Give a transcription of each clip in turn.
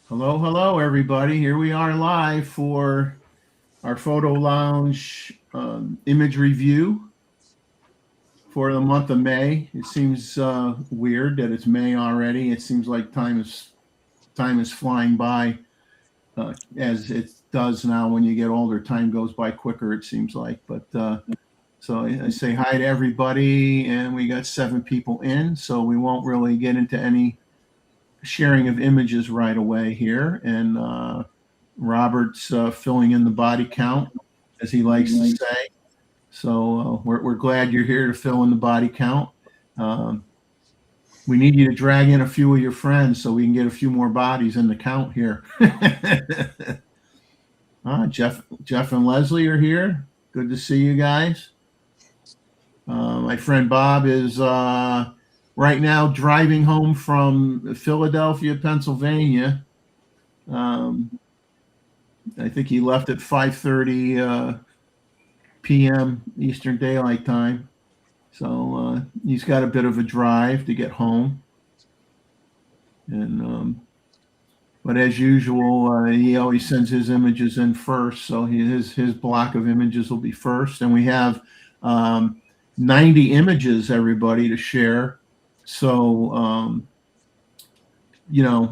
Hello, hello, everybody. Here we are live for our Photo Lounge image review for the month of May. It seems weird that it's May already. It seems like time is flying by, as it does now. When you get older, time goes by quicker. It seems like. So I say hi to everybody, and we got 7 people in, so we won't really get into any sharing of images right away here. And Robert's filling in the body count, as he likes to say. So we're glad you're here to fill in the body count. Um, we need you to drag in a few of your friends so we can get a few more bodies in the count here. Jeff and Leslie are here. Good to see you guys. My friend Bob is right now driving home from Philadelphia, Pennsylvania. I think he left at 5:30 p.m. Eastern Daylight Time. So he's got a bit of a drive to get home. But as usual, he always sends his images in first. So his block of images will be first. And we have 90 images, everybody, to share. So,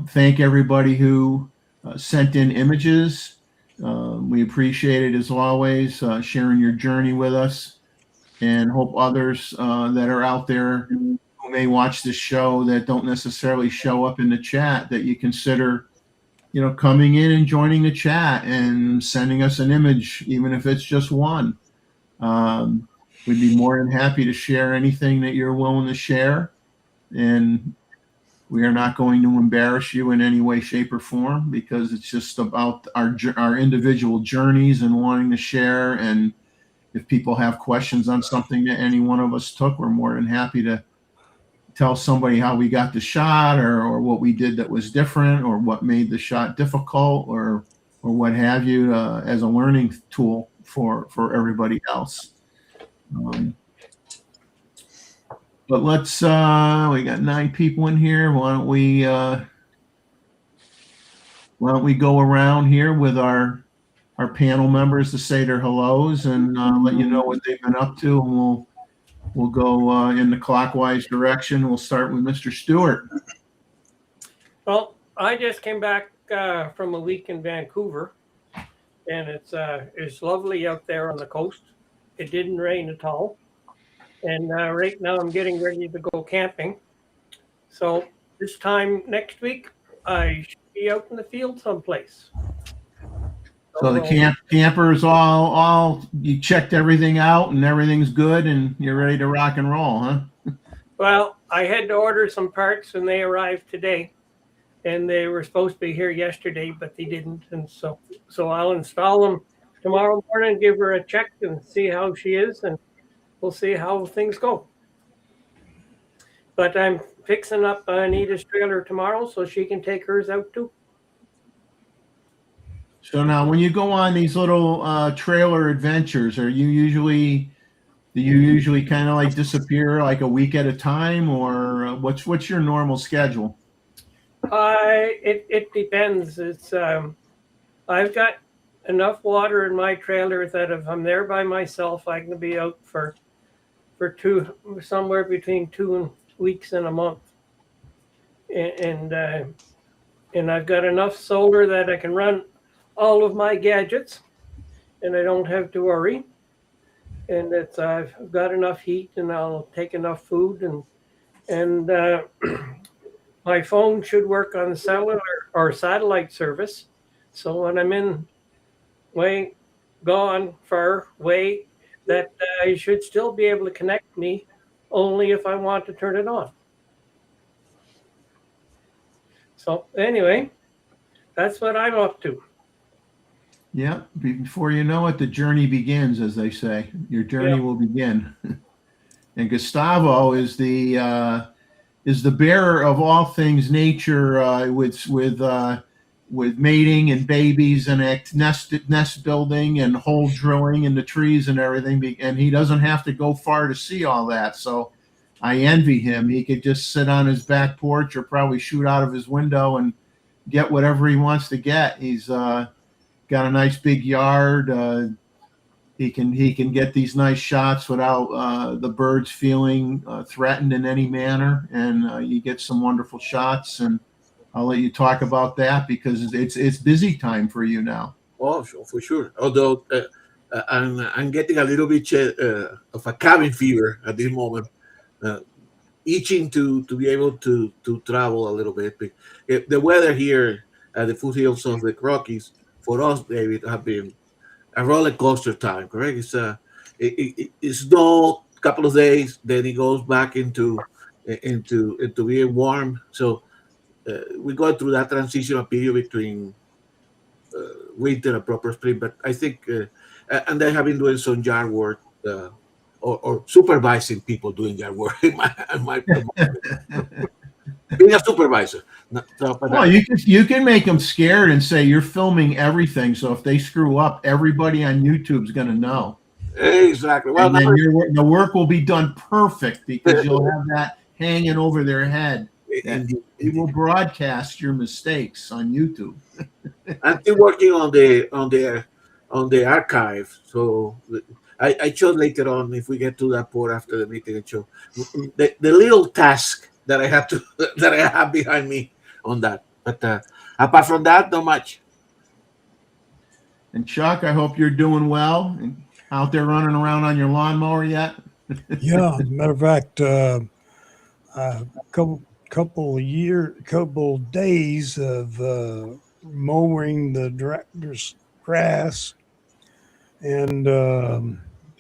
thank everybody who sent in images. We appreciate it as always, sharing your journey with us, and hope others that are out there who may watch this show that don't necessarily show up in the chat, that you consider, coming in and joining the chat and sending us an image, even if it's just one. We'd be more than happy to share anything that you're willing to share, and we are not going to embarrass you in any way, shape, or form, because it's just about our individual journeys and wanting to share. And if people have questions on something that any one of us took, we're more than happy to tell somebody how we got the shot, or what we did that was different, or what made the shot difficult, or what have you, as a learning tool for everybody else. But let's, we got 9 people in here. Why don't we go around here with our panel members to say their hellos and let you know what they've been up to, and we'll go in the clockwise direction. We'll start with Mr. Stewart. Well, I just came back from a week in Vancouver, and it's lovely out there on the coast. It didn't rain at all. And right now I'm getting ready to go camping. So this time next week, I should be out in the field someplace. So the campers all you checked everything out and everything's good and you're ready to rock and roll, huh? Well, I had to order some parts and they arrived today. And they were supposed to be here yesterday, but they didn't. And so I'll install them tomorrow morning, give her a check and see how she is, and we'll see how things go. But I'm fixing up Anita's trailer tomorrow so she can take hers out too. So now when you go on these little trailer adventures, do you usually kind of like disappear like a week at a time, or what's your normal schedule? It depends. It's I've got enough water in my trailer that if I'm there by myself, I can be out for somewhere between 2 weeks and a month, and I've got enough solar that I can run all of my gadgets, and I don't have to worry. And I've got enough heat, and I'll take enough food, and my phone should work on cellular or satellite service. So when I'm far away, that I should still be able to connect me, only if I want to turn it on. So anyway, that's what I'm up to. Yeah, before you know it, the journey begins, as they say. Your journey will begin. And Gustavo is the bearer of all things nature, with mating and babies and nest building and hole drilling in the trees and everything. And he doesn't have to go far to see all that. So I envy him. He could just sit on his back porch or probably shoot out of his window and get whatever he wants to get. He's got a nice big yard. He can get these nice shots without the birds feeling threatened in any manner, and you get some wonderful shots. And I'll let you talk about that because it's busy time for you now. Oh, for sure. Although I'm getting a little bit of a cabin fever at this moment, itching to be able to travel a little bit. The weather here at the foothills of the Rockies for us, David, have been a roller coaster time. Correct? It's snow a couple of days, then it goes back into being warm. So we go through that transitional period between winter and proper spring. But I think, and I have been doing some yard work or supervising people doing yard work in my being a supervisor. Well, you can make them scared and say you're filming everything. So if they screw up, everybody on YouTube is going to know. Exactly. Well, and then the work will be done perfect because you'll have that hanging over their head. It will broadcast your mistakes on YouTube. I'm still working on the archive. So I show later on if we get to that part after the meeting. I show the little task that I have that I have behind me on that. But apart from that, not much. And Chuck, I hope you're doing well and out there running around on your lawnmower yet. Yeah, as a matter of fact, couple days of mowing the grass, and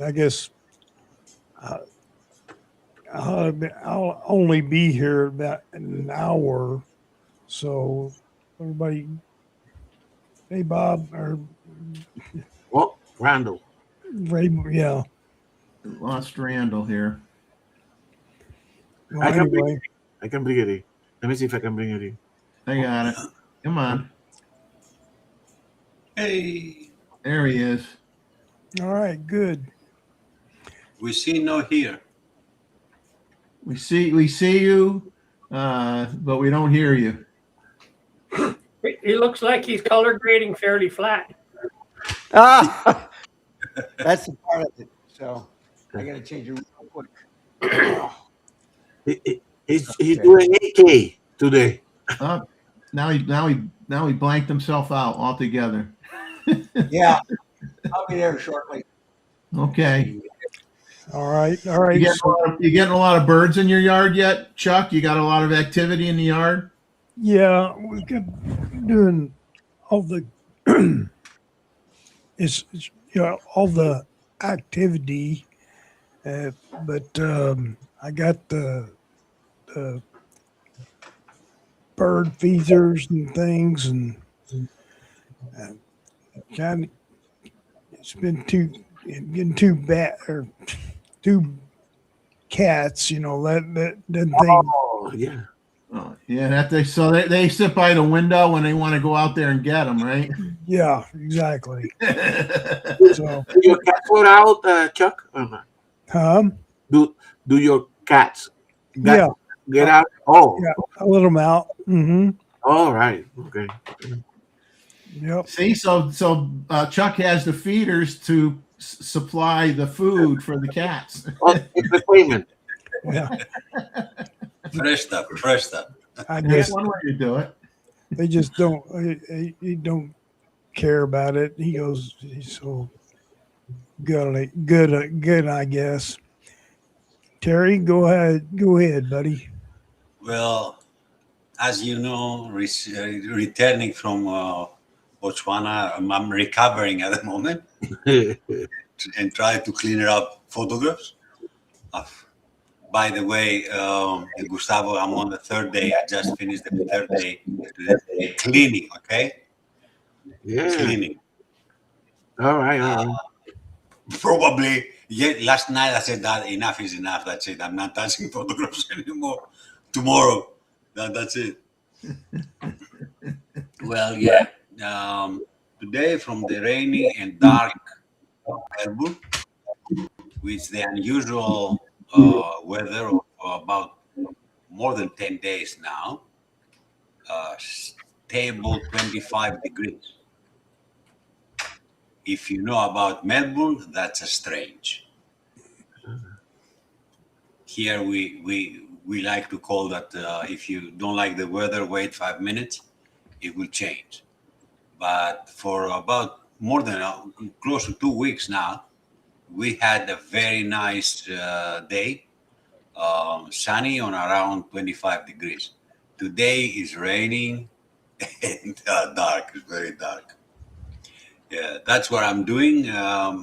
I guess I'll only be here about an hour. So everybody, hey Bob or Randall. Ray, yeah. Lost Randall here. Well, anyway. I can bring it in. Let me see if I can bring it in. I got it. Come on. Hey. There he is. All right, good. We see no here. We see you, but we don't hear you. He looks like he's color grading fairly flat. Ah, that's the part of it. So I got to change it real quick. He's doing 8K today. Now he blanked himself out altogether. Yeah, I'll be there shortly. All Okay. right. You getting a lot of birds in your yard yet, Chuck? You got a lot of activity in the yard? Yeah, we've got doing all the it's all the activity, but I got the bird feeders and things, and kind of it's been getting too bad or two cats, that thing. Oh yeah. Oh, yeah, they sit by the window when they want to go out there and get them, right? Yeah, exactly. So, do your cats go out, Chuck? Or not? Do your cats get out? Oh, yeah, I let them out. Mm-hmm. All right. Okay. Yep. See, so Chuck has the feeders to supply the food for the cats. Entertainment. Yeah. Fresh stuff. I That's guess one way to do it. they just don't. He don't care about it. He goes, he's so good. I guess. Terry, go ahead, buddy. Well, as you know, returning from Botswana, I'm recovering at the moment and try to clean up photographs. By the way, Gustavo, I'm on the third day. I just finished the third day cleaning. Okay. Yeah. Cleaning. All right. Probably, last night I said that enough is enough. That's it. I'm not touching photographs anymore. Tomorrow, that's it. Well, yeah. Today, from the rainy and dark Melbourne, with the unusual weather of about more than 10 days now, table 25 degrees. If you know about Melbourne, that's a strange. Here we like to call that if you don't like the weather, wait 5 minutes, it will change. But for about more than close to 2 weeks now, we had a very nice day, sunny on around 25 degrees. Today is raining and dark, it's very dark. Yeah, that's what I'm doing,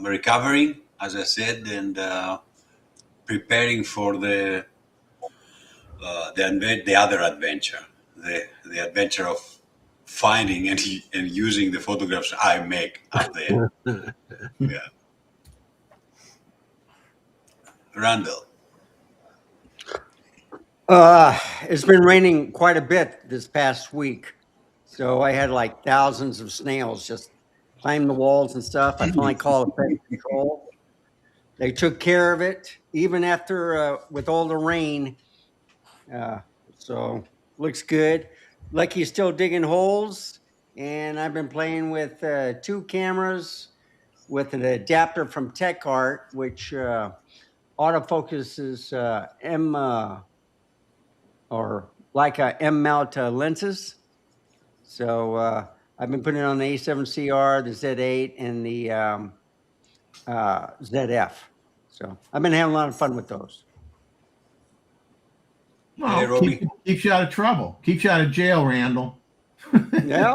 recovering, as I said, and preparing for the other adventure, the adventure of finding and using the photographs I make up there. Yeah. Randall. It's been raining quite a bit this past week. So I had like thousands of snails just climb the walls and stuff. I finally called the pest control. They took care of it, even after with all the rain. So looks good. Lucky's still digging holes, and I've been playing with 2 cameras with an adapter from TechArt, which autofocuses M or like M mount lenses. So I've been putting it on the A7CR, the Z8, and the ZF. So I've been having a lot of fun with those. Well, Hey, Robbie. keeps you out of trouble. Keeps you out of jail, Randall. Yeah.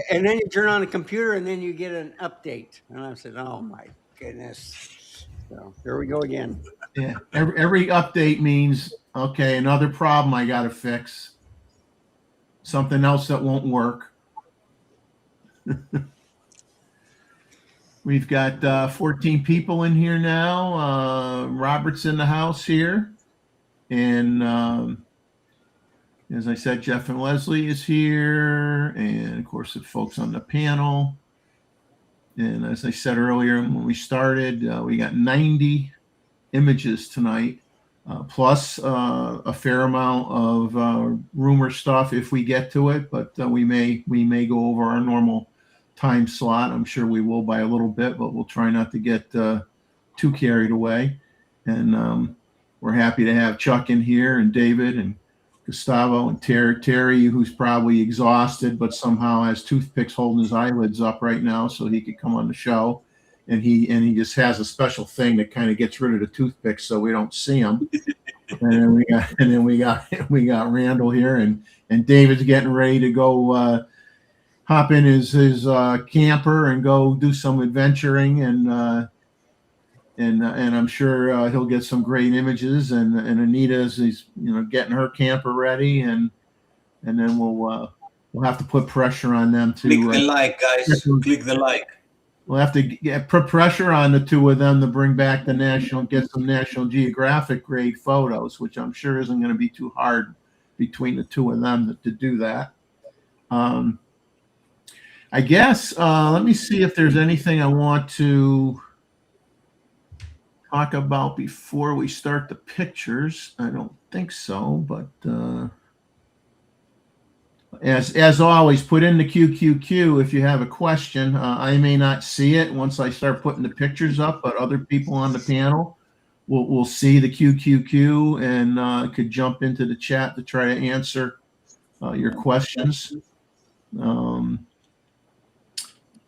And then you turn on the computer and then you get an update. And I said, oh my goodness. So here we go again. Yeah. Every update means, okay, another problem I got to fix. Something else that won't work. We've got 14 people in here now. Robert's in the house here. And as I said, Jeff and Leslie is here. And of course, the folks on the panel. And as I said earlier, when we started, we got 90 images tonight, plus a fair amount of rumor stuff if we get to it. But we may go over our normal time slot. I'm sure we will by a little bit, but we'll try not to get too carried away. And we're happy to have Chuck in here, and David and Gustavo and Terry, who's probably exhausted, but somehow has toothpicks holding his eyelids up right now so he could come on the show. And he just has a special thing that kind of gets rid of the toothpicks so we don't see him. And then we got Randall here, and David's getting ready to go hop in his camper and go do some adventuring, and I'm sure he'll get some great images. And Anita's getting her camper ready, and then we'll have to put pressure on them to Click the like, guys. Click the like. We'll have to put pressure on the 2 of them to bring back get some National Geographic grade photos, which I'm sure isn't going to be too hard between the 2 of them to do that. I guess let me see if there's anything I want to talk about before we start the pictures. I don't think so, but as always, put in the QQQ if you have a question. I may not see it once I start putting the pictures up, but other people on the panel will see the QQQ and could jump into the chat to try to answer your questions.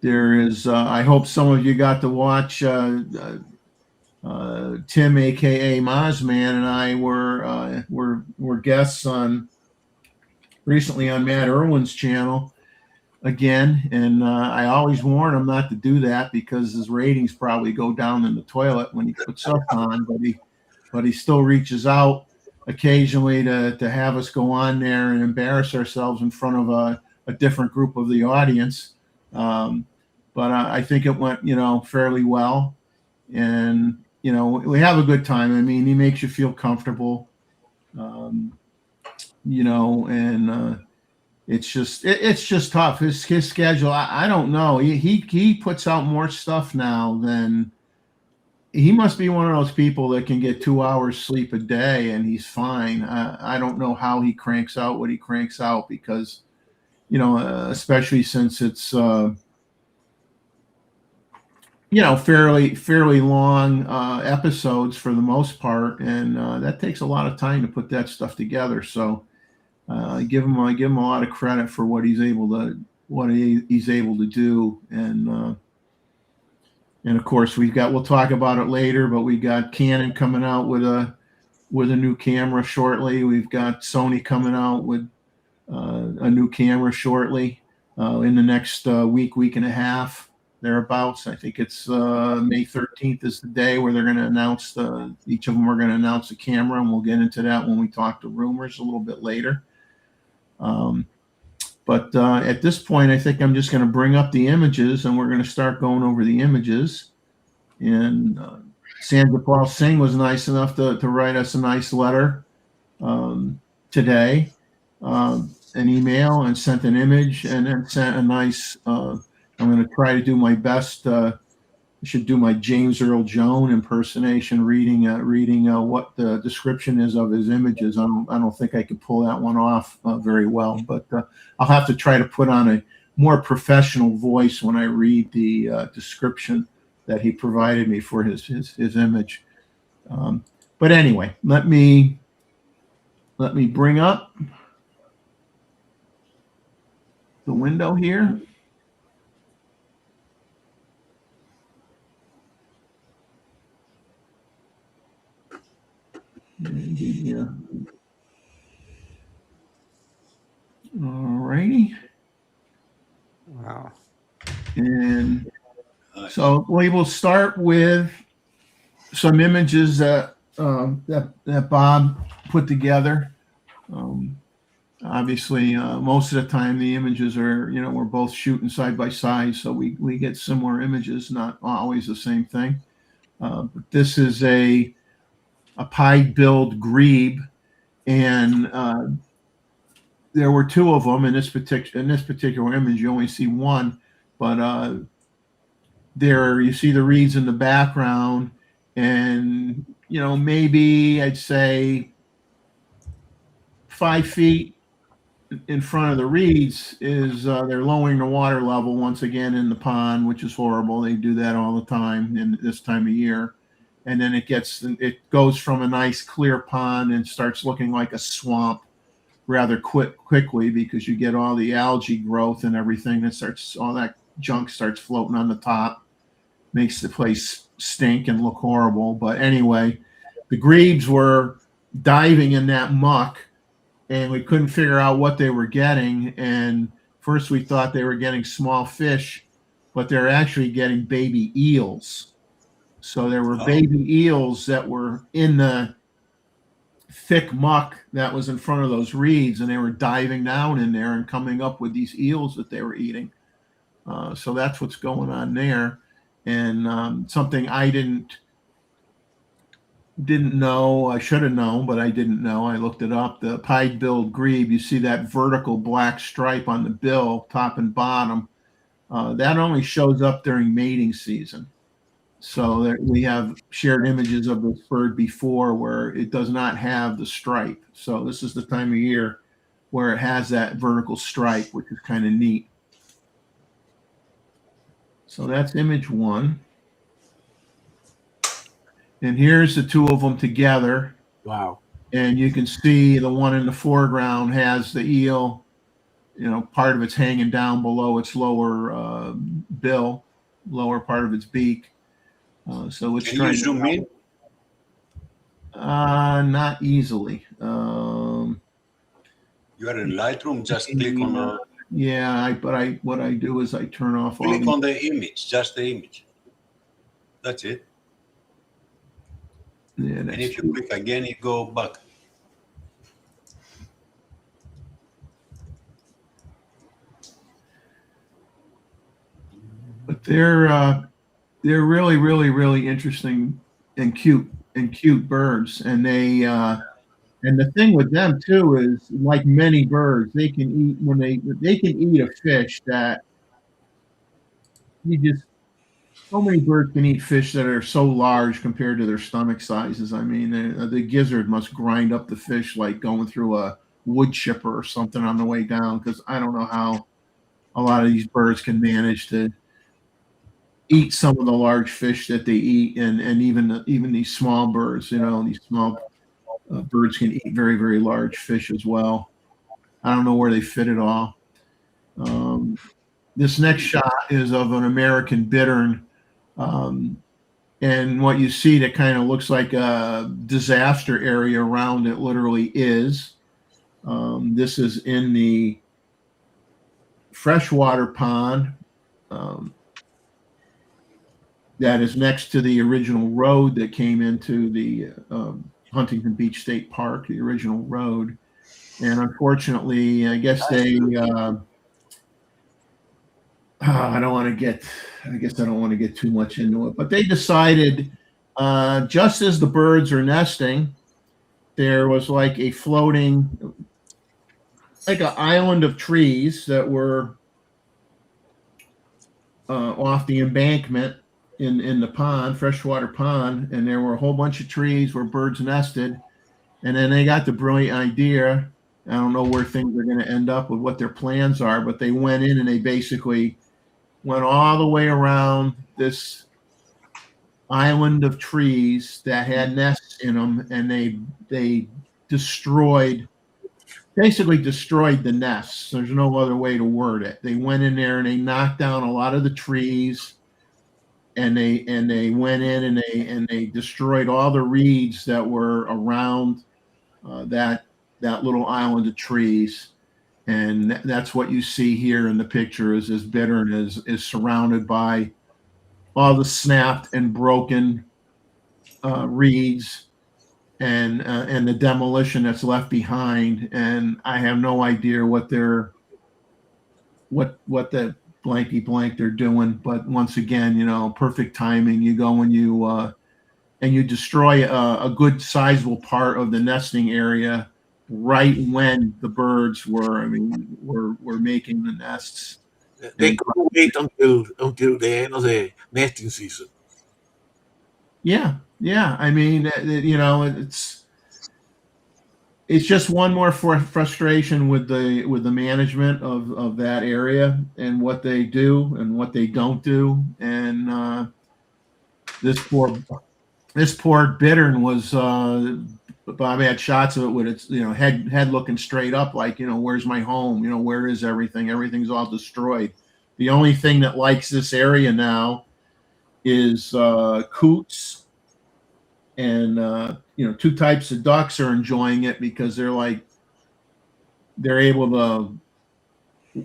There is, I hope some of you got to watch Tim, aka Mazman, and I were guests recently on Matt Irwin's channel again, and I always warn him not to do that because his ratings probably go down in the toilet when he puts stuff on. But he still reaches out occasionally to have us go on there and embarrass ourselves in front of a different group of the audience. But I think it went, fairly well, and we have a good time. I mean, he makes you feel comfortable, and it's just tough. His schedule, I don't know. He puts out more stuff now than he must be one of those people that can get 2 hours sleep a day and he's fine. I don't know how he cranks out what he cranks out because, especially since it's, fairly long episodes for the most part, and that takes a lot of time to put that stuff together. So I give him a lot of credit for what he's able to do, and of course we'll talk about it later, but we got Canon coming out with a new camera shortly. We've got Sony coming out with a new camera shortly in the next week and a half thereabouts. I think it's May 13th is the day where they're going to announce each of them are going to announce the camera, and we'll get into that when we talk to rumors a little bit later. But at this point, I think I'm just going to bring up the images, and we're going to start going over the images. And Sandra Paul Singh was nice enough to write us a nice letter today, an email, and sent an image, and then sent a nice. I'm going to try to do my best. I should do my James Earl Jones impersonation, reading what the description is of his images. I don't think I could pull that one off very well, but I'll have to try to put on a more professional voice when I read the description that he provided me for his image. But anyway, let me bring up the window here. Yeah. All righty. Wow. And so we will start with some images that Bob put together. Obviously, most of the time the images are, we're both shooting side by side, so we get similar images, not always the same thing. But this is a pied-billed grebe, and there were two of them in this particular image. You only see one, but there you see the reeds in the background, and maybe I'd say 5 feet in front of the reeds is they're lowering the water level once again in the pond, which is horrible. They do that all the time in this time of year. And then it goes from a nice clear pond and starts looking like a swamp rather quickly, because you get all the algae growth and everything all that junk starts floating on the top, makes the place stink and look horrible. But anyway, the grebes were diving in that muck, and we couldn't figure out what they were getting. And first we thought they were getting small fish, but they're actually getting baby eels. So there were baby eels that were in the thick muck that was in front of those reeds, and they were diving down in there and coming up with these eels that they were eating. So that's what's going on there. And something I didn't know, I should have known, but I didn't know. I looked it up. The pied-billed grebe, you see that vertical black stripe on the bill, top and bottom. That only shows up during mating season. So we have shared images of this bird before where it does not have the stripe. So this is the time of year where it has that vertical stripe, which is kind of neat. So that's image one. And here's the two of them together. Wow. And you can see the one in the foreground has the eel, part of it's hanging down below its lower bill, lower part of its beak. So it's Can you zoom in? Not easily. You are in Lightroom. Just click on the. Yeah, what I do is I turn off. Click on the image, just the image. That's it. Yeah, And if you click again, you go back. But they're really, really, really interesting and cute birds. And and the thing with them too is, like many birds, they can eat they can eat a fish that so many birds can eat fish that are so large compared to their stomach sizes. I mean, the gizzard must grind up the fish like going through a wood chipper or something on the way down, because I don't know how a lot of these birds can manage to eat some of the large fish that they eat, and even these small birds, these small birds can eat very, very large fish as well. I don't know where they fit it all. This next shot is of an American bittern. And what you see that kind of looks like a disaster area around it literally is. This is in the freshwater pond that is next to the original road that came into the Huntington Beach State Park, the original road. And unfortunately, I guess I guess I don't want to get too much into it, but they decided, just as the birds are nesting, there was like a floating, like an island of trees that were off the embankment in the pond, freshwater pond, and there were a whole bunch of trees where birds nested. And then they got the brilliant idea. I don't know where things are going to end up with what their plans are, but they went in and they basically went all the way around this island of trees that had nests in them, and they basically destroyed the nests. There's no other way to word it. They went in there and they knocked down a lot of the trees, and they went in and they destroyed all the reeds that were around that little island of trees. And that's what you see here in the picture is this bittern is surrounded by all the snapped and broken reeds and the demolition that's left behind. And I have no idea what the blanky blank they're doing. But once again, perfect timing. You go and you destroy a good sizable part of the nesting area right when the birds were making the nests. They couldn't wait until the end of the nesting season. Yeah. I mean, it's just one more frustration with the management of that area and what they do and what they don't do. And this poor bittern was. Bobby had shots of it with its head looking straight up, like where's my home? Where is everything? Everything's all destroyed. The only thing that likes this area now is coots, and two types of ducks are enjoying it because they're able to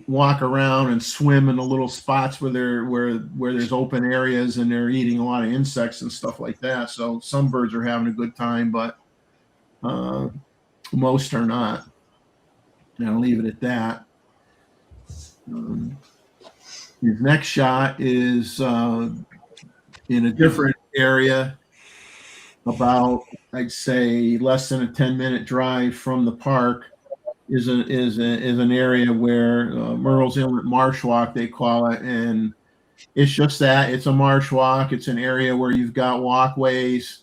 walk around and swim in the little spots where there's open areas, and they're eating a lot of insects and stuff like that. So some birds are having a good time, but most are not. And I'll leave it at that. His next shot is in a different area, about I'd say less than a 10-minute drive from the park. Is an area where Murrell's Inlet Marsh Walk, they call it, and it's just that. It's a marsh walk. It's an area where you've got walkways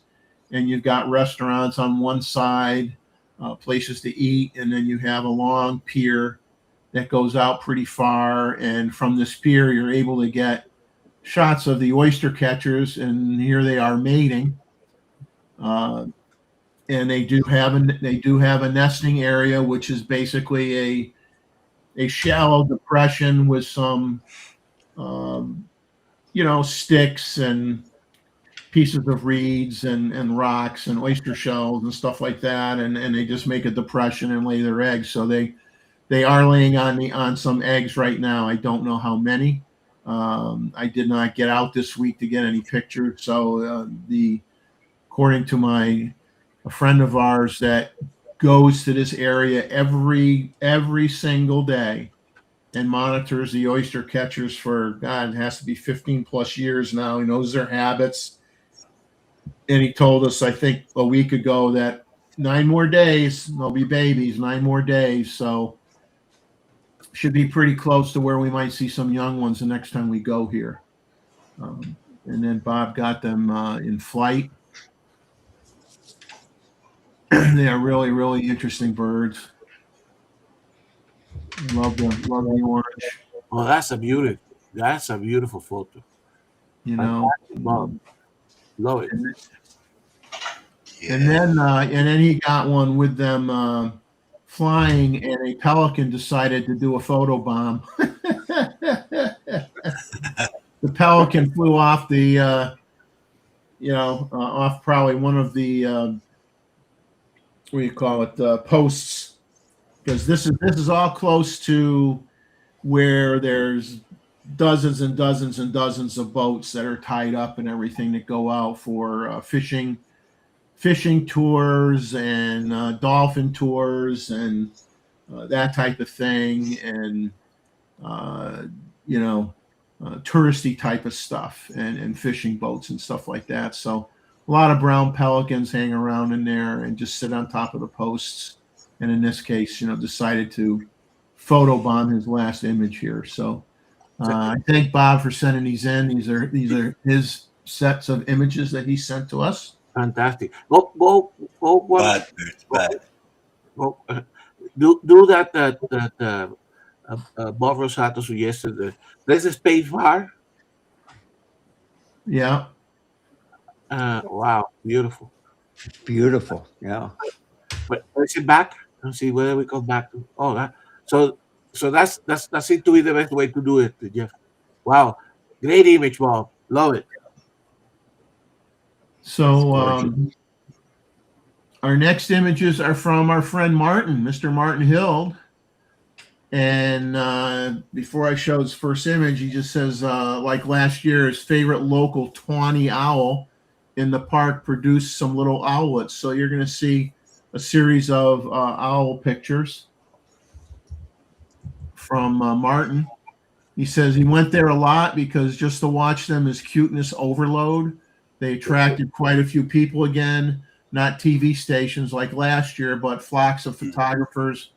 and you've got restaurants on one side, places to eat, and then you have a long pier that goes out pretty far. And from this pier, you're able to get shots of the oyster catchers, and here they are mating. And they do have a nesting area, which is basically a shallow depression with some sticks and pieces of reeds and rocks and oyster shells and stuff like that, and they just make a depression and lay their eggs. So they are laying on some eggs right now. I don't know how many. I did not get out this week to get any pictures. So according to a friend of ours that goes to this area every single day and monitors the oyster catchers for, God, it has to be 15 plus years now. He knows their habits. And he told us, I think a week ago, that 9 more days, they'll be babies, 9 more days. So should be pretty close to where we might see some young ones the next time we go here. and then Bob got them in flight. They are really, really interesting birds. Love the orange. Oh, that's a beauty. That's a beautiful photo. You know, Bob. Love it. and then he got one with them flying, and a pelican decided to do a photo bomb. The pelican flew off the, off probably one of the what do you call it, posts, because this is all close to where there's dozens and dozens and dozens of boats that are tied up and everything that go out for fishing tours and dolphin tours and that type of thing, and touristy type of stuff, and fishing boats and stuff like that. So a lot of brown pelicans hang around in there and just sit on top of the posts. And in this case, decided to photobomb his last image here. So I thank Bob for sending these in. These are his sets of images that he sent to us. Fantastic. Go. Bad, bad. Do that Bob Rosato suggested. There's a space bar. Yeah. Wow, beautiful. Beautiful. Yeah. But let's get back and see whether we come back to. Oh, so that seems to be the best way to do it, Jeff. Wow, great image, Bob. Love it. So our next images are from our friend Martin, Mr. Martin Hild. And before I show his first image, he just says, like last year, his favorite local tawny owl in the park produced some little owlets. So you're going to see a series of owl pictures from Martin. He says he went there a lot because just to watch them is cuteness overload. They attracted quite a few people again, not TV stations like last year, but flocks of photographers.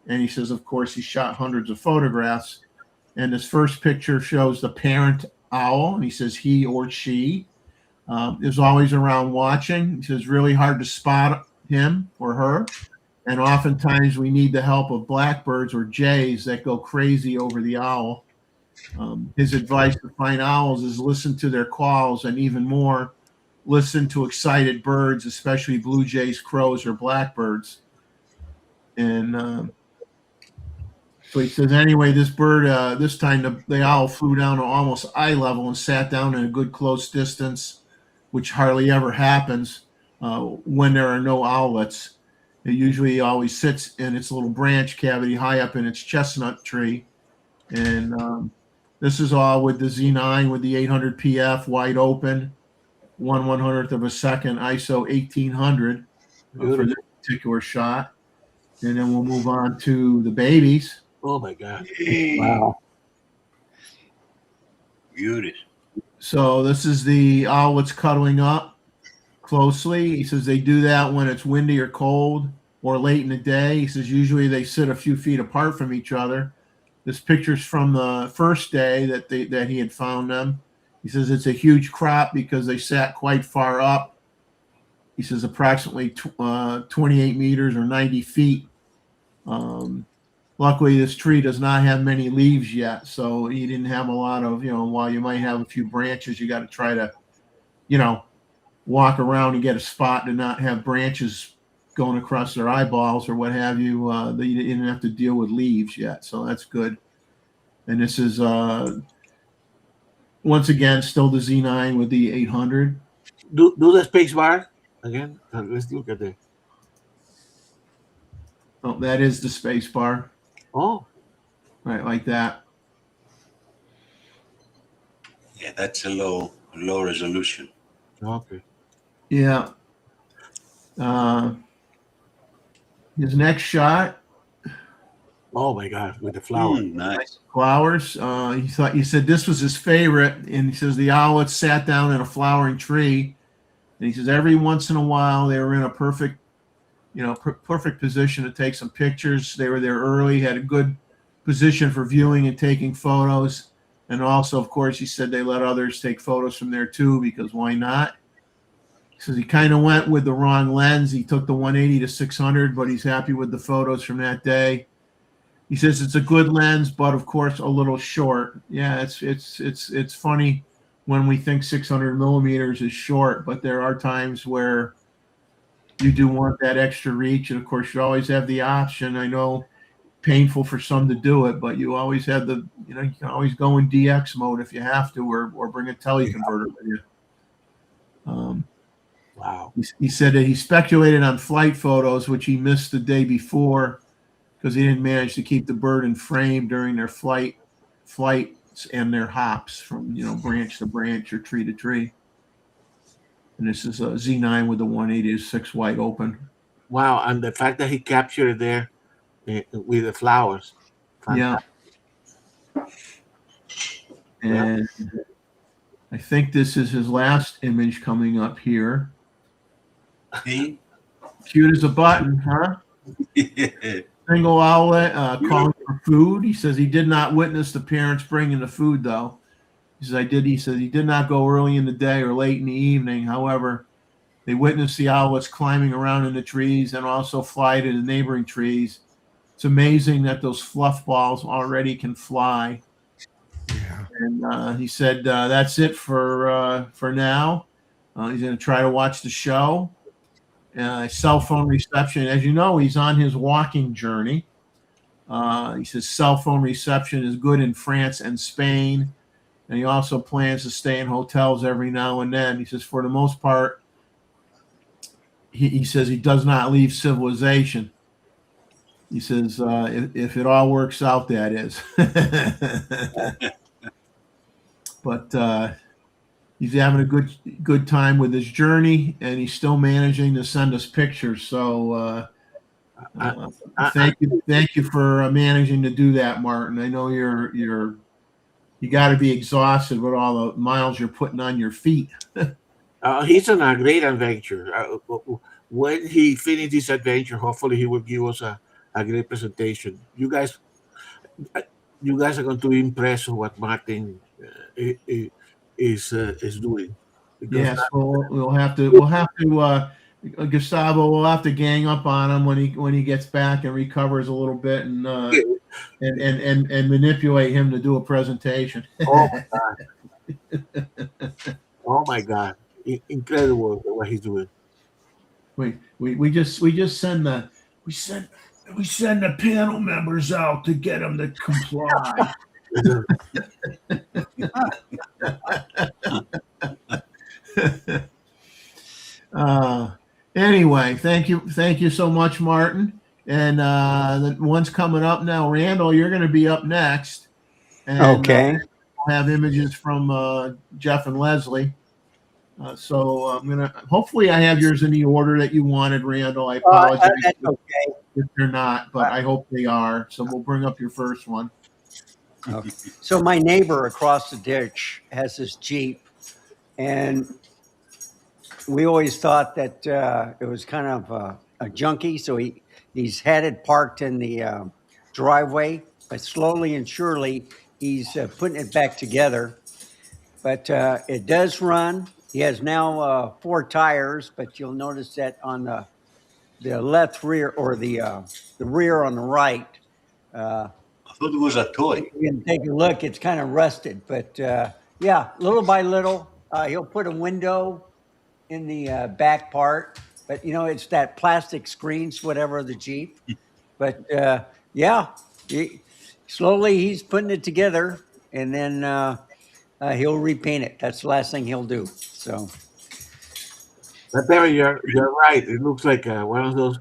And he says, of course, he shot hundreds of photographs. And this first picture shows the parent owl. And he says he or she is always around watching. He says really hard to spot him or her. And oftentimes we need the help of blackbirds or jays that go crazy over the owl. His advice to find owls is listen to their calls, and even more, listen to excited birds, especially blue jays, crows, or blackbirds. And so he says, anyway, this bird, this time the owl flew down to almost eye level and sat down in a good close distance, which hardly ever happens when there are no owlets. It usually always sits in its little branch cavity high up in its chestnut tree. And this is all with the Z9 with the 800 PF wide open, 1/100th of a second ISO 1800 for this particular shot. And then we'll move on to the babies. Oh my God! Wow. Beauty. So this is the owlets cuddling up closely. He says they do that when it's windy or cold or late in the day. He says usually they sit a few feet apart from each other. This picture's from the first day that he had found them. He says it's a huge crop because they sat quite far up. He says approximately 28 meters or 90 feet. Luckily, this tree does not have many leaves yet, so he didn't have a lot of, while you might have a few branches, you got to try to, walk around and get a spot to not have branches going across their eyeballs or what have you. They didn't have to deal with leaves yet, so that's good. And this is, once again, still the Z9 with the 800. Do the space bar again. Let's look at it. Oh, that is the space bar. Oh, Right, like that. Yeah, that's a low resolution. okay. Yeah. His next shot, Oh my God, with the flower. Nice. flowers. He said this was his favorite, and he says the owlets sat down in a flowering tree, and he says every once in a while they were in a perfect position to take some pictures. They were there early, had a good position for viewing and taking photos. And also, of course, he said they let others take photos from there too, because why not? He says he kind of went with the wrong lens. He took the 180 to 600, but he's happy with the photos from that day. He says it's a good lens, but of course a little short. Yeah, it's funny when we think 600 millimeters is short, but there are times where you do want that extra reach, and of course you always have the option. I know painful for some to do it, but you always have you can always go in DX mode if you have to, or bring a teleconverter with you. Wow. He said that he speculated on flight photos, which he missed the day before because he didn't manage to keep the bird in frame during their flights and their hops from branch to branch or tree to tree. And this is a Z9 with the 180-6 wide open. Wow. And the fact that he captured it there with the flowers. Yeah. And I think this is his last image coming up here. Hey. Cute as a button, huh? Single outlet calling for food. He says he did not witness the parents bringing the food, though. He says he says he did not go early in the day or late in the evening. However, they witnessed the owlets climbing around in the trees and also fly to the neighboring trees. It's amazing that those fluff balls already can fly. Yeah. And he said that's it for now. He's going to try to watch the show. Cell phone reception, as you know, he's on his walking journey. He says cell phone reception is good in France and Spain, and he also plans to stay in hotels every now and then. He says for the most part, he says he does not leave civilization. He says if it all works out, that is. But he's having a good time with his journey, and he's still managing to send us pictures. So thank you for managing to do that, Martin. I know you got to be exhausted with all the miles you're putting on your feet. He's on a great adventure. When he finishes this adventure, hopefully he will give us a great presentation. You guys are going to be impressed with what Martin is doing. Yes, we'll have to Gustavo. We'll have to gang up on him when he gets back and recovers a little bit, and manipulate him to do a presentation. Oh my God! Oh my God! Incredible what he's doing. We just send the panel members out to get them to comply. Anyway, thank you so much, Martin. And the one's coming up now. Randall, you're going to be up next. And, Okay. we'll have images from Jeff and Leslie. So I'm gonna. Hopefully, I have yours in the order that you wanted, Randall. I apologize That's okay. if they're not, but I hope they are. So we'll bring up your first one. Okay. So my neighbor across the ditch has this Jeep, and we always thought that it was kind of a junkie. So he's had it parked in the driveway, but slowly and surely he's putting it back together. But it does run. He has now 4 tires, but you'll notice that on the left rear or the rear on the right. I thought it was a toy. You can take a look. It's kind of rusted, but yeah, little by little, he'll put a window in the back part. But it's that plastic screens, whatever the Jeep. But yeah, slowly he's putting it together, and then he'll repaint it. That's the last thing he'll do. So. But Barry, you're right. It looks like one of those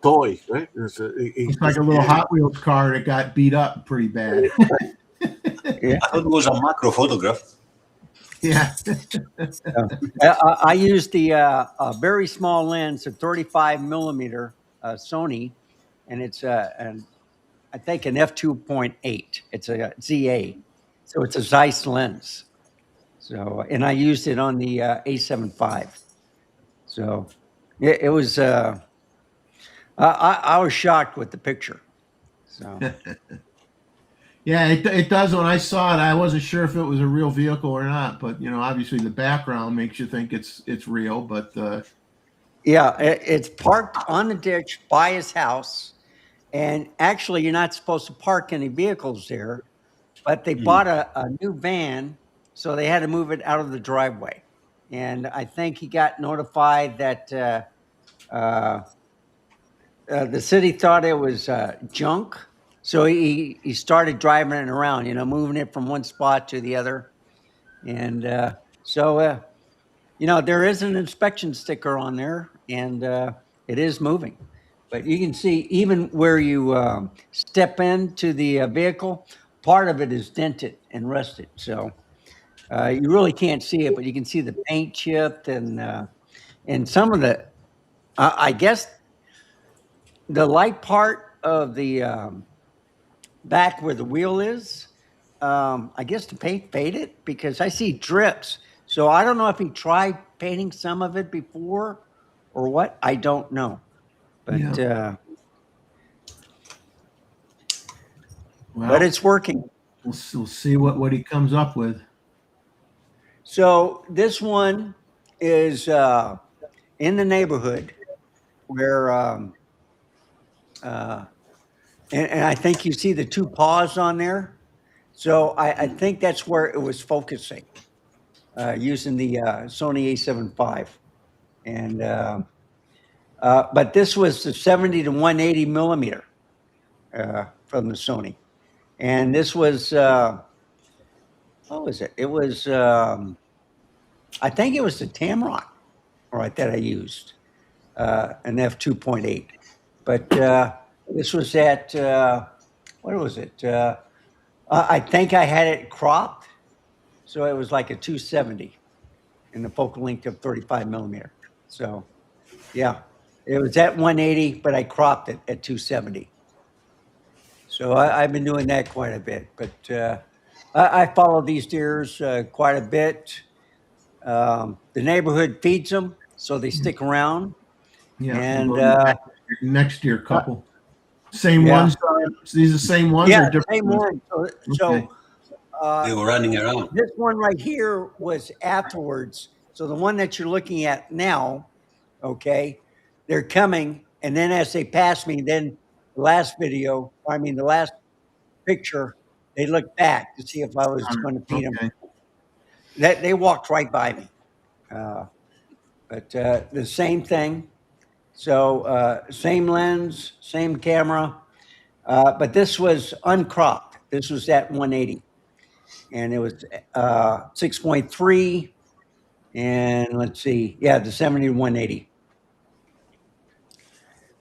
toys, right? It's like a little Hot Wheels car that got beat up pretty bad. Yeah. I thought it was a macro photograph. Yeah. I used the very small lens, a 35 millimeter Sony, and it's I think an f2.8. It's a ZA, so it's a Zeiss lens. So, and I used it on the A7 V. So, it was. I was shocked with the picture. So. Yeah, it does. When I saw it, I wasn't sure if it was a real vehicle or not, but obviously the background makes you think it's real. But Yeah, it's parked on the ditch by his house. And actually, you're not supposed to park any vehicles there, but they Mm. bought a new van, so they had to move it out of the driveway. And I think he got notified that uh, the city thought it was junk. So he started driving it around, moving it from one spot to the other. And there is an inspection sticker on there, and it is moving. But you can see even where you step into the vehicle, part of it is dented and rusted. So you really can't see it, but you can see the paint chipped and some of the, I guess, the light part of the back where the wheel is. I guess the paint faded because I see drips. So I don't know if he tried painting some of it before or what. I don't know. But well, it's working. we'll see what he comes up with. So this one is in the neighborhood where and I think you see the two paws on there. So I think that's where it was focusing using the Sony A7 IV. And but this was the 70 to 180 millimeter from the Sony. And this was what was it? It was I think it was the Tamron, right, that I used, an f2.8. But this was at what was it? I think I had it cropped, so it was like a 270 in the focal length of 35 millimeter. So yeah, it was at 180, but I cropped it at 270. So I've been doing that quite a bit, but I follow these deers quite a bit. The neighborhood feeds them, so they stick around. Yeah, And next year couple. Same Yeah. ones. These are the same ones yeah, or different same ones? one. Okay. They were running around. This one right here was afterwards. So the one that you're looking at now, okay, they're coming, and then as they pass me, then the last picture, they looked back to see if I was going to feed them. Okay. That they walked right by me. But the same thing. So same lens, same camera, but this was uncropped. This was at 180, and it was 6.3. And let's see, yeah, the 70 to 180.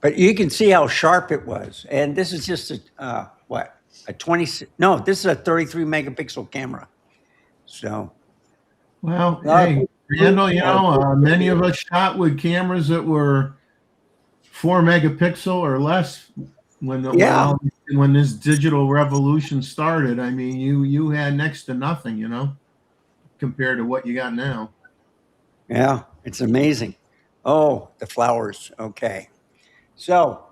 But you can see how sharp it was. And this is just a 20? No, this is a 33 megapixel camera. So Well, Uh, hey, Randall, many of us shot with cameras that were 4 megapixel or less Yeah. when this digital revolution started. I mean, you had next to nothing, compared to what you got now. yeah, it's amazing. Oh, the flowers. Okay. So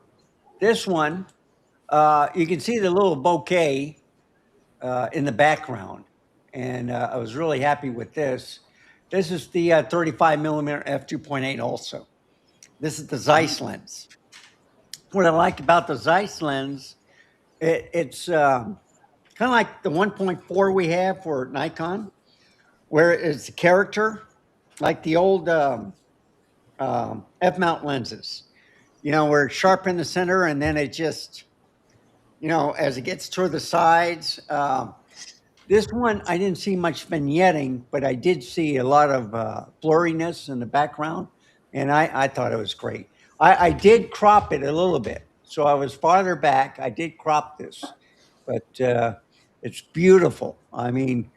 this one, you can see the little bouquet in the background. And I was really happy with this. This is the 35 millimeter f2.8 also. This is the Zeiss lens. What I like about the Zeiss lens, it's kind of like the 1.4 we have for Nikon, where it's a character, like the old f-mount lenses, where it's sharp in the center and then it just, as it gets toward the sides. This one, I didn't see much vignetting, but I did see a lot of blurriness in the background, and I thought it was great. I did crop it a little bit, so I was farther back. I did crop this, but it's beautiful. I mean,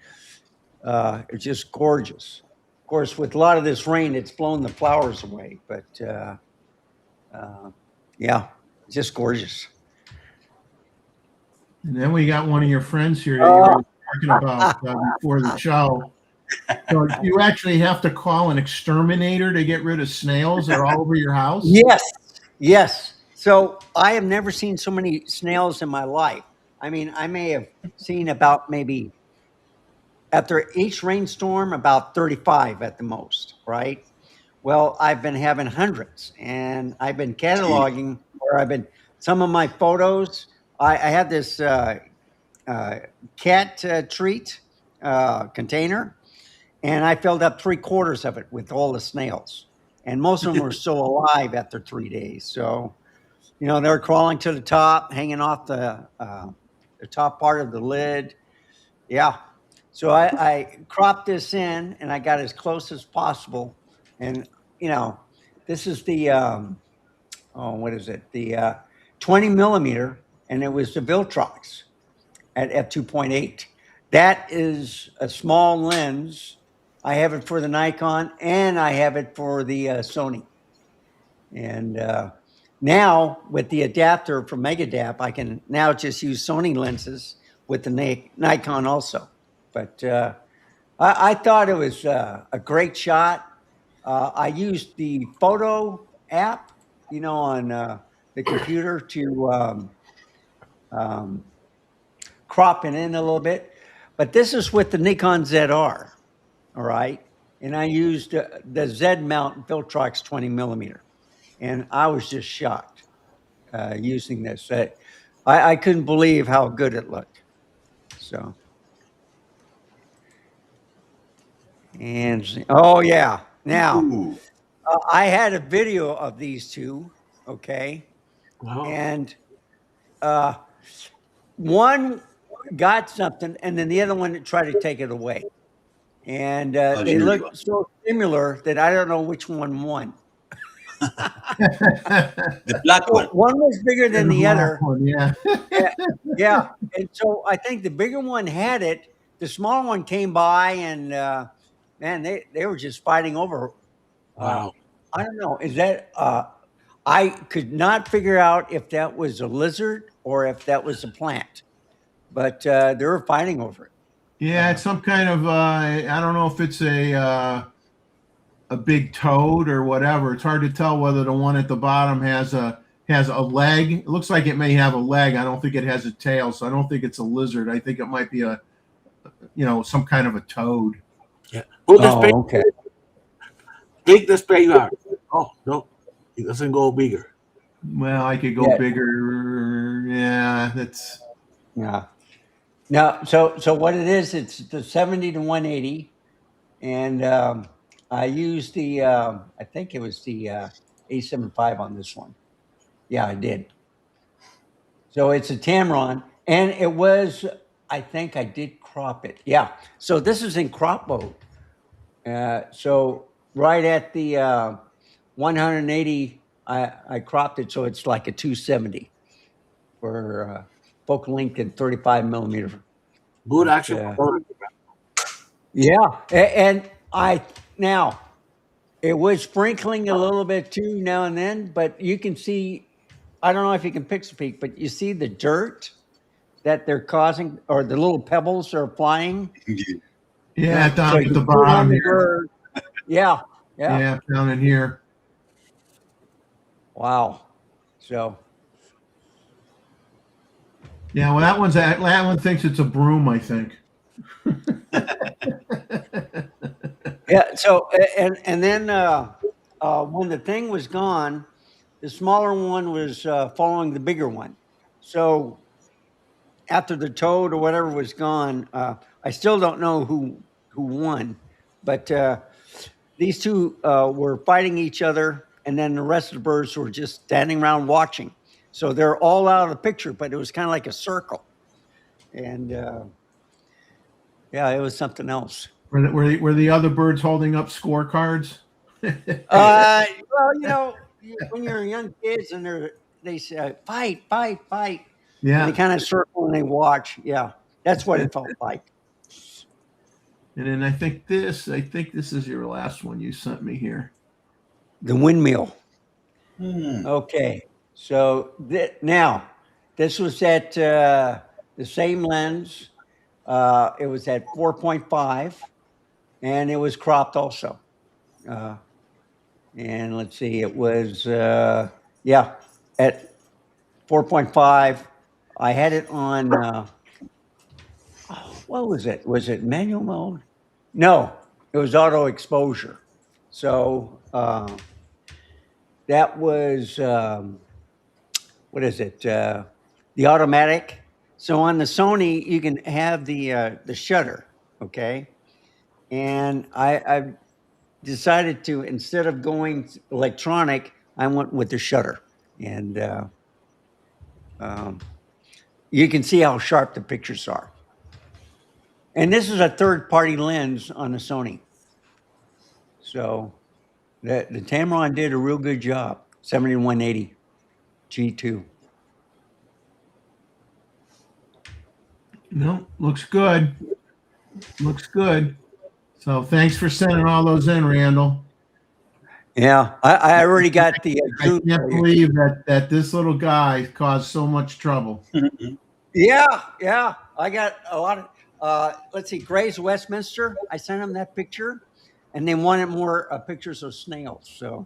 it's just gorgeous. Of course, with a lot of this rain, it's blown the flowers away, but yeah, just gorgeous. And then we got one of your friends here that you were talking about before the show. So you actually have to call an exterminator to get rid of snails that are all over your house? Yes, yes. So I have never seen so many snails in my life. I mean, I may have seen about maybe after each rainstorm, about 35 at the most, right? Well, I've been having hundreds, and I've been cataloging where I've been some of my photos. I have this uh, cat treat container, and I filled up 3/4 of it with all the snails, and most of them were still alive after 3 days. So, you know, they're crawling to the top, hanging off the top part of the lid. Yeah. So I cropped this in, and I got as close as possible. And you know, this is the oh, what is it? The 20 millimeter, and it was the Viltrox at f2.8. That is a small lens. I have it for the Nikon, and I have it for the Sony. And now with the adapter from Megadap, I can now just use Sony lenses with the Nikon also. But I thought it was a great shot. I used the photo app, you know, on the computer to crop it in a little bit. But this is with the Nikon ZR, all right? And I used the Z mount Viltrox 20 millimeter. And I was just shocked using this. I couldn't believe how good it looked. So, and oh yeah, now Ooh. I had a video of these two, okay, Wow. and one got something, and then the other one tried to take it away, and As they usual. looked so similar that I don't know which one won. The black So one. one was bigger than the other. Yeah. Yeah, and so I think the bigger one had it. The smaller one came by, and man, they were just fighting over. Wow. I don't know. Is that I could not figure out if that was a lizard or if that was a plant, but they were fighting over it. Yeah, it's some kind of I don't know if it's a big toad or whatever. It's hard to tell whether the one at the bottom has a leg. It looks like it may have a leg. I don't think it has a tail, so I don't think it's a lizard. I think it might be some kind of a toad. Yeah. Put the space. okay. Big the space bar. Oh no, it doesn't go bigger. Well, I could go Yeah. bigger. Yeah, that's Yeah. Now, so what it is? It's the 70 to 180, and I used the I think it was the A75 on this one. Yeah, I did. So it's a Tamron, and it was. I think I did crop it. Yeah. So this is in crop mode. So right at the 180, I cropped it so it's like a 270 for focal length and 35 millimeter. Good But, action. Yeah, and now it was sprinkling a little bit too now and then, but you can see. I don't know if you can pixel peek, but you see the dirt that they're causing, or the little pebbles are flying. yeah, So down you at the put it on bottom the here. bird. Yeah. Yeah, down in here. Wow. So Yeah, well, that one thinks it's a broom, I think. yeah. So and then when the thing was gone, the smaller one was following the bigger one. So after the toad or whatever was gone, I still don't know who won, but these two were fighting each other, and then the rest of the birds were just standing around watching. So they're all out of the picture, but it was kind of like a circle, and yeah, it was something else. Were the other birds holding up scorecards? Well, you know, when you're young kids and they say fight, fight, fight. And Yeah, they kind of circle and they watch. Yeah, that's what it felt like. and then I think this is your last one you sent me here. The windmill. Hmm. Okay, so now this was at the same lens. It was at 4.5, and it was cropped also. And let's see, it was at 4.5. I had it on. What was it? Was it manual mode? No, it was auto exposure. So that was what is it? The automatic. So on the Sony, you can have the shutter. Okay, and I decided to, instead of going electronic, I went with the shutter, and you can see how sharp the pictures are. And this is a third-party lens on the Sony, so the Tamron did a real good job. 7180 G2. No, looks good. Looks good. So thanks for sending all those in, Randall. Yeah, I already got the I zoom can't for you. believe that this little guy caused so much trouble. Yeah, I got a lot of. Let's see, Gray's Westminster. I sent him that picture, and they wanted more pictures of snails. So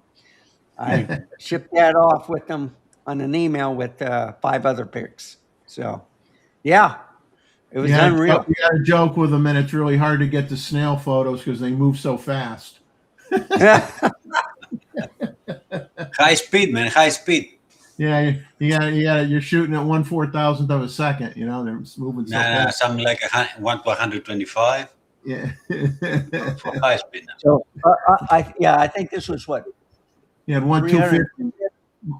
I shipped that off with them on an email with 5 other pics. So yeah, it was unreal. We got a joke with them, and it's really hard to get the snail photos because they move so fast. High speed, man, high speed. Yeah, you're shooting at 1/4000th of a second. You know, they're moving so Nah, fast. something like 1 to 125 Yeah. for high speed. Now. So I think this was what, You had 1/250.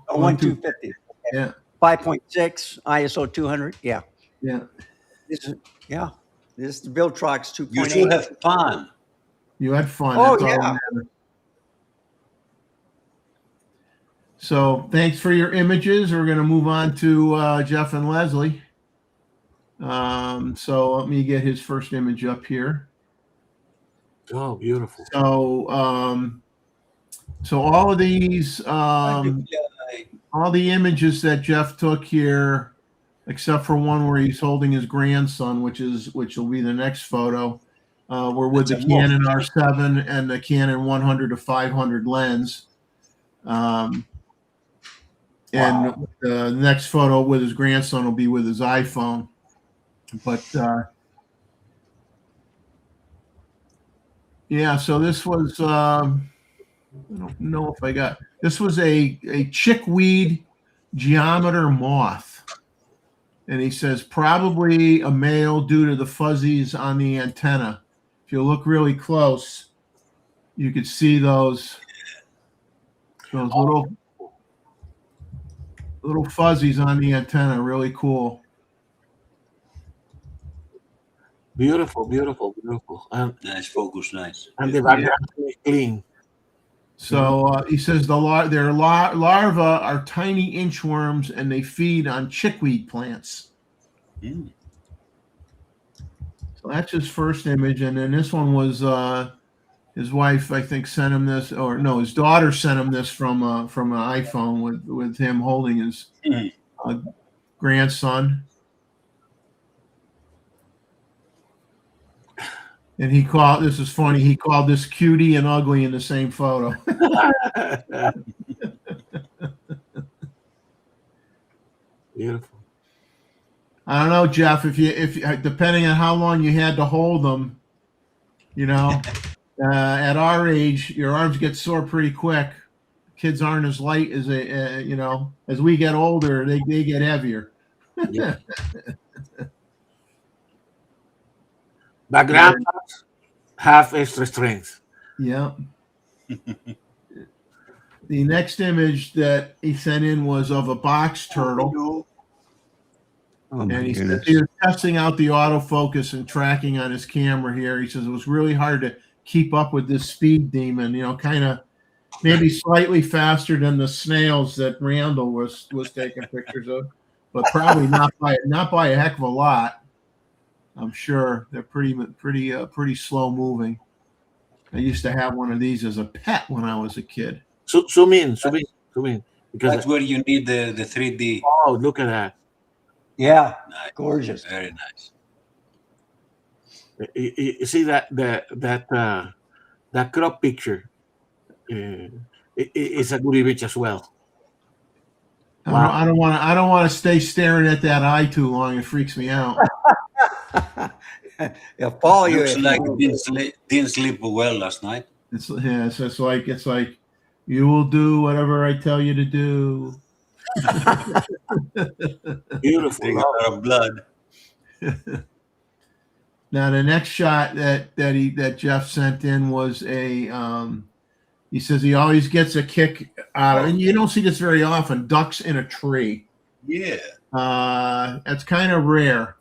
1/250. Yeah. 5.6 ISO 200. Yeah. Yeah. This is This is the Viltrox 2.8. You should have fun. You had fun. Oh, That's all yeah. that matters. So thanks for your images. We're going to move on to Jeff and Leslie. So let me get his first image up here. Oh, beautiful. So so all of these all the images that Jeff took here, except for one where he's holding his grandson, which will be the next photo, were with the Canon R7 and the Canon 100 to 500 lens. And the next photo with his grandson will be with his iPhone. But yeah, so this was I don't know if I got this was a chickweed geometer moth. And he says probably a male due to the fuzzies on the antenna. If you look really close, you could see those little fuzzies on the antenna. Really cool. Beautiful, beautiful, beautiful. And Nice focus, nice. the background is clean. So he says their larvae are tiny inchworms and they feed on chickweed plants. Mm. So that's his first image, and then this one was his wife, I think, sent him this, or no, his daughter sent him this from an iPhone with him holding his grandson. And this is funny, he called this cutie and ugly in the same photo. Beautiful. I don't know, Jeff, if depending on how long you had to hold them, you know, at our age, your arms get sore pretty quick. Kids aren't as light as as we get older, they get heavier. Yeah. Background have extra strength. Yeah. The next image that he sent in was of a box turtle. Oh, my And he goodness. said he was testing out the autofocus and tracking on his camera here. He says it was really hard to keep up with this speed demon, kind of maybe slightly faster than the snails that Randall was taking pictures of, but probably not by a heck of a lot. I'm sure they're pretty slow moving. I used to have one of these as a pet when I was a kid. So zoom in. Because That's where you need the 3D. oh, look at that. Yeah, Nice. gorgeous. Very nice. You see that crop picture. It's a good image as well. I don't want to stay staring at that eye too long. It freaks me out. He'll follow you. Looks if like you- you didn't sleep well last night. It's like you will do whatever I tell you to do. Beautiful. Drink a lot of blood. Now the next shot that Jeff sent in was he says he always gets a kick out of, and you don't see this very often, ducks in a tree. Yeah. That's kind of rare.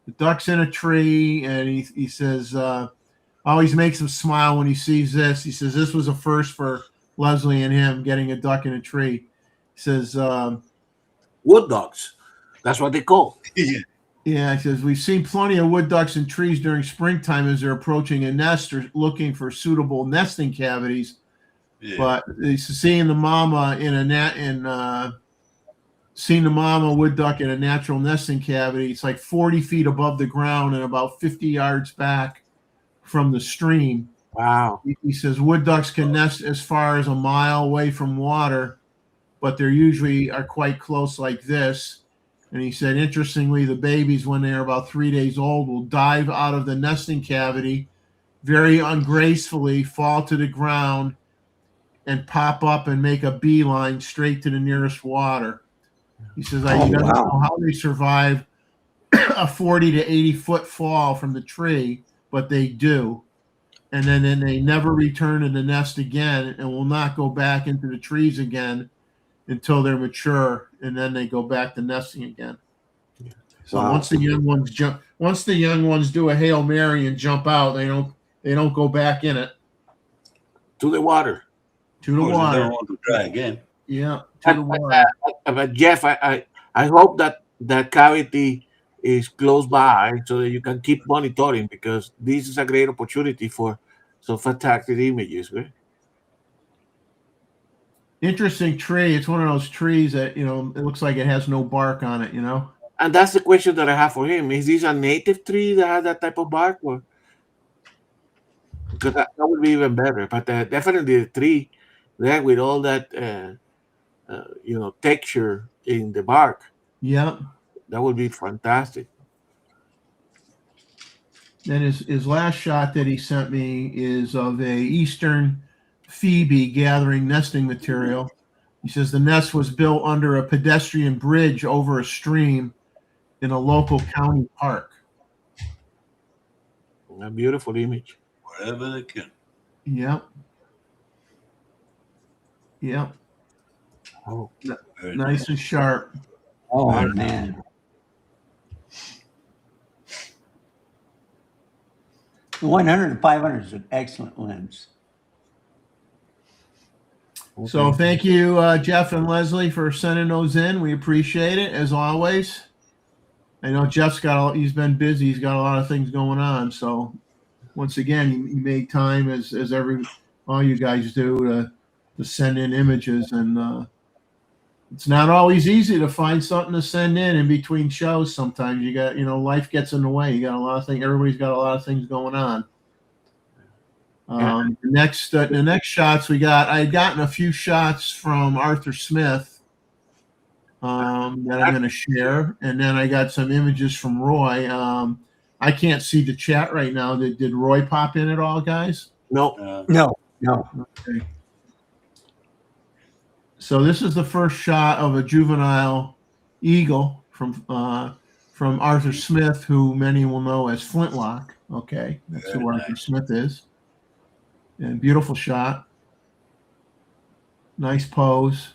The ducks in a tree, and he says always makes him smile when he sees this. He says this was a first for Leslie and him, getting a duck in a tree. He says Wood dogs. That's what they call. yeah, he says we've seen plenty of wood ducks in trees during springtime as they're approaching a nest or looking for suitable nesting cavities. Yeah. But seeing the mama seeing the mama wood duck in a natural nesting cavity, it's like 40 feet above the ground and about 50 yards back from the stream. Wow. He says wood ducks can nest as far as a mile away from water, but they're usually are quite close like this. And he said, interestingly, the babies, when they're about 3 days old, will dive out of the nesting cavity very ungracefully, fall to the ground, and pop up and make a beeline straight to the nearest water. He says, I don't know how they survive a 40 to 80 foot fall from the tree, but they do. And then they never return to the nest again and will not go back into the trees again until they're mature, and then they go back to nesting again. So once the young ones do a Hail Mary and jump out, they don't go back in it. To the water. To the Of course, I water. don't want to try again. Yeah, to the water. But Jeff, I hope that cavity is close by so that you can keep monitoring, because this is a great opportunity for some fantastic images. Right? Interesting tree. It's one of those trees that, it looks like it has no bark on it, And that's the question that I have for him. Is this a native tree that has that type of bark? Or because that would be even better. But definitely the tree there with all that, texture in the bark, Yeah. that would be fantastic. Then his last shot that he sent me is of a eastern phoebe gathering nesting material. He says the nest was built under a pedestrian bridge over a stream in a local county park. A beautiful image. Wherever they can. Yep. Yep. Oh, Very Nice and sharp. Oh, man. The 100 and 500 is an excellent lens. So thank you, Jeff and Leslie, for sending those in. We appreciate it as always. I know Jeff's he's been busy. He's got a lot of things going on. So once again, he made time as all you guys do to send in images, and it's not always easy to find something to send in between shows. Sometimes you got, life gets in the way. You got a lot of things. Everybody's got a lot of things going on. The next shots we got, I had gotten a few shots from Arthur Smith that I'm going to share, and then I got some images from Roy. I can't see the chat right now. Did Roy pop in at all, guys? no. No. Okay. So this is the first shot of a juvenile eagle from Arthur Smith, who many will know as Flintlock. Okay, that's Very who Arthur nice. Smith is. And beautiful shot. Nice pose.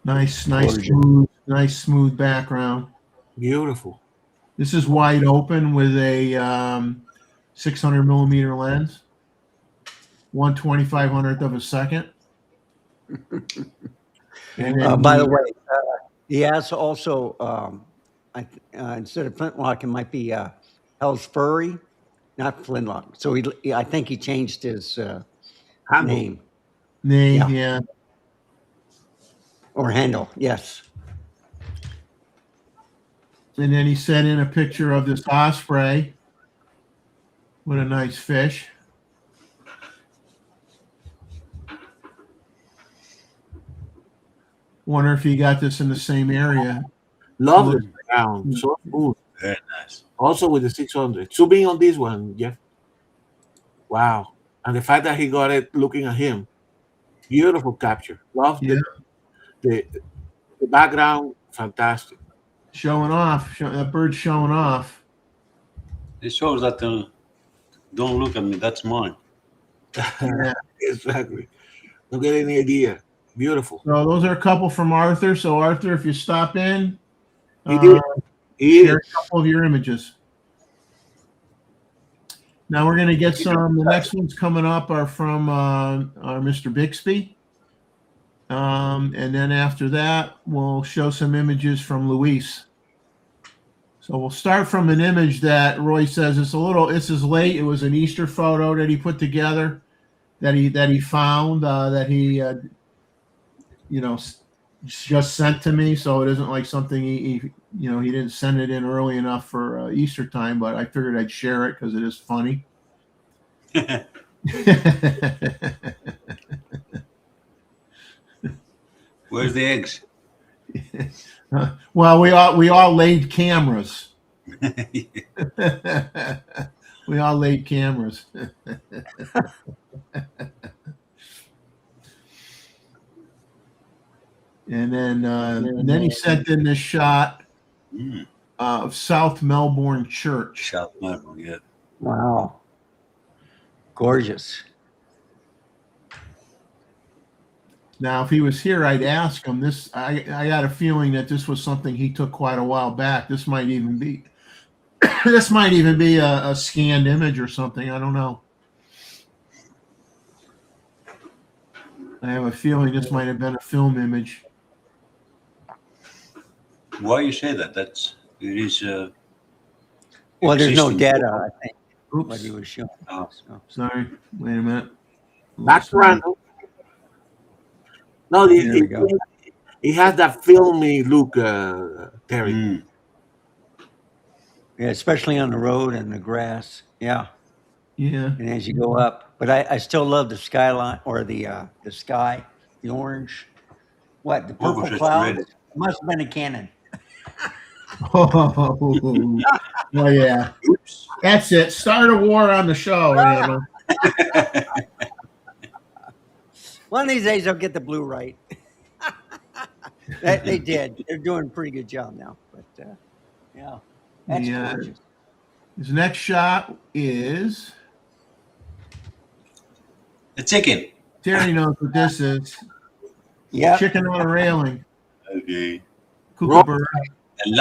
Nice smooth background. Beautiful. This is wide open with a 600 millimeter lens, 1/2500th of a second. And then By the way, he has also, instead of Flintlock, it might be Hell's Furry, not Flintlock. So I think he changed his name yeah. or handle. Yes. And then he sent in a picture of this osprey with a nice fish. Wonder if he got this in the same area. Love the ground. So smooth. Very nice. Also with the 600. Zooming on this one, Jeff. Wow. And the fact that he got it looking at him. Beautiful capture. Love Yeah. the background. Fantastic. Showing off. That bird's showing off. It shows that don't look at me. That's mine. Yeah. Exactly. Don't get any idea. Beautiful. So those are a couple from Arthur. So Arthur, if you stop in, He did. He share is. a couple of your images. Now we're going to get some. The next ones coming up are from our Mr. Bixby. And then after that, we'll show some images from Luis. So we'll start from an image that Roy says this is late. It was an Easter photo that he put together that he found that he just sent to me. So it isn't like something he didn't send it in early enough for Easter time, but I figured I'd share it because it is funny. Where's the eggs? Well, we all laid cameras. We all laid cameras. And then he sent in this shot of South Melbourne Church. South Melbourne, yeah. Wow. Gorgeous. Now, if he was here, I'd ask him this. I got a feeling that this was something he took quite a while back. This might even be a scanned image or something. I don't know. I have a feeling this might have been a film image. Why you say that? It is. Well, there's no existing. data, I think, what Oops. he was showing. Oh. So. Sorry. Wait a minute. That's random. No, There we go. he has that filmy look, Terry. Mm. Yeah, especially on the road and the grass. Yeah. Yeah. And as you go up, but I still love the skyline or the sky, the orange. What, the purple Overshot clouds? red. It must have been a cannon. Oh, well, yeah. Oops. That's it. Start a war on the show. One of these days they'll get the blue right. They did. They're doing a pretty good job now. But yeah, that's Yeah. gorgeous. His next shot is A chicken. Terry knows what this is. Yeah. Chicken on a railing. Okay. Kookaburra. The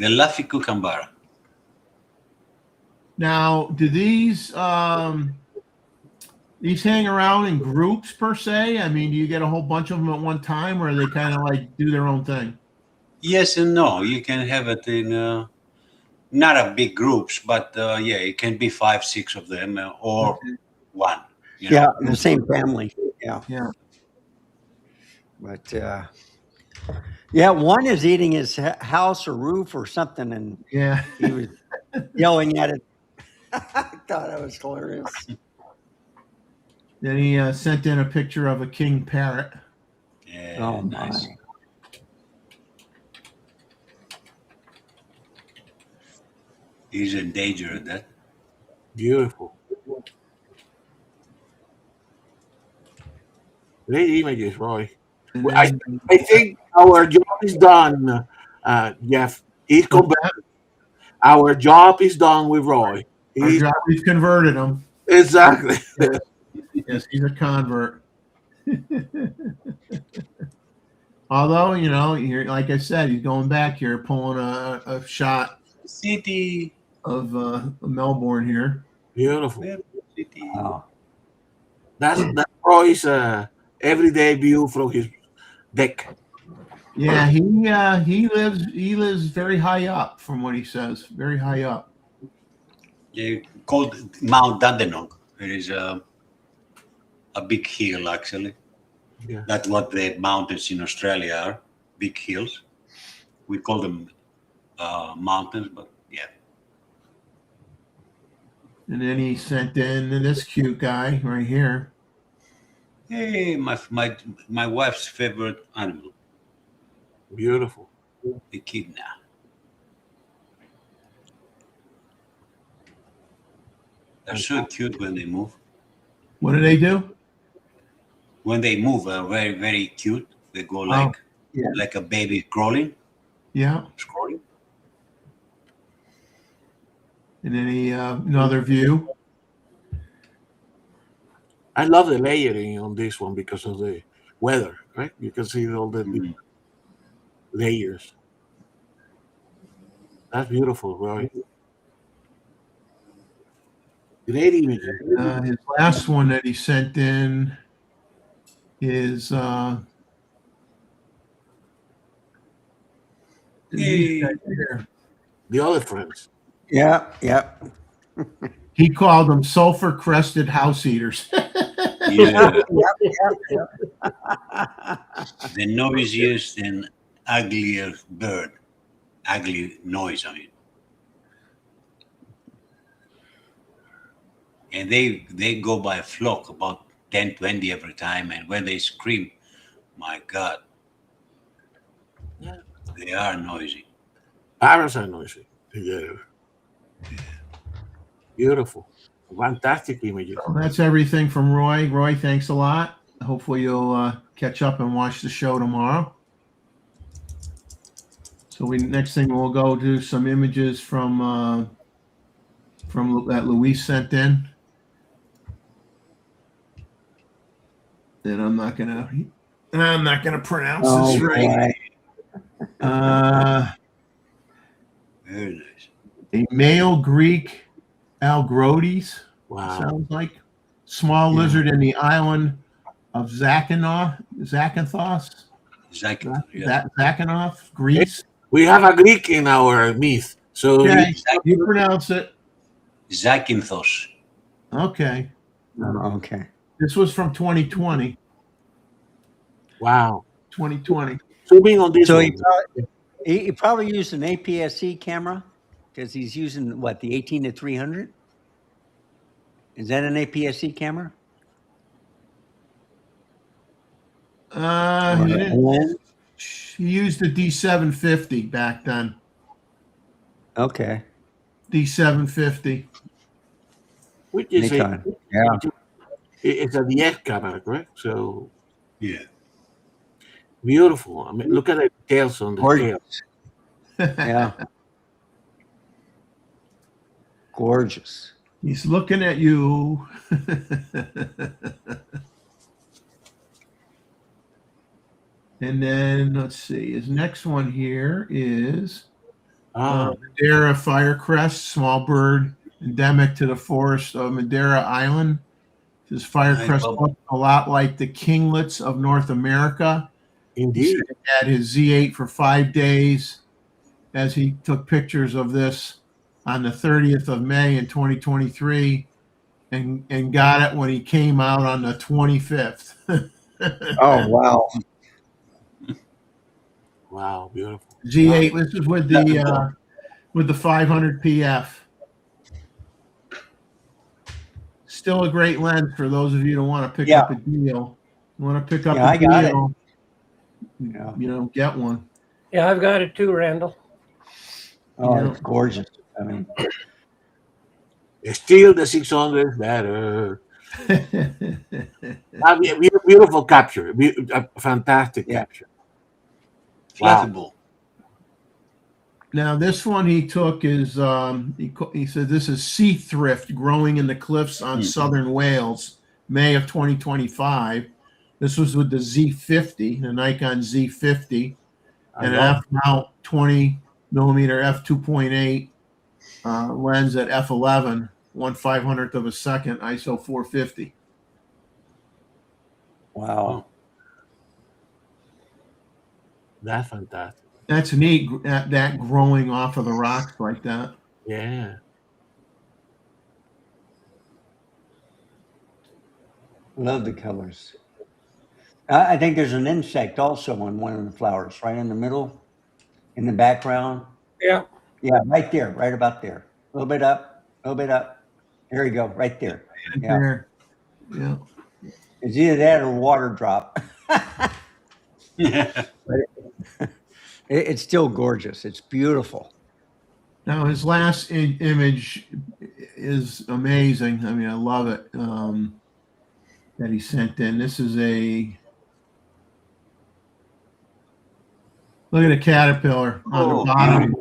Laffy Cucambara. Now, do these hang around in groups per se? I mean, do you get a whole bunch of them at one time, or they kind of like do their own thing? Yes and no. You can have it in not a big groups, but yeah, it can be 5, 6 of them or one. You know? Yeah, the same family. Yeah. Yeah. But yeah, one is eating his house or roof or something, and Yeah. he was yelling at it. I thought that was hilarious. Then he sent in a picture of a king parrot. Yeah, Oh nice. my! He's in danger of that. Beautiful. Great images, Roy. And Well, I then- think our job is done, Jeff. He's come back. Our job is done with Roy. We've converted him. Exactly. Yes, he's a convert. Although, you're like I said, he's going back here, pulling a shot City. of Melbourne here. Beautiful. City. Wow. That's Roy's everyday view from his deck. Yeah, he lives very high up, from what he says, very high up. Yeah, called Mount Dandenong. It is a big hill, actually. Yeah. That's what the mountains in Australia are, big hills. We call them mountains, but yeah. And then he sent in this cute guy right here. Hey, my wife's favorite animal. Beautiful. Echidna. They're so cute when they move. What do they do? When they move, they're very, very cute. They go like Yeah. like a baby crawling. Yeah. Scrolling. And any another view? I love the layering on this one because of the weather, right? You can see all the Mhm. layers. That's beautiful, Roy. Great imaging. His last one that he sent in is these guys here. The other friends. Yeah. Yeah. He called them sulfur crested house eaters. Yeah. Yep. The noisiest and uglier bird. Ugly noise, I mean. And they go by a flock, about 10, 20 every time. And when they scream, my God, Yeah. they are noisy. Parrots are noisy. Yeah. Beautiful. Fantastic images. So that's everything from Roy. Roy, thanks a lot. Hopefully you'll catch up and watch the show tomorrow. So next thing we'll go do some images from that Luis sent in. And I'm not gonna pronounce this right. Very nice. A male Greek algrodes. Wow. Sounds like small lizard in the island of Zakynthos, Zakynthos, Greece. We have a Greek in our myth. So Okay, you pronounce it. Zakynthos. Okay. Okay. This was from 2020. wow. 2020. Zooming on this So one. he probably used an APS-C camera because he's using what, the 18-300? Is that an APS-C camera? He used the D750 back then. Okay. D750. Which is Nikon. Yeah. it's a DX camera, correct? So Yeah. beautiful. I mean, look at the details on the scale. Gorgeous. Yeah. Gorgeous. He's looking at you. And then let's see. His next one here is Madeira firecrest, small bird, endemic to the forest of Madeira Island. This firecrest looks a lot like the kinglets of North America. Indeed. He had his Z8 for 5 days as he took pictures of this on the 30th of May in 2023 and got it when he came out on the 25th. Oh, wow. Wow, beautiful. Z8, this is with the 500 PF. Still a great lens for those of you who want to pick up a deal. You want to pick up a deal, get one. Yeah, I've got it too, Randall. Oh, it's gorgeous. I mean, Still the 600 better. Beautiful capture. Fantastic capture. Flattable. Now this one he took is he said this is sea thrift growing in the cliffs on southern Wales, May of 2025. This was with the Z50, the Nikon Z50, and an f-mount 20 millimeter f2.8 lens at f11, 1/500th of a second, ISO 450. wow. That's fantastic. That's neat. That growing off of the rocks like that. Yeah. Love the colors. I think there's an insect also on one of the flowers, right in the middle, in the background. Yeah. Yeah, right there, right about there. A little bit up, a little bit up. There you go, right there. Yeah. There. Yeah. It's either that or water drop. It's still gorgeous. It's beautiful. Now his last image is amazing. I mean, I love it that he sent in. This is a look at a caterpillar on the bottom.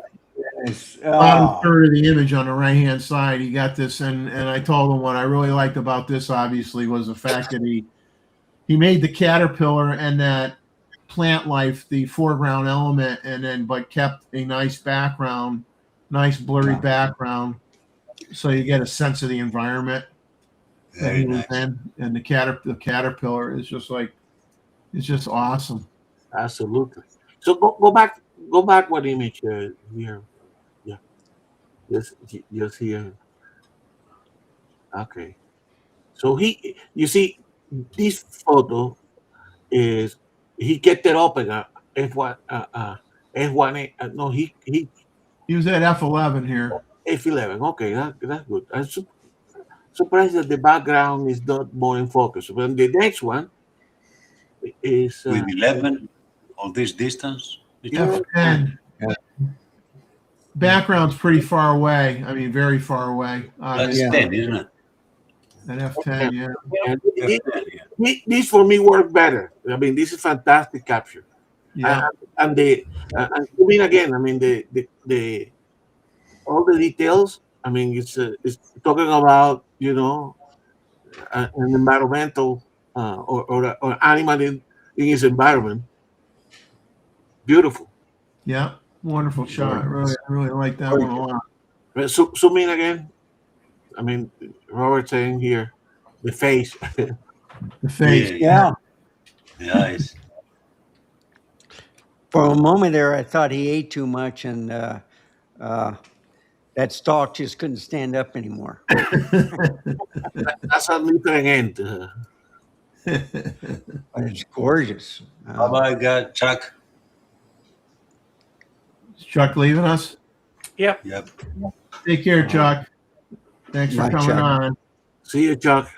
Yes. Bottom Oh, third of the image on the right hand side. He got this, and I told him what I really liked about this. Obviously, was the fact that he made the caterpillar and that plant life the foreground element, and then but kept a nice background, nice blurry background, so you get a sense of the environment that Very he was nice. in. And the caterpillar is just like it's just awesome. Absolutely. So go back one image here. Yeah. Just here. Okay. So you see, this photo is he kept it open. F1, F1, no, he He was at F11 here. F11. Okay, that's good. I'm surprised that the background is not more in focus. But the next one is With 11 on this distance. F10. Yeah. Background's pretty far away. I mean, very far away. That's Yeah. 10, isn't it? At F10, yeah. and Yeah. this for me worked better. I mean, this is fantastic capture. Yeah. And the and zooming again. I mean, the all the details. I mean, it's talking about an environmental or animal in his environment. Beautiful. Yeah. Wonderful shot. Really, I really like that one a lot. But zoom in again. I mean, Robert saying here, the face. The face. Yeah. Nice. For a moment there, I thought he ate too much, and that stalk just couldn't stand up anymore. That's a different end. But it's gorgeous. How about Chuck? Is Chuck leaving us? Yep. Yep. Take care, Chuck. Thanks for Bye, coming Chuck. on. See you, Chuck.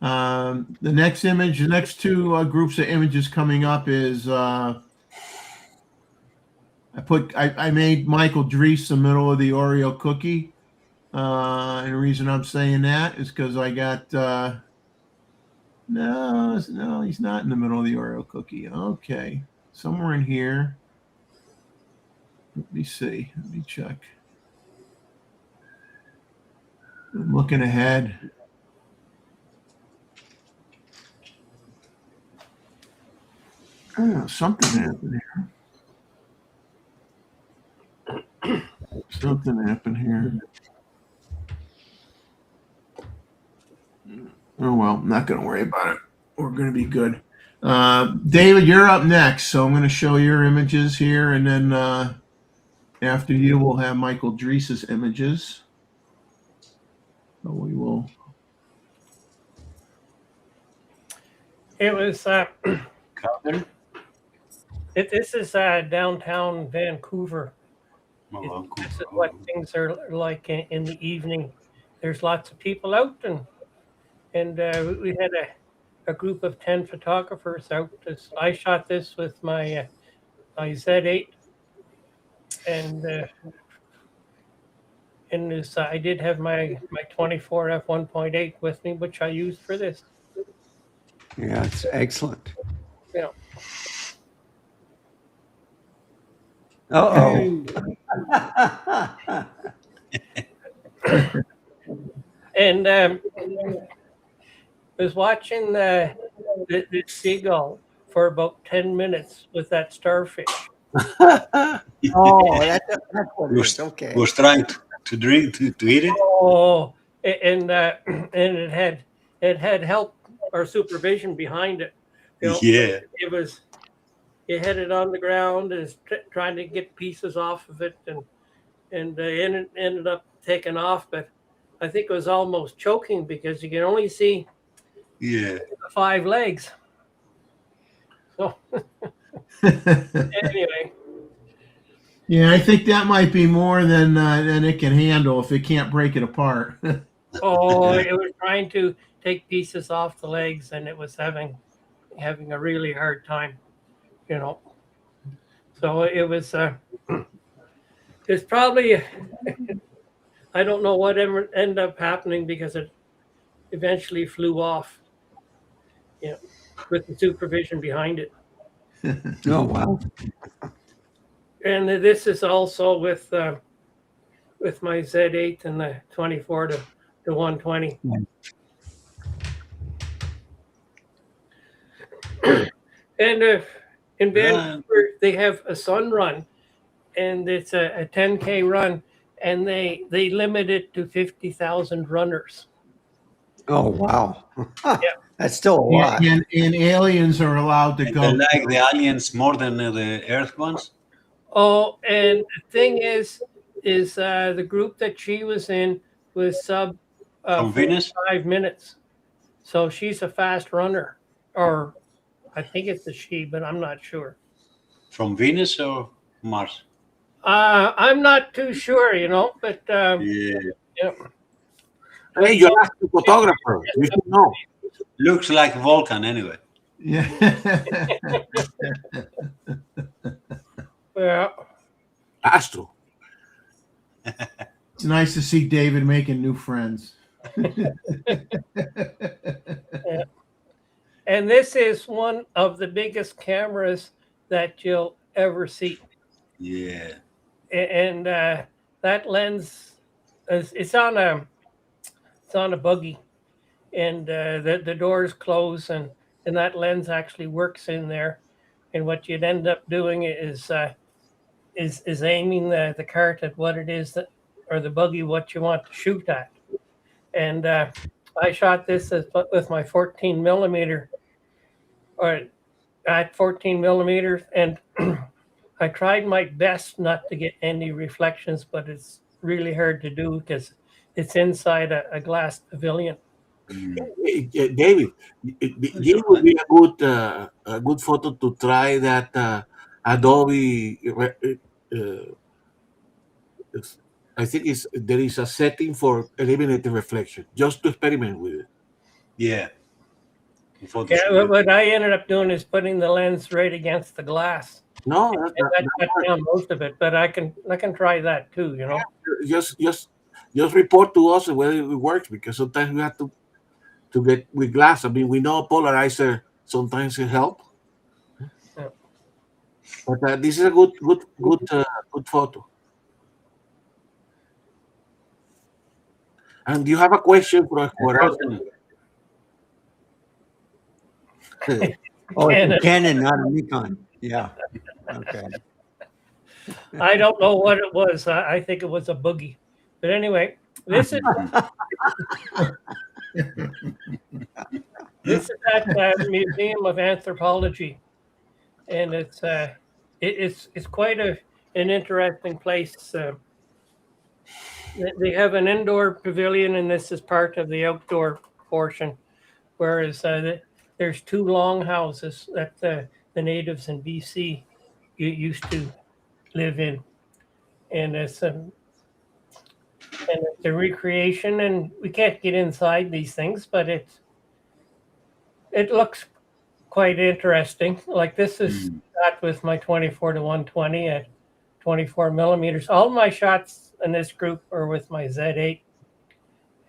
The next image, the next two groups of images coming up is I made Michael Dries the middle of the Oreo cookie. And the reason I'm saying that is because I got no, he's not in the middle of the Oreo cookie. Okay, somewhere in here. Let me see. Let me check. I'm looking ahead. Oh, something happened here. Something happened here. Oh, well, I'm not going to worry about it. We're going to be good. David, you're up next. So I'm going to show your images here. And then after you, we'll have Michael Dries's images. So we will. It was. Catherine? This is downtown Vancouver. Oh, This is what things are like in the evening. There's lots of people out, and we had a group of 10 photographers out. I shot this with my Z8, and this I did have my 24 f1.8 with me, which I used for this. Yeah, it's excellent. Yeah. Uh-oh. And was watching the seagull for about 10 minutes with that starfish. Oh, that's what it is. Okay. Was trying to drink to eat it. Oh, and it had help or supervision behind it. Yeah. It had it on the ground and trying to get pieces off of it, and it ended up taking off. But I think it was almost choking because you can only see Yeah. the 5 legs. So anyway, Yeah, I think that might be more than it can handle if it can't break it apart. it was trying to take pieces off the legs, and it was having a really hard time, So it was. It's probably. I don't know what ended up happening because it eventually flew off. You know, with the supervision behind it. Oh, wow. And this is also with my Z8 and the 24 to 120. And in Vancouver, they have a sun run, and it's a 10K run, and they limit it to 50,000 runners. Oh, wow. Yeah. That's still a lot. And aliens are allowed to And go. they like the aliens more than the Earth ones. Oh, and the thing is the group that she was in was sub From Venus? 5 minutes. So she's a fast runner, or I think it's a she, but I'm not sure. From Venus or Mars? I'm not too sure, but Yeah. yeah. Hey, you asked the photographer. You should know. Looks like a volcano anyway. Yeah. Yeah. Astro. It's nice to see David making new friends. And this is one of the biggest cameras that you'll ever see. Yeah. And that lens it's on a buggy, and the doors close, and that lens actually works in there. And what you'd end up doing is aiming the cart at what it is that, or the buggy, what you want to shoot at. And I shot this with my 14 millimeter, or at 14 millimeters, and I tried my best not to get any reflections, but it's really hard to do because it's inside a glass pavilion. Hey, David, it would be a good photo to try that Adobe. I think there is a setting for eliminating reflection, just to experiment with it. Yeah. Yeah, what I ended up doing is putting the lens right against the glass. No, And that cut down most of it, but I can try that too, just report to us whether it works, because sometimes we have to get with glass. I mean, we know a polarizer sometimes it help, Yeah. but this is a good photo. And do you have a question for us? Oh, it's Canon. a Canon, not a Nikon. Yeah. Okay. I don't know what it was. I think it was a boogie. But anyway, this is at the Museum of Anthropology, and it's quite an interesting place. They have an indoor pavilion, and this is part of the outdoor portion. Whereas there's two longhouses that the natives in BC used to live in, and it's a recreation. And we can't get inside these things, but it looks quite interesting. Like this is shot with my 24 to 120 at 24 millimeters. All my shots in this group are with my Z8,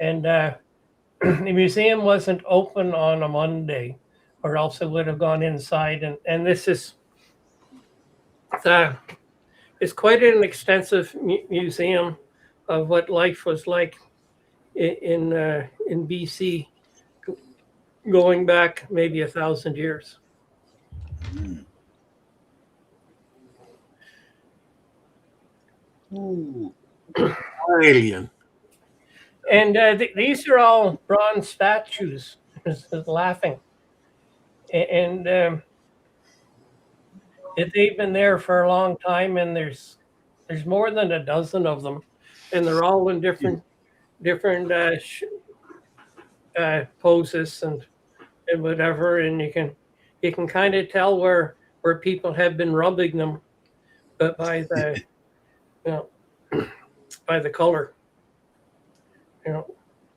and the museum wasn't open on a Monday, or else it would have gone inside. And this is it's quite an extensive museum of what life was like in BC, going back maybe 1,000 years. Ooh. Alien. And these are all bronze statues. Laughing, and they've been there for a long time, and there's more than a dozen of them, and they're all in different poses and whatever, and you can kind of tell where people have been rubbing them, but by the by the color.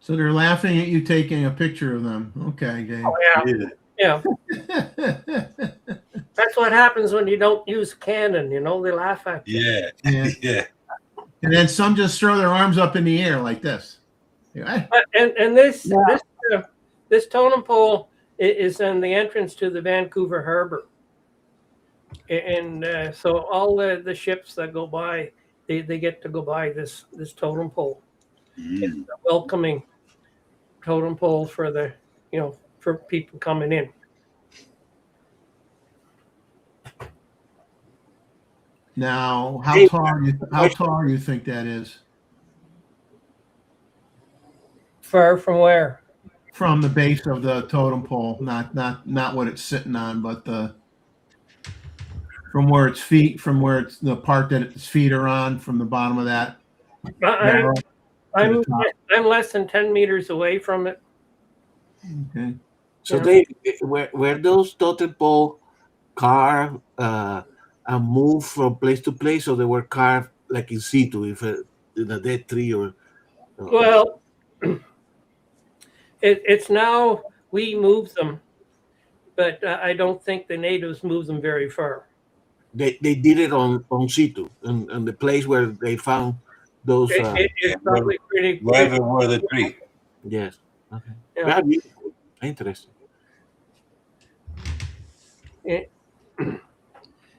So they're laughing at you taking a picture of them. Okay, Dave. Oh, yeah. Yeah. Yeah. That's what happens when you don't use Canon. You know, they laugh at you. Yeah. Yeah. Yeah. And then some just throw their arms up in the air like this. Yeah. And this totem pole is in the entrance to the Vancouver Harbor, and so all the ships that go by, they get to go by this totem pole. It's a welcoming totem pole for for people coming in. Now, how Hey, tall you think that is? Far from where? From the base of the totem pole, not what it's sitting on, but from where its the part that its feet are on, from the bottom of that. I'm less than 10 meters away from it. Okay. So Yeah. were those totem pole carved and moved from place to place, or they were carved like in situ, if in a dead tree or? Well, it's now we move them, but I don't think the natives move them very far. They did it on situ, and the place where they found those. It's probably pretty. Wherever were the tree. Yes. Okay. Yeah. Very beautiful. Interesting.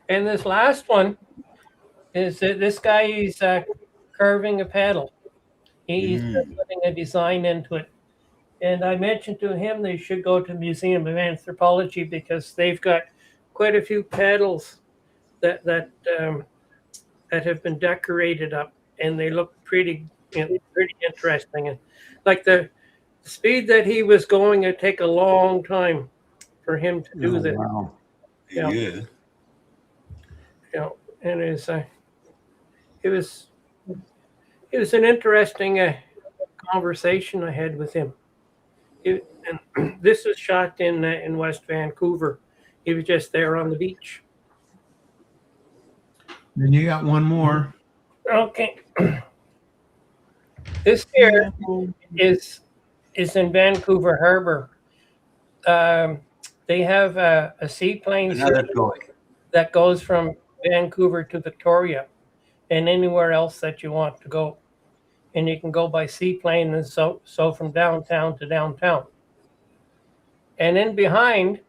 And this last one is this guy. He's carving a paddle. He's putting a design into it. And I mentioned to him they should go to Museum of Anthropology because they've got quite a few paddles that have been decorated up, and they look pretty interesting. And like the speed that he was going, it'd take a long time for him to do this. Wow. Yeah. Yeah. And it was an interesting conversation I had with him. And this was shot in West Vancouver. He was just there on the beach. Then you got one more. Okay. This here is in Vancouver Harbor. They have a seaplane Another service toy. that goes from Vancouver to Victoria and anywhere else that you want to go. And you can go by seaplane, and so from downtown to downtown. And in behind,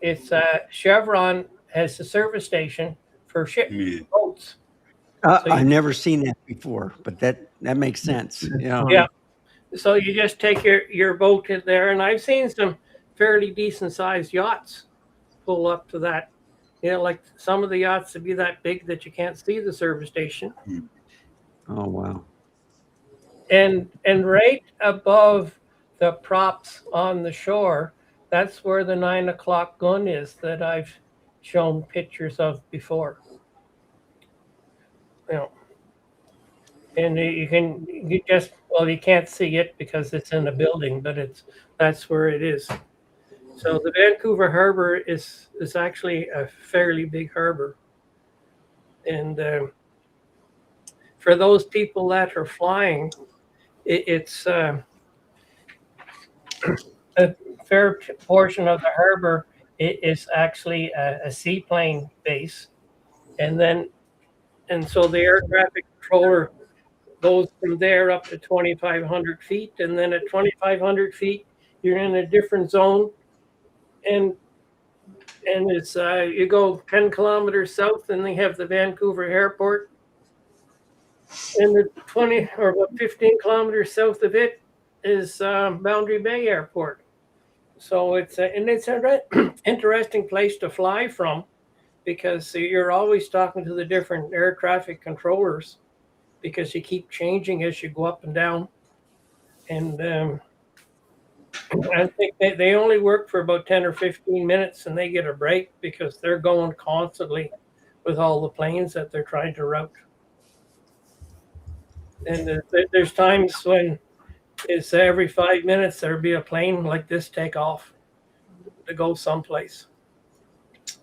it's Chevron has a service station for Yeah. boats. So I've never seen that before, but that makes sense. Yeah. Yeah. So you just take your boat in there, and I've seen some fairly decent sized yachts pull up to that. Like some of the yachts would be that big that you can't see the service station. Oh, wow. And right above the props on the shore, that's where the 9 o'clock gun is that I've shown pictures of before. And you can't see it because it's in a building, but that's where it is. So the Vancouver Harbor is actually a fairly big harbor. And for those people that are flying, it's a fair portion of the harbor is actually a seaplane base. And so the air traffic controller goes from there up to 2,500 feet. And then at 2,500 feet, you're in a different zone. And it's you go 10 kilometers south, and they have the Vancouver airport. And the 20 or about 15 kilometers south of it is Boundary Bay Airport. So it's an interesting place to fly from, because you're always talking to the different air traffic controllers, because you keep changing as you go up and down. And I think they only work for about 10 or 15 minutes, and they get a break because they're going constantly with all the planes that they're trying to route. And there's times when it's every 5 minutes there'll be a plane like this take off to go someplace.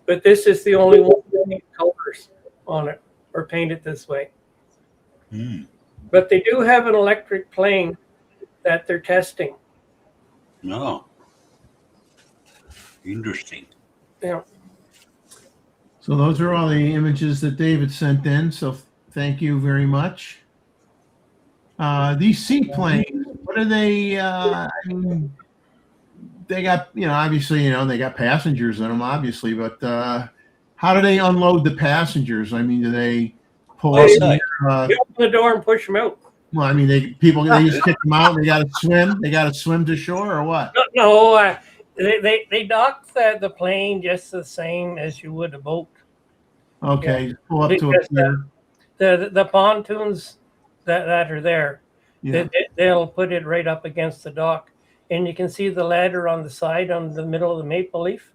But this is the only one that paint colors on it or paint it this way. But they do have an electric plane that they're testing. No. Interesting. Yeah. So those are all the images that David sent in. So thank you very much. These seaplanes, what are they? I mean, they got, obviously, they got passengers in them, obviously, but how do they unload the passengers? I mean, do they pull up? Outside. You open the door and push them out. Well, I mean, they just kick them out. They got to swim. They got to swim to shore, or what? No, they dock the plane just the same as you would a boat. Okay, just pull up to a Because pier. the pontoons that are there, Yeah. they'll put it right up against the dock, and you can see the ladder on the side on the middle of the maple leaf.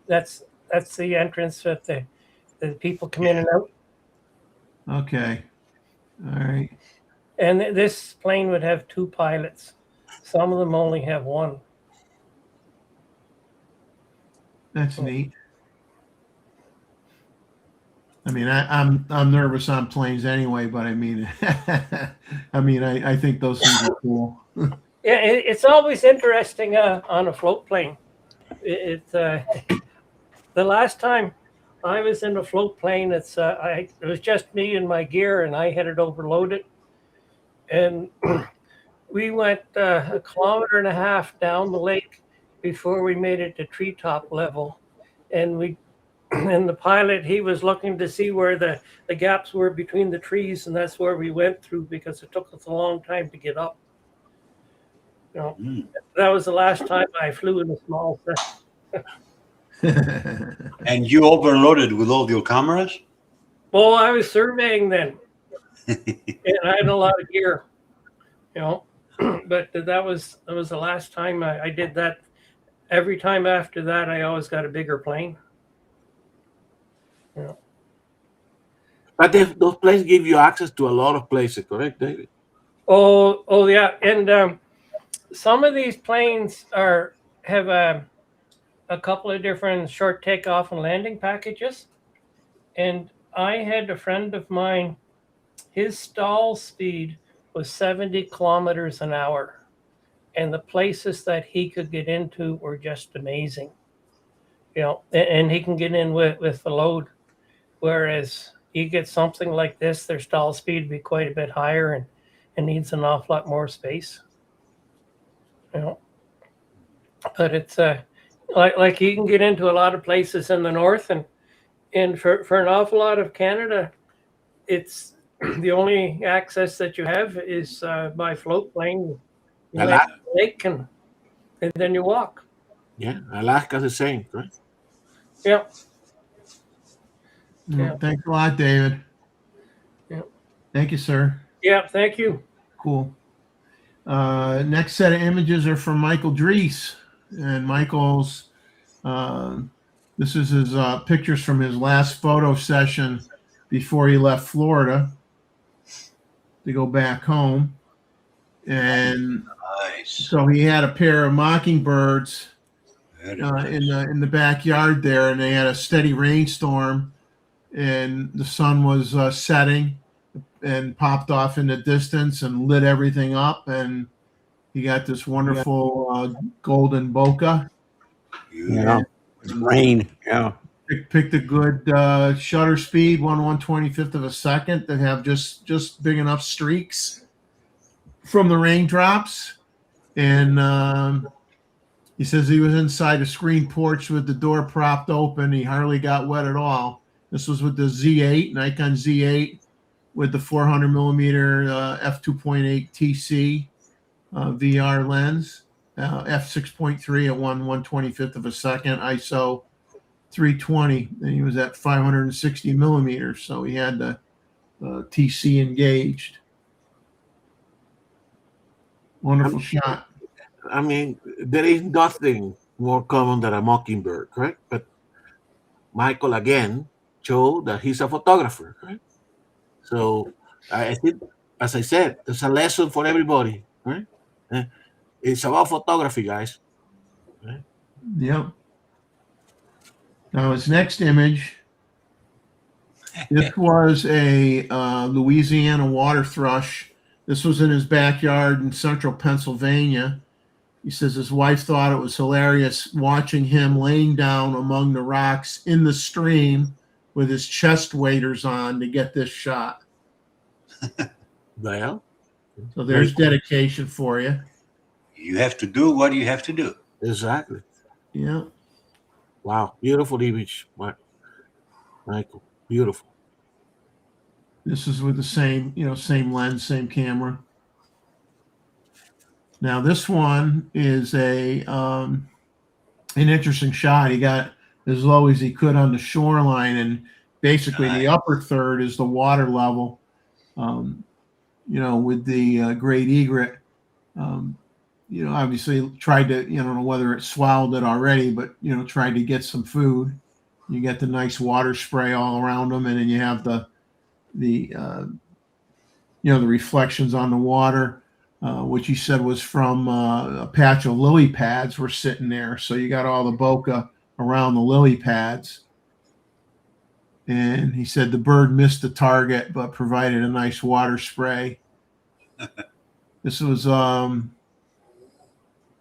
That's the entrance that the people come in and out. Okay. All right. And this plane would have 2 pilots. Some of them only have 1. That's neat. I mean, I'm nervous on planes anyway, but I mean, I think those things are cool. Yeah, it's always interesting on a float plane. The last time I was in a float plane, it was just me and my gear, and I had it overloaded, and we went 1.5 kilometers down the lake before we made it to treetop level, and and the pilot, he was looking to see where the gaps were between the trees, and that's where we went through because it took us a long time to get up. That was the last time I flew in a small thing. And you overloaded with all your cameras? Well, I was surveying then, and I had a lot of gear, but that was the last time I did that. Every time after that, I always got a bigger plane. But those planes give you access to a lot of places, correct, David? Oh yeah, and some of these planes have a couple of different short takeoff and landing packages. And I had a friend of mine, his stall speed was 70 kilometers an hour. And the places that he could get into were just amazing. And he can get in with the load. Whereas you get something like this, their stall speed would be quite a bit higher and needs an awful lot more space. But it's like you can get into a lot of places in the north, and for an awful lot of Canada, it's the only access that you have is by float plane. You land on the lake and then you walk. Yeah, Alaska's the same, correct? Yeah. Yeah. Thanks a lot, David. Yeah. Thank you, sir. Yeah, thank you. Cool. Next set of images are from Michael Drees, and Michael's. This is his pictures from his last photo session before he left Florida to go back home, and Nice. so he had a pair of mockingbirds Very nice. in the backyard there, and they had a steady rainstorm, and the sun was setting and popped off in the distance and lit everything up, and he got this wonderful golden bokeh. Yeah. It's rain. Yeah. Picked a good shutter speed, 1/125th of a second, that have just big enough streaks from the raindrops. And he says he was inside a screen porch with the door propped open. He hardly got wet at all. This was with the Z8, Nikon Z8, with the 400 millimeter f2.8 TC VR lens, f6.3 at 1/125th of a second, ISO 320, and he was at 560 millimeters, so he had the TC engaged. Wonderful shot. I mean, there is nothing more common than a mockingbird, correct? But Michael again showed that he's a photographer, correct? So I think, as I said, there's a lesson for everybody, right? It's about photography, guys. Right? Yep. Now his next image. This was a Louisiana water thrush. This was in his backyard in central Pennsylvania. He says his wife thought it was hilarious watching him laying down among the rocks in the stream with his chest waders on to get this shot. Well, So there's dedication for you. You have to do what you have to do. exactly. Yeah. Wow, beautiful image, Michael. Beautiful. This is with the same, same lens, same camera. Now this one is an interesting shot. He got as low as he could on the shoreline, and basically the upper third is the water level. With the great egret, obviously tried to, I don't know whether it swallowed it already, but tried to get some food. You get the nice water spray all around them, and then you have the reflections on the water, which he said was from a patch of lily pads were sitting there. So you got all the bokeh around the lily pads. And he said the bird missed the target, but provided a nice water spray. This was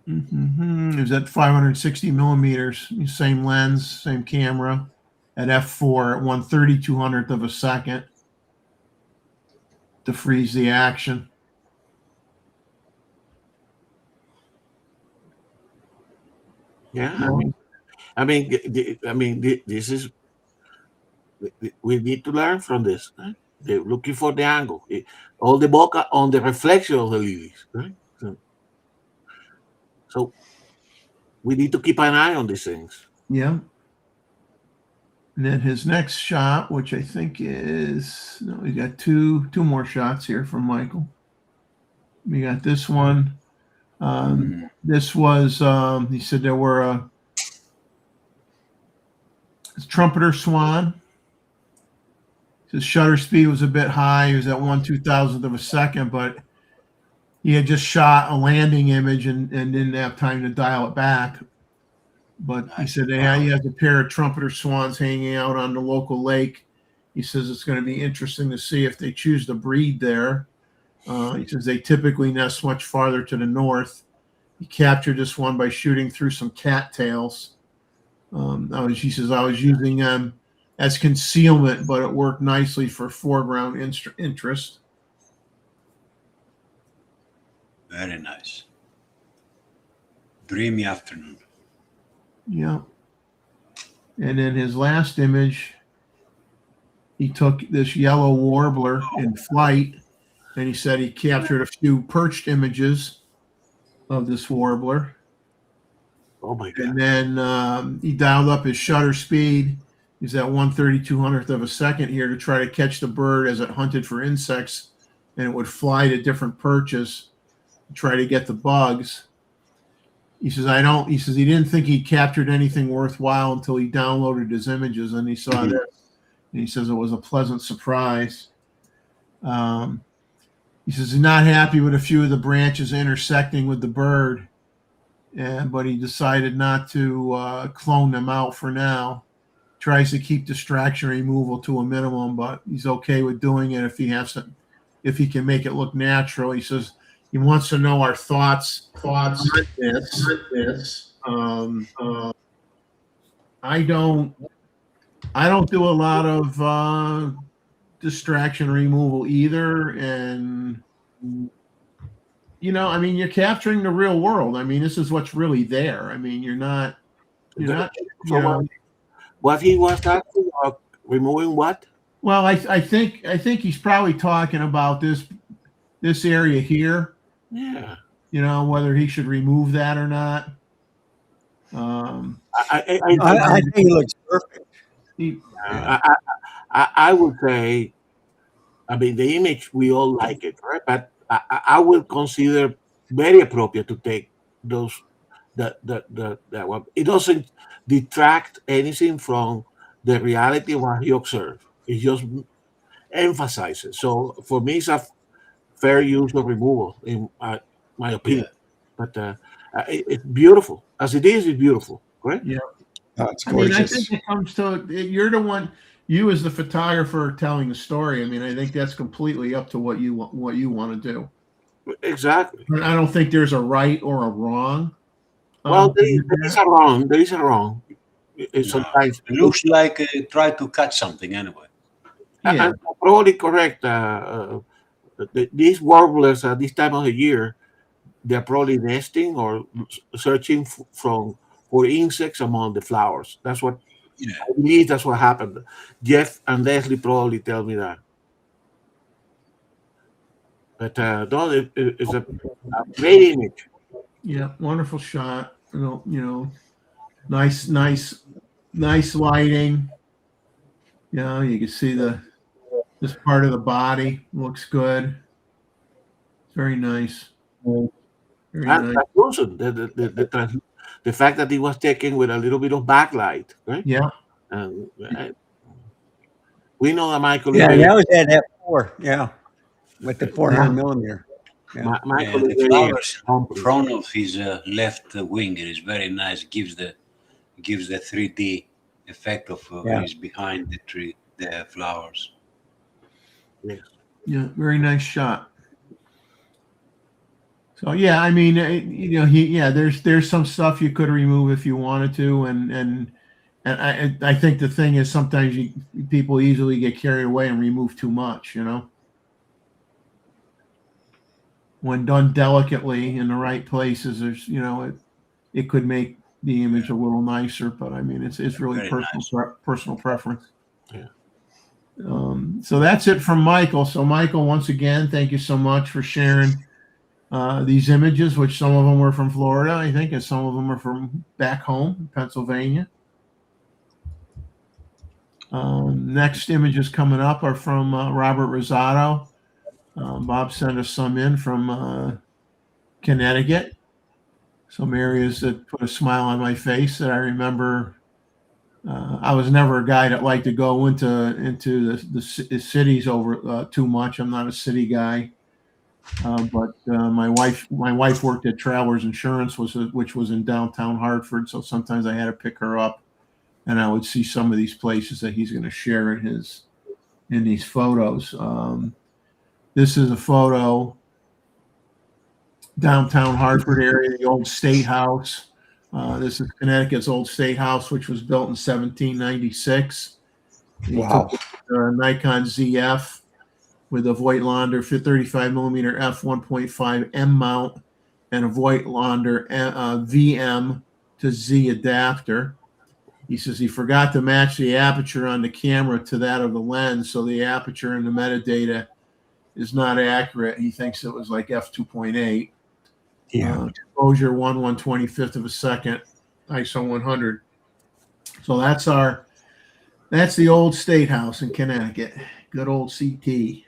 it was at 560 millimeters, same lens, same camera, at f4 at 1/3200th of a second to freeze the action. Yeah, this is. We need to learn from this. Right? They're looking for the angle, all the bokeh on the reflection of the lilies. Right? So we need to keep an eye on these things. Yeah. And then his next shot, which I think is we got two more shots here from Michael. We got this one. This was he said there were a trumpeter swan. His shutter speed was a bit high. He was at 1/2000th of a second, but he had just shot a landing image and didn't have time to dial it back. But he said he has a pair of trumpeter swans hanging out on the local lake. He says it's going to be interesting to see if they choose to breed there. He says they typically nest much farther to the north. He captured this one by shooting through some cattails. He says I was using them as concealment, but it worked nicely for foreground interest. Very nice. Dreamy afternoon. Yeah. And then his last image, he took this yellow warbler in flight, and he said he captured a few perched images of this warbler. Oh my God. And then he dialed up his shutter speed. He's at 1/3200th of a second here to try to catch the bird as it hunted for insects, and it would fly to different perches to try to get the bugs. He says, he didn't think he captured anything worthwhile until he downloaded his images and he saw this. And he says it was a pleasant surprise. He says he's not happy with a few of the branches intersecting with the bird, but he decided not to clone them out for now. Tries to keep distraction removal to a minimum, but he's okay with doing it if he can make it look natural. He says he wants to know our thoughts on this. I don't do a lot of distraction removal either, and you're capturing the real world. This is what's really there. You're not. What he was asking about removing what? Well, I think he's probably talking about this area here. Yeah. Whether he should remove that or not. I think it looks perfect. I would say, the image, we all like it, right? But I will consider very appropriate to take those that one. It doesn't detract anything from the reality of what he observed. It just emphasizes. So for me, it's a fair use of removal, in my opinion. But it's beautiful. As it is, it's beautiful, correct? Yeah. Oh, it's gorgeous. I think it comes to you're the one. You as the photographer telling the story. I think that's completely up to what you want to do. Exactly. I don't think there's a right or a wrong. Well, to do there is that. a wrong. There is a wrong. No, Sometimes, it looks like try to catch something anyway. Yeah, and probably correct. These warblers at this time of the year, they're probably nesting or searching for insects among the flowers. That's what Yeah, I believe. That's what happened. Jeff and Leslie probably tell me that. But no, it's a great image. yeah, wonderful shot. Nice, nice lighting. You can see this part of the body looks good. Very nice. Very And nice. translucent. The fact that it was taken with a little bit of backlight, right? Yeah, And we know that Michael is Yeah, very, that was at F4. Yeah, with the 400 millimeter. Yeah. Michael and is the very flowers in accomplished. front of his left wing it is very nice. Gives the 3D effect of Yeah. he's behind the tree, the flowers. Yes. yeah, very nice shot. So yeah, I mean, there's some stuff you could remove if you wanted to, and I think the thing is sometimes people easily get carried away and remove too much. When done delicately in the right places, it could make the image a little nicer. But I mean, it's really Very personal nice. personal preference. Yeah. So that's it from Michael. So Michael, once again, thank you so much for sharing these images, which some of them were from Florida, I think, and some of them are from back home, Pennsylvania. Next images coming up are from Robert Rosato. Bob sent us some in from Connecticut. Some areas that put a smile on my face that I remember. I was never a guy that liked to go into the cities over too much. I'm not a city guy. But my wife worked at Travelers Insurance, which was in downtown Hartford. So sometimes I had to pick her up, and I would see some of these places that he's going to share in these photos. This is a photo downtown Hartford area, the old State House. This is Connecticut's old State House, which was built in 1796. He Wow. took a Nikon ZF with a Voigtlander 35 millimeter f1.5 M mount and a Voigtlander VM to Z adapter. He says he forgot to match the aperture on the camera to that of the lens, so the aperture in the metadata is not accurate. He thinks it was like f2.8. Yeah. Exposure 1/125th of a second, ISO 100. So that's the old State House in Connecticut. Good old CT.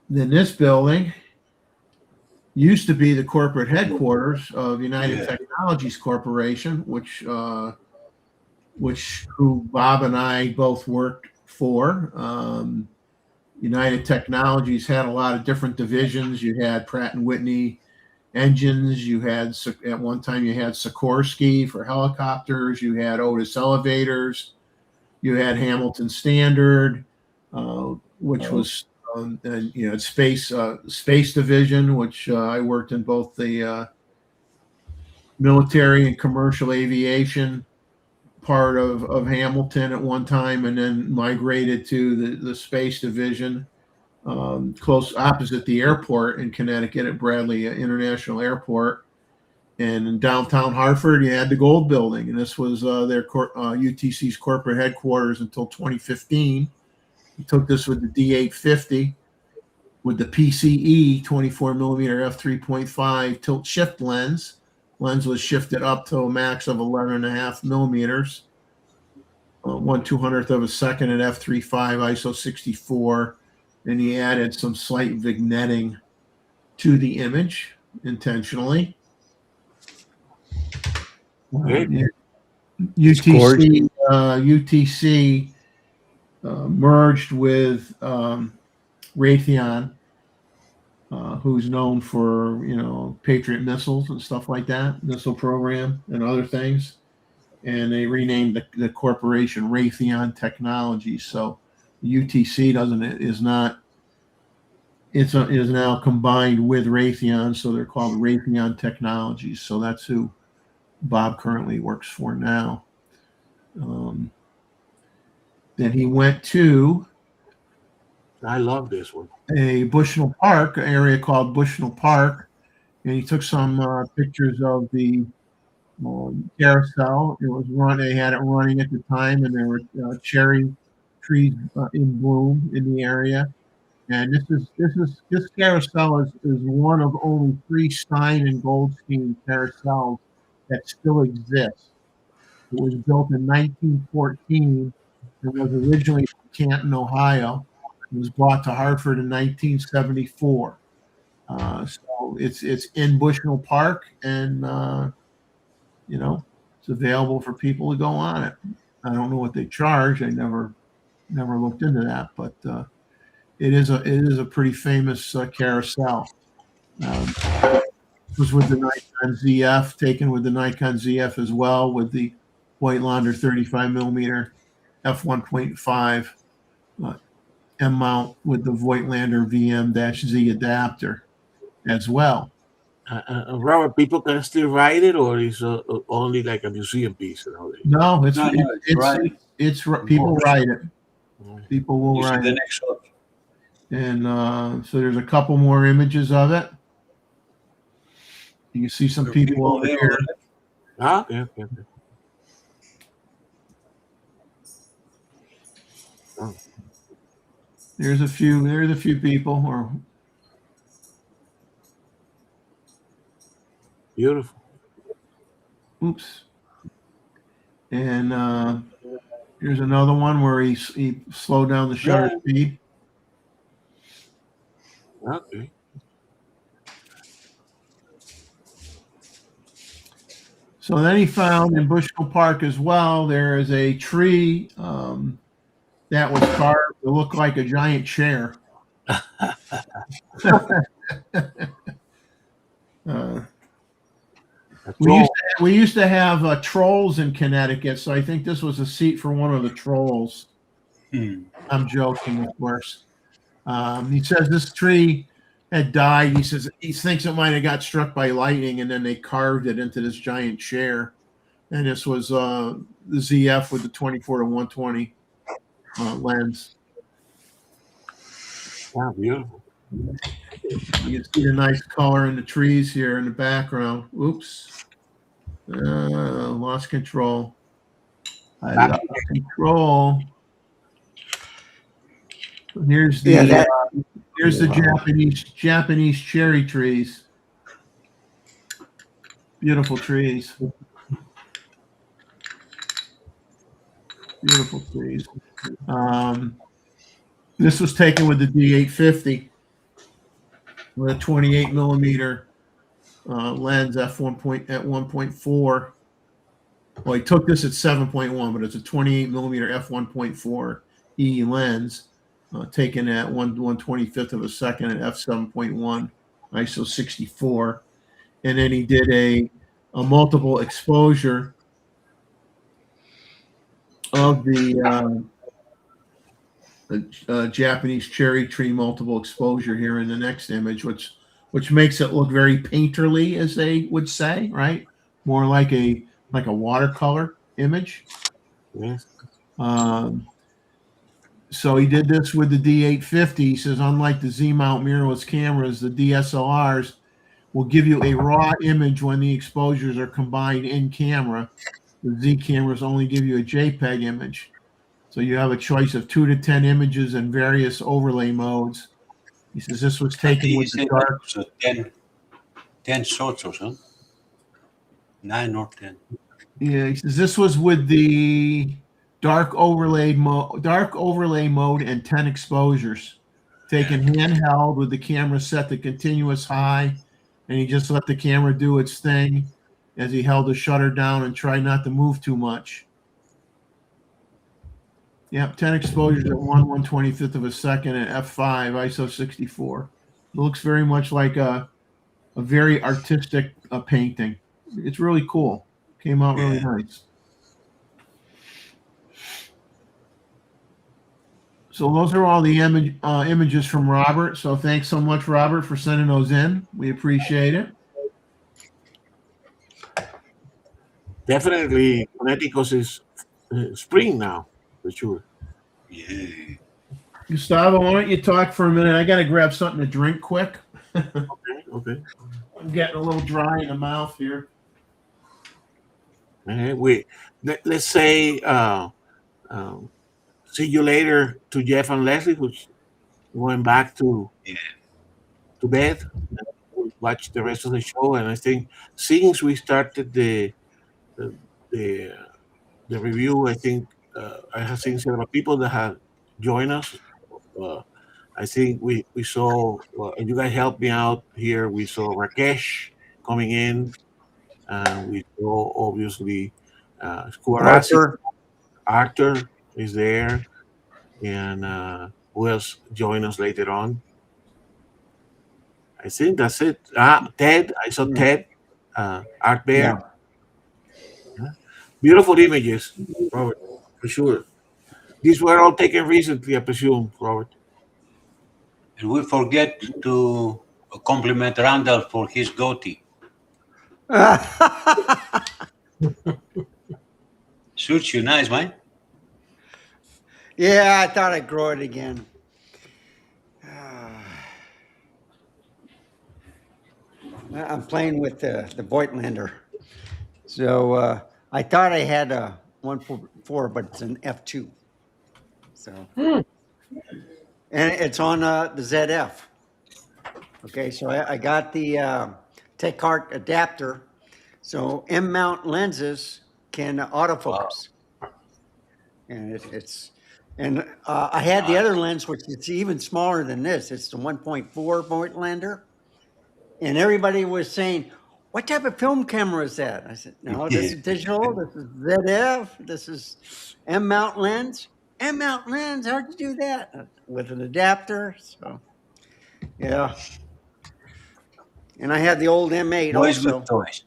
Then this building used to be the corporate headquarters of United Yeah. Technologies Corporation, who Bob and I both worked for. United Technologies had a lot of different divisions. You had Pratt and Whitney engines. You had at one time you had Sikorsky for helicopters. You had Otis elevators. You had Hamilton Standard, which was and space division, which I worked in both the military and commercial aviation part of Hamilton at one time, and then migrated to the space division, close opposite the airport in Connecticut at Bradley International Airport. And in downtown Hartford, you had the Gold Building, and this was their UTC's corporate headquarters until 2015. He took this with the D850 with the PCE 24 millimeter f3.5 tilt shift lens. Lens was shifted up to a max of 11.5 millimeters, 1/200th of a second at f3.5 ISO 64. And he added some slight vignetting to the image intentionally. UTC merged with Raytheon, who's known for Patriot missiles and stuff like that, missile program and other things, and they renamed the corporation Raytheon Technologies. So UTC is not is now combined with Raytheon, so they're called Raytheon Technologies. So that's who Bob currently works for now. Then he went to I love this one. a Bushnell Park, an area called Bushnell Park, and he took some pictures of the carousel. It was run. They had it running at the time, and there were cherry trees in bloom in the area. And this carousel is one of only 3 Stein and Goldstein carousels that still exist. It was built in 1914 and was originally from Canton, Ohio. It was brought to Hartford in 1974. So it's in Bushnell Park, and it's available for people to go on it. I don't know what they charge. I never looked into that, but it is a pretty famous carousel. It was with the Nikon ZF, taken with the Nikon ZF as well, with the Whitelander 35 millimeter f1.5 M mount with the Voigtlander VM-Z adapter as well. Robert, people can still ride it, or is only like a museum piece nowadays? No, it's right. people ride it. People will You see ride the it. next shot. And so there's a couple more images of it. You can see some people over there here. Ah, okay. Oh, There's a few people. Or beautiful. oops. And here's another one where he slowed down the shutter speed. Okay. So then he found in Bushnell Park as well, there is a tree that was carved to look like a giant chair. We used to have trolls in Connecticut, so I think this was a seat for one of the trolls. I'm joking, of course. He says this tree had died. He says he thinks it might have got struck by lightning, and then they carved it into this giant chair. And this was the ZF with the 24 to 120 lens. Wow, beautiful. You can see the nice color in the trees here in the background. Oops. Lost control. I lost control. Here's the Japanese cherry trees. Beautiful trees. Beautiful trees. This was taken with the D850 with a 28 millimeter lens at 1.4. Well, he took this at 7.1, but it's a 28 millimeter f1.4 E lens taken at 1/125th of a second at f7.1 ISO 64, and then he did a multiple exposure of the Japanese cherry tree multiple exposure here in the next image, which makes it look very painterly, as they would say, right? More like a watercolor image. Yes. So he did this with the D850. He says, unlike the Z-mount mirrorless cameras, the DSLRs will give you a raw image when the exposures are combined in camera. The Z cameras only give you a JPEG image. So you have a choice of 2 to 10 images and various overlay modes. He says this was taken with the dark. So 10 shots or so. 9 or 10. Yeah, he says this was with the dark overlay mode and 10 exposures. Taken handheld with the camera set to continuous high, and he just let the camera do its thing as he held the shutter down and tried not to move too much. Yep, 10 exposures at 1/125th of a second at f5 ISO 64. It looks very much like a very artistic painting. It's really cool. Came out really nice. So those are all the images from Robert. So thanks so much, Robert, for sending those in. We appreciate it. Definitely, Connecticut is spring now, for sure. Yeah. Gustavo, why don't you talk for a minute? I got to grab something to drink quick. Okay. I'm getting a little dry in the mouth here. Let's say see you later to Jeff and Leslie, who's going back to Yeah. bed. We'll watch the rest of the show, and I think since we started the the, the review, I think I have seen several people that have joined us. Uh, I think we saw, and you guys helped me out here. We saw Rakesh coming in, and we saw obviously Skuarasi. Arthur. Arthur is there, and who else join us later on? I think that's it. Ted. I saw Ted, Art Bear. Yeah. Beautiful images, Robert, for sure. These were all taken recently, I presume, Robert. And we forget to compliment Randall for his goatee. Suits you nice, man. Yeah, I thought I'd grow it again. I'm playing with the Voigtlander. So I thought I had a 1.4, but it's an F2. So, and it's on the ZF. Okay, so I got the Tech-Art adapter. So M-mount lenses can autofocus. And I had the other lens, which is even smaller than this. It's the 1.4 Voigtlander. And everybody was saying, what type of film camera is that? I said, no, this is digital. This is ZF. This is M-mount lens. M-mount lens, how'd you do that? With an adapter. So, yeah. And I had the old M8 Boys also. with toys.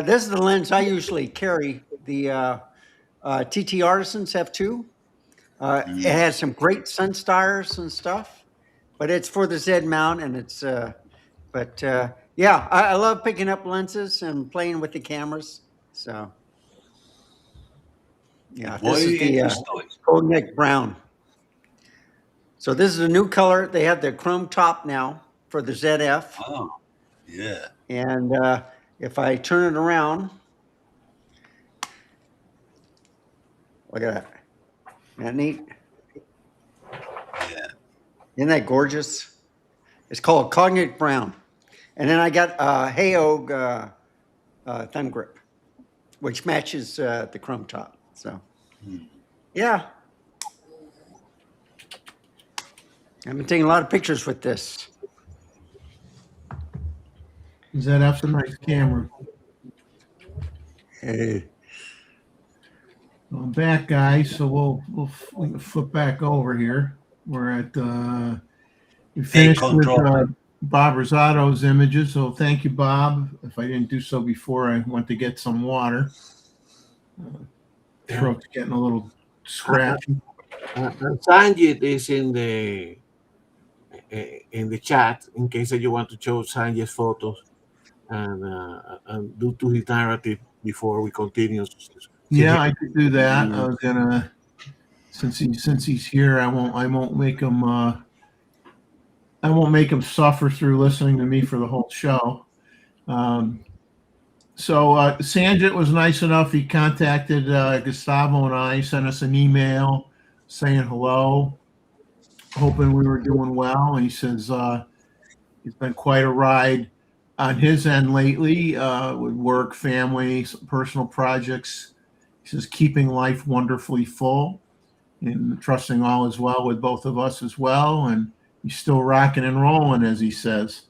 This is the lens I usually carry, the TT Artisans F2. It has some great sun stars and stuff, but it's for the Z mount, and it's. Yeah, I love picking up lenses and playing with the cameras. So, yeah, Boy this is the and his toys. Cognac Brown. So this is a new color. They have the chrome top now for the ZF. Oh, yeah. And if I turn it around, look at that. Isn't that neat? Yeah. Isn't that gorgeous? It's called Cognac Brown. And then I got Hayog thumb grip, which matches the chrome top. So, yeah. I've been taking a lot of pictures with this. ZF's a nice camera. Hey. I'm back, guys. So we can flip back over here. We're at we finished with Bob Rosato's images. So thank you, Bob. If I didn't do so before, I went to get some water. Throat's getting a little scratchy. Sanjit is in the chat in case that you want to show Sanjit's photos and due to his narrative before we continue. Yeah, I could do that. I was gonna, since he's here, I won't make him suffer through listening to me for the whole show. So Sanjit was nice enough. He contacted Gustavo and I, sent us an email saying hello, hoping we were doing well. And he says it's been quite a ride on his end lately with work, family, some personal projects. He says keeping life wonderfully full and trusting all is well with both of us as well. And he's still rocking and rolling, as he says.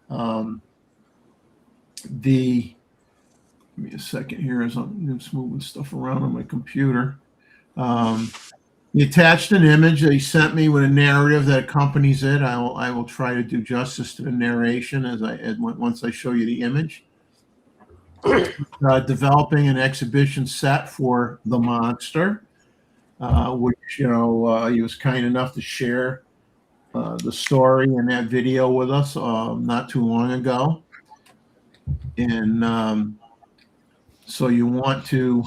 Give me a second here as I'm just moving stuff around on my computer. He attached an image that he sent me with a narrative that accompanies it. I will try to do justice to the narration once I show you the image. Developing an exhibition set for The Monster. which, he was kind enough to share the story and that video with us not too long ago. And so you want to,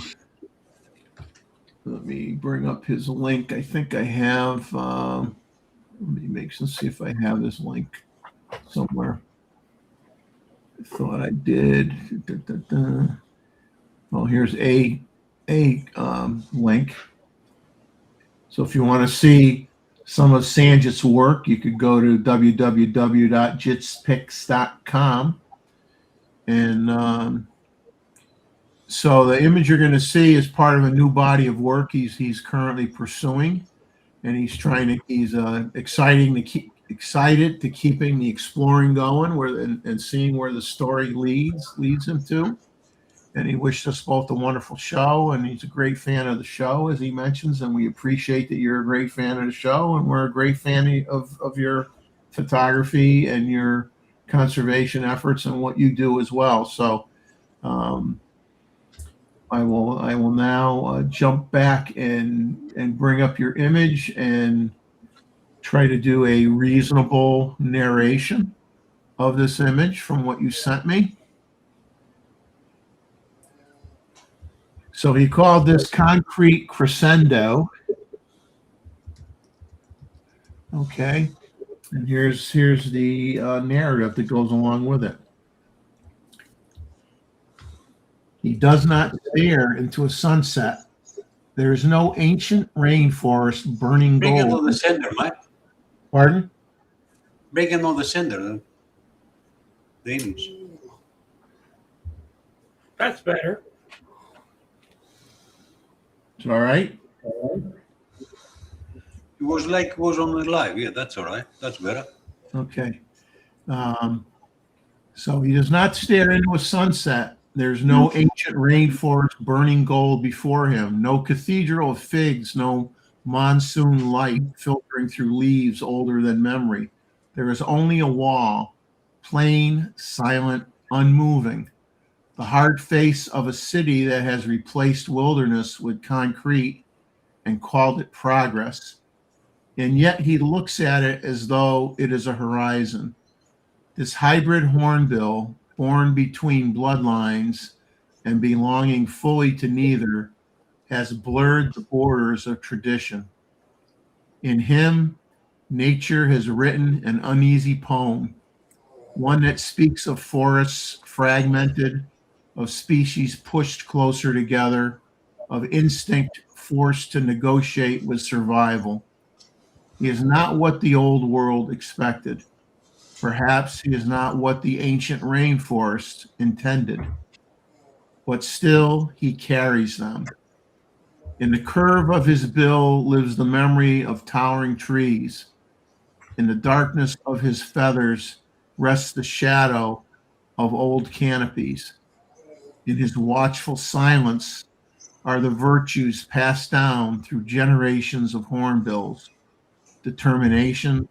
let me bring up his link. I think I have, let me see if I have his link somewhere. I thought I did. Well, here's a link. So if you want to see some of Sanjit's work, you could go to www.jitspics.com. And so the image you're going to see is part of a new body of work he's currently pursuing, and he's excited to keeping the exploring going and seeing where the story leads him to. And he wished us both a wonderful show, and he's a great fan of the show, as he mentions, and we appreciate that you're a great fan of the show, and we're a great fan of your photography and your conservation efforts and what you do as well. So I will now jump back and bring up your image and try to do a reasonable narration of this image from what you sent me. So he called this concrete crescendo. Okay. And here's the narrative that goes along with it. He does not stare into a sunset. There is no ancient rainforest burning Bring it gold. on the sender, Mike. Pardon? Bring it on the sender. The image. That's better. Is it all right? It was on the live. Yeah, that's all right. That's better. Okay. So he does not stare into a sunset. There's no ancient rainforest burning gold before him, no cathedral of figs, no monsoon light filtering through leaves older than memory. There is only a wall, plain, silent, unmoving, the hard face of a city that has replaced wilderness with concrete and called it progress. And yet he looks at it as though it is a horizon. This hybrid hornbill, born between bloodlines and belonging fully to neither, has blurred the borders of tradition. In him, nature has written an uneasy poem, one that speaks of forests fragmented, of species pushed closer together, of instinct forced to negotiate with survival. He is not what the old world expected. Perhaps he is not what the ancient rainforest intended. But still, he carries them. In the curve of his bill lives the memory of towering trees. In the darkness of his feathers rests the shadow of old canopies. In his watchful silence are the virtues passed down through generations of hornbills: determination,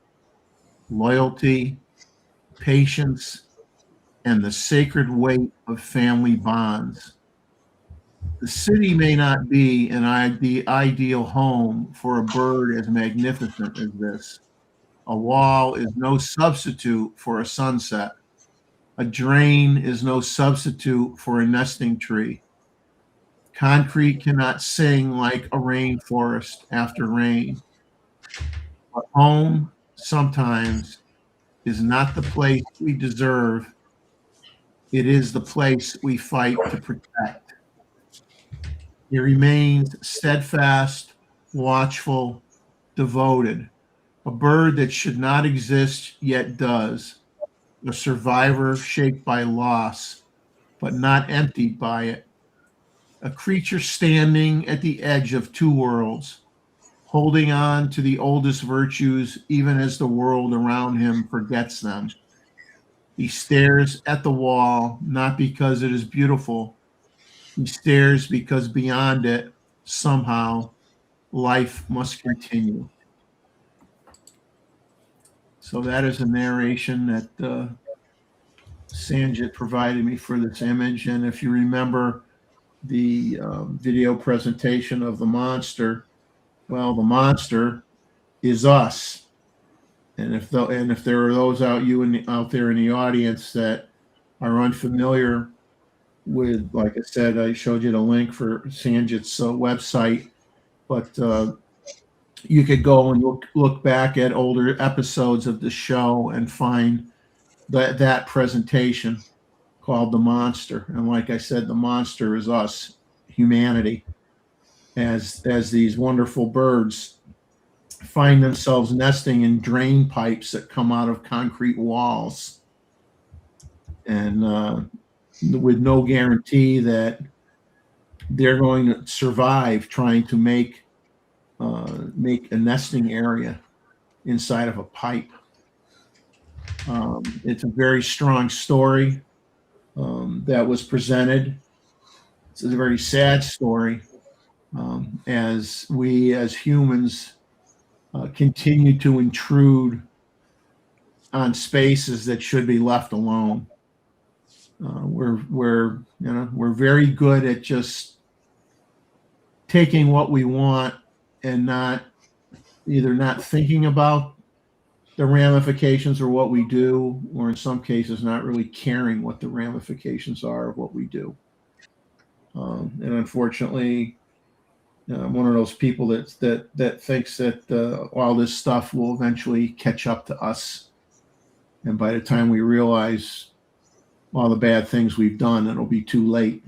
loyalty, patience, and the sacred weight of family bonds. The city may not be the ideal home for a bird as magnificent as this. A wall is no substitute for a sunset. A drain is no substitute for a nesting tree. Concrete cannot sing like a rainforest after rain. But home sometimes is not the place we deserve. It is the place we fight to protect. He remains steadfast, watchful, devoted, a bird that should not exist yet does, a survivor shaped by loss, but not emptied by it, a creature standing at the edge of two worlds, holding on to the oldest virtues even as the world around him forgets them. He stares at the wall, not because it is beautiful. He stares because beyond it, somehow, life must continue. So that is a narration that Sanjit provided me for this image. And if you remember the video presentation of the monster, Well, the monster is us. And if there are those out there in the audience that are unfamiliar with, like I said, I showed you the link for Sanjit's website, but you could go and look back at older episodes of the show and find that presentation called The Monster. And like I said, the monster is us, humanity, as these wonderful birds find themselves nesting in drain pipes that come out of concrete walls, and with no guarantee that they're going to survive trying to make a nesting area inside of a pipe. It's a very strong story that was presented. It's a very sad story, as we as humans continue to intrude on spaces that should be left alone. We're very good at just taking what we want and not thinking about the ramifications or what we do, or in some cases not really caring what the ramifications are of what we do. And unfortunately, I'm one of those people that thinks that all this stuff will eventually catch up to us, and by the time we realize all the bad things we've done, it'll be too late.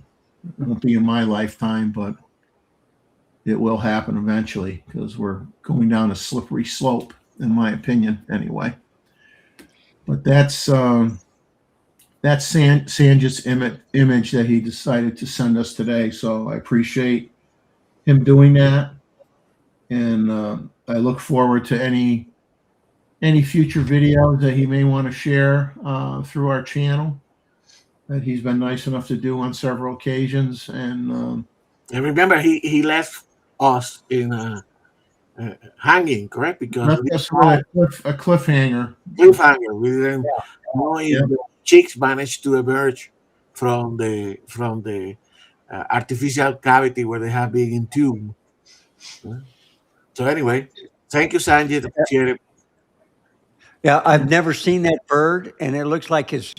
It won't be in my lifetime, but it will happen eventually, because we're going down a slippery slope, in my opinion, anyway. But that's Sanjit's image that he decided to send us today. So I appreciate him doing that, and I look forward to any future videos that he may want to share through our channel, that he's been nice enough to do on several occasions. And remember, he left us in hanging, correct? Because left us with a cliffhanger. Cliffhanger. We didn't know if the chicks managed to emerge from the artificial cavity where they have been entombed. So anyway, thank you, Sanjit. Appreciate it. Yeah, I've never seen that bird, and it looks like his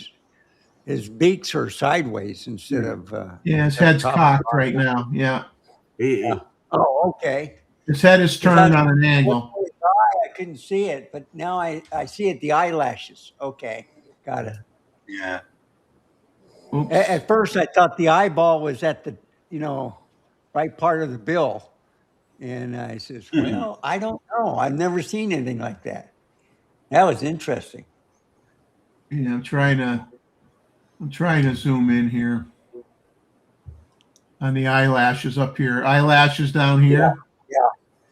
beaks are sideways instead of. Yeah, his head's cocked right now. Yeah. Oh, okay. His head is turned on an angle. I couldn't see it, but now I see it. The eyelashes. Okay, got it. Yeah. Oops. At first, I thought the eyeball was at the right part of the bill, and I says, "Well, I don't know. I've never seen anything like that." That was interesting. Yeah, I'm trying to zoom in here on the eyelashes up here. Eyelashes down here.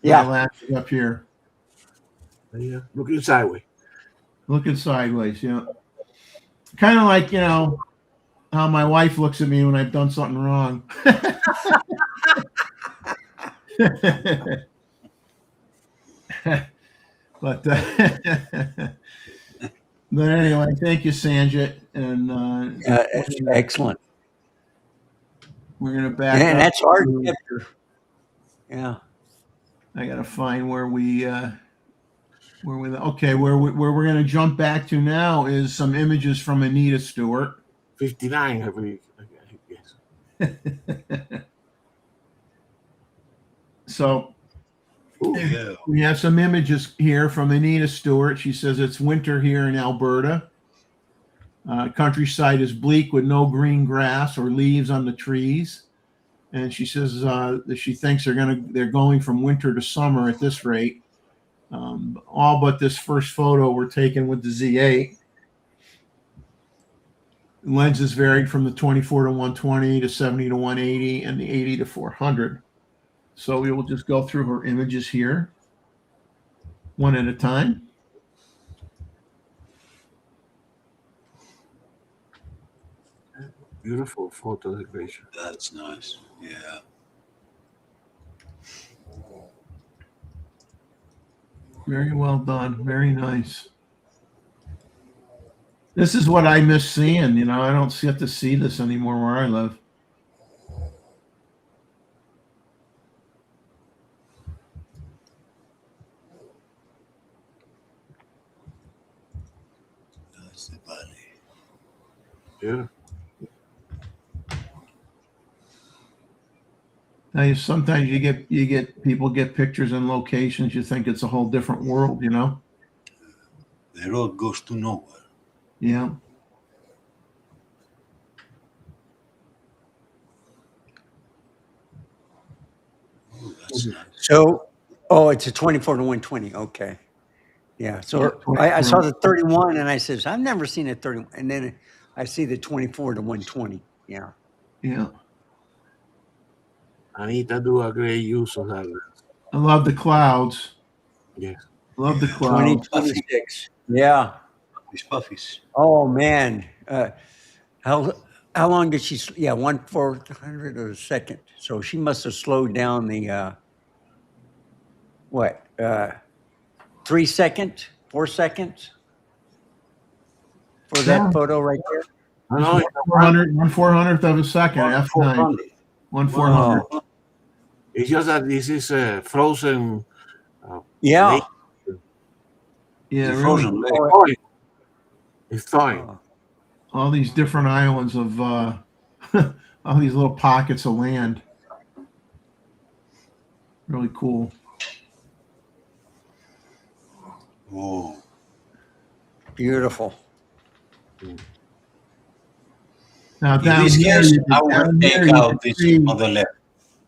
Yeah. Eyelashes up here. Yeah, looking sideways. Looking sideways. Yeah. Kind of like how my wife looks at me when I've done something wrong. But anyway, thank you, Sanjit, and That's excellent. we're gonna back And up. that's hard to capture. Yeah. I gotta find where we're gonna jump back to now is some images from Anita Stewart. 59, I believe. Yes. So Yeah. we have some images here from Anita Stewart. She says it's winter here in Alberta. Countryside is bleak with no green grass or leaves on the trees. And she says that she thinks they're going from winter to summer at this rate. All but this first photo were taken with the Z8. Lenses varied from the 24 to 120 to 70 to 180 and the 80 to 400. So we will just go through her images here, one at a time. Beautiful photo. That's nice. Yeah. Very well done. Very nice. This is what I miss seeing. I don't get to see this anymore where I live. That's the valley. Yeah. Now, sometimes you get people get pictures in locations, you think it's a whole different world, you know? The road goes to nowhere. Yeah. Oh, that's nice. So, oh, it's a 24 to 120. Okay. Yeah. So I saw the 31 and I says, I've never seen a 31. And then I see the 24 to 120. Yeah. Yeah. Anita do a great use of that. I love the clouds. Yeah. Love the Yeah. clouds. 2026. Yeah. It's puffies. Oh man. How how long did she? Yeah, 1/400 of a second. So she must have slowed down the what? 3 second, 4 seconds for Yeah. that photo right there. I know. 1/400th of a second. F9. 400. 1/400. Oh, It's just that this is frozen. yeah. lake. Yeah, The really. frozen lake. Thawing. It's thawing. Oh, All these different islands of all these little pockets of land. Really cool. Oh, beautiful. Now in down this here, case, you I can, will down here, take you out can this see, on the left.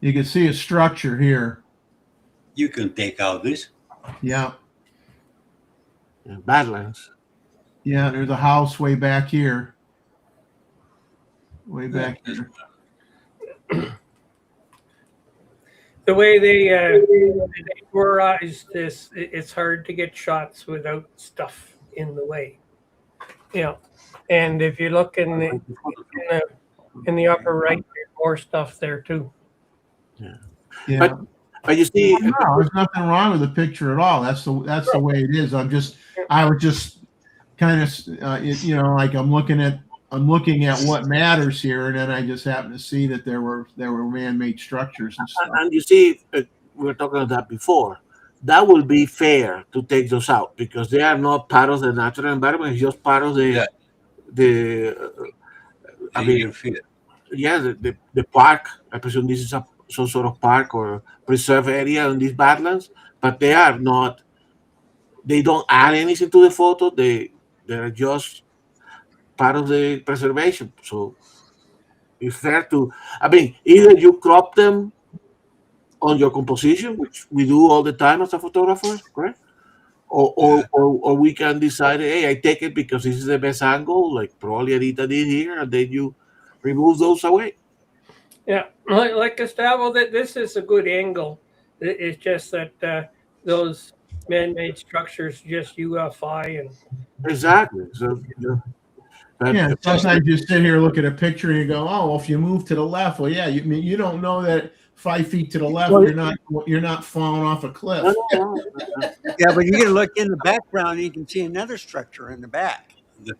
you can see a structure here. You can take out this. Yeah. Yeah, Badlands. Yeah, there's a house way back here. Way back Yeah, here. The way they categorize this, it's hard to get shots without stuff in the way. You know, and if you look in the upper right, there's more stuff there too. Yeah. But you see, No, there's nothing wrong with the picture at all. That's the way it is. I was just kind of you know, like I'm looking at what matters here, and then I just happened to see that there were man-made structures and stuff. and you see, we were talking about that before. That will be fair to take those out because they are not part of the natural environment. It's just part of the I mean, interfere. yeah, the park. I presume this is some sort of park or preserve area in these badlands, but they are not. They don't add anything to the photo. They're just part of the preservation. So it's fair to. I mean, either you crop them on your composition, which we do all the time as a photographer, correct? Or we can decide, hey, I take it because this is the best angle, like probably Anita did here, and then you remove those away. Yeah, like Gustavo, that this is a good angle. It's just that those man-made structures just UFI and Exactly. So, Yeah, sometimes you sit here, look at a picture, and you go, "Oh, well, if you move to the left, well, yeah, you don't know that 5 feet to the left, you're not falling off a cliff." Yeah, but you can look in the background and you can see another structure in the back.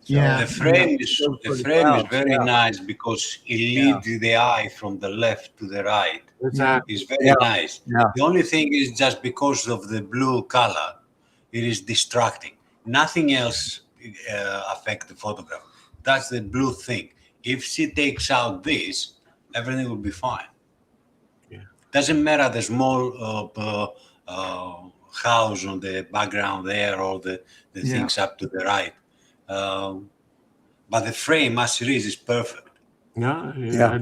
Yeah. The frame is very nice because it leads the eye from the left to the right. Exactly. It's very nice. Yeah. The only thing is just because of the blue color, it is distracting. Nothing else affects the photograph. That's the blue thing. If she takes out this, everything will be fine. Yeah. Doesn't matter the small house on the background there or the things up to the right. But the frame as it is perfect. Yeah. Yeah.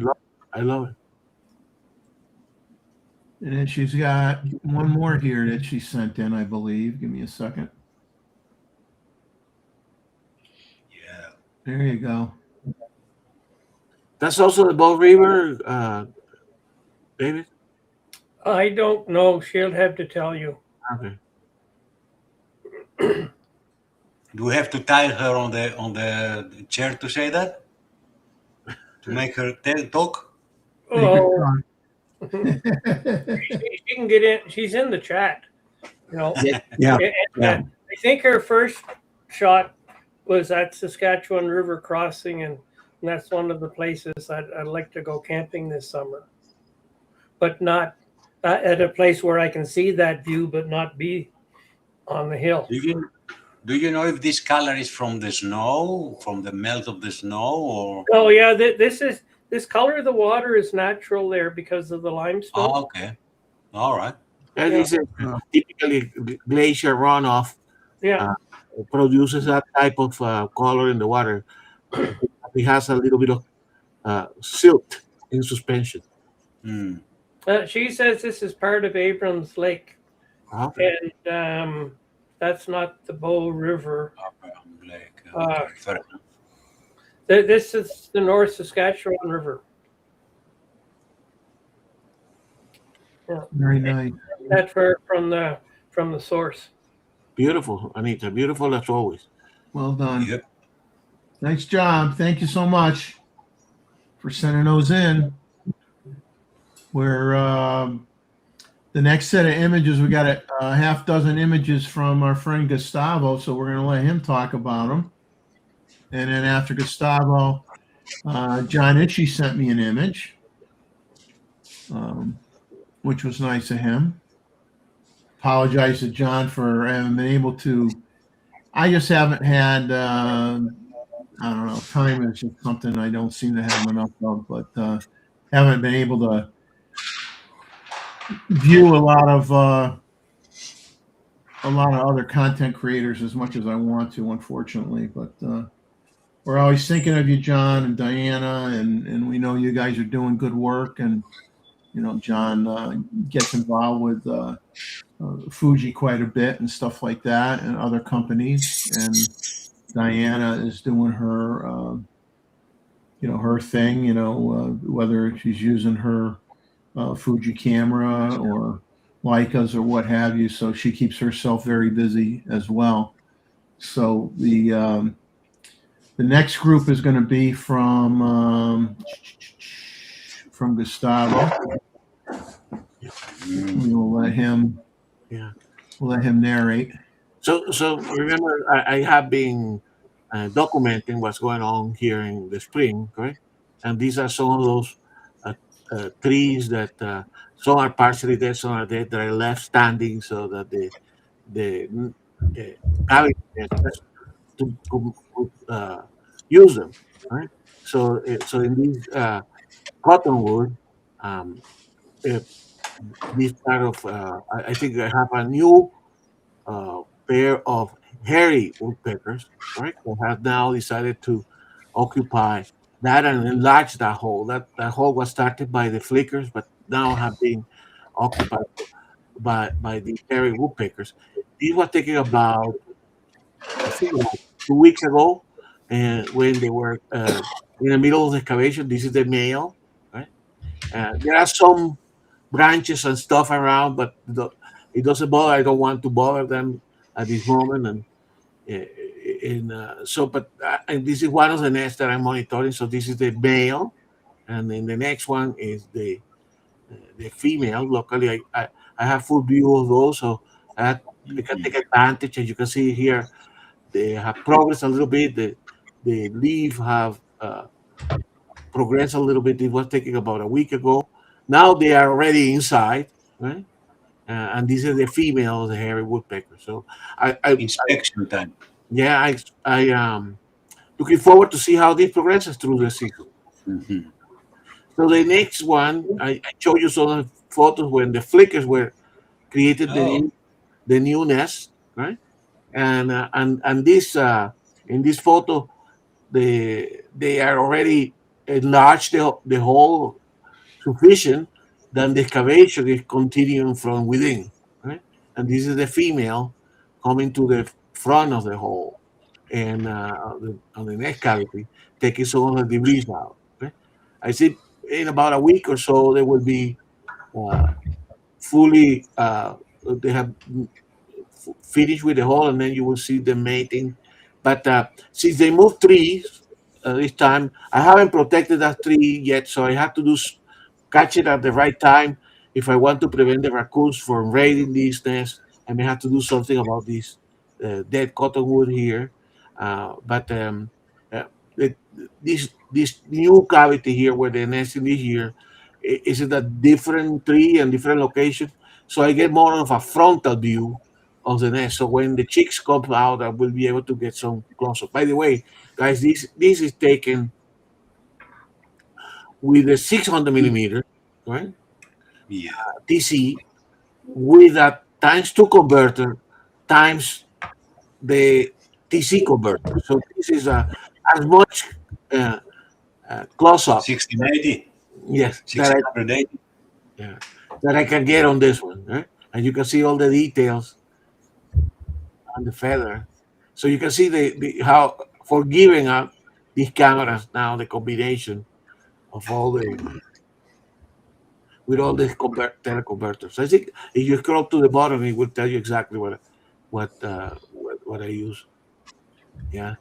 I love it. And then she's got one more here that she sent in, I believe. Give me a second. Yeah. There you go. That's also the Bow River, David. I don't know. She'll have to tell you. Okay. Do we have to tie her on the chair to say that? To make her talk? Oh, she can get in. She's in the chat. You know. Yeah. And, I think her first shot was at Saskatchewan River Crossing, and that's one of the places I'd like to go camping this summer. But not at a place where I can see that view, but not be on the hill. Do you know if this color is from the snow, from the melt of the snow, or? Oh yeah, this color of the water is natural there because of the limestone. Oh, okay. All right. As Yeah. you said, typically glacier runoff Yeah, produces that type of color in the water. It has a little bit of silt in suspension. Hmm. she says this is part of Abrams Lake, Okay. and that's not the Bow River. Like, Uh, fair enough. This is the North Saskatchewan River. Very nice. That's where from the source. Beautiful, Anita. Beautiful as always. Well done. Yep. Nice job. Thank you so much for sending those in. We're the next set of images. We got a half dozen images from our friend Gustavo, so we're going to let him talk about them. And then after Gustavo, John Itchy sent me an image, which was nice of him. Apologize to John for having been able to. I just haven't had. I don't know. Time is just something I don't seem to have enough of, but haven't been able to view a lot of other content creators as much as I want to, unfortunately. But we're always thinking of you, John and Diana, and we know you guys are doing good work. And you know, John gets involved with Fuji quite a bit and stuff like that, and other companies. And Diana is doing her, her thing. Whether she's using her Fuji camera or Leicas or what have you. So she keeps herself very busy as well. So the next group is going to be from Gustavo. We'll let him. Yeah. We'll let him narrate. So remember, I have been documenting what's going on here in the spring, correct? And these are some of those trees that some are partially dead, some are dead, that are left standing, so that the habitat to use them, right? So in this cottonwood, um, uh, this part of I think I have a new pair of hairy woodpeckers, right? That have now decided to occupy that and enlarge that hole. That hole was started by the flickers, but now have been occupied by the hairy woodpeckers. This was taken about, I think, about 2 weeks ago, and when they were in the middle of the excavation. This is the male, right? There are some branches and stuff around, but it doesn't bother. I don't want to bother them at this moment, and this is one of the nests that I'm monitoring. So this is the male, and then the next one is the female. Locally, I have full view of those, so I can take advantage. As you can see here, they have progressed a little bit. The leaf have progressed a little bit. It was taking about a week ago. Now they are already inside, right? And these are the females, the hairy woodpecker. So Inspection time. I looking forward to see how this progresses through the season. Mhm. So the next one, I show you some of the photos when the flickers were created Oh. the new nest, right? And this in this photo, they are already enlarged the hole sufficient. Then the excavation is continuing from within, right? And this is the female coming to the front of the hole and on the next cavity, taking some of the debris out. Okay? I see in about a week or so they will be uh, fully. They have finished with the hole, and then you will see them mating. But since they moved trees this time, I haven't protected that tree yet, so I have to catch it at the right time. If I want to prevent the raccoons from raiding these nests, I may have to do something about this dead cottonwood here. But uh, it, this new cavity here where the nesting is here is it a different tree and different location, so I get more of a frontal view of the nest. So when the chicks come out, I will be able to get some close up. By the way, guys, this is taken with a 600 millimeter, right? Yeah. TC with a times two converter times the TC converter. So this is as much uh, close up, 1680, yes, 1680. yeah, that I can get on this one, right? And you can see all the details on the feather. So you can see the how for giving up these cameras now the combination of all the with all these teleconverters. I think if you scroll to the bottom, it will tell you exactly what I use. Yeah,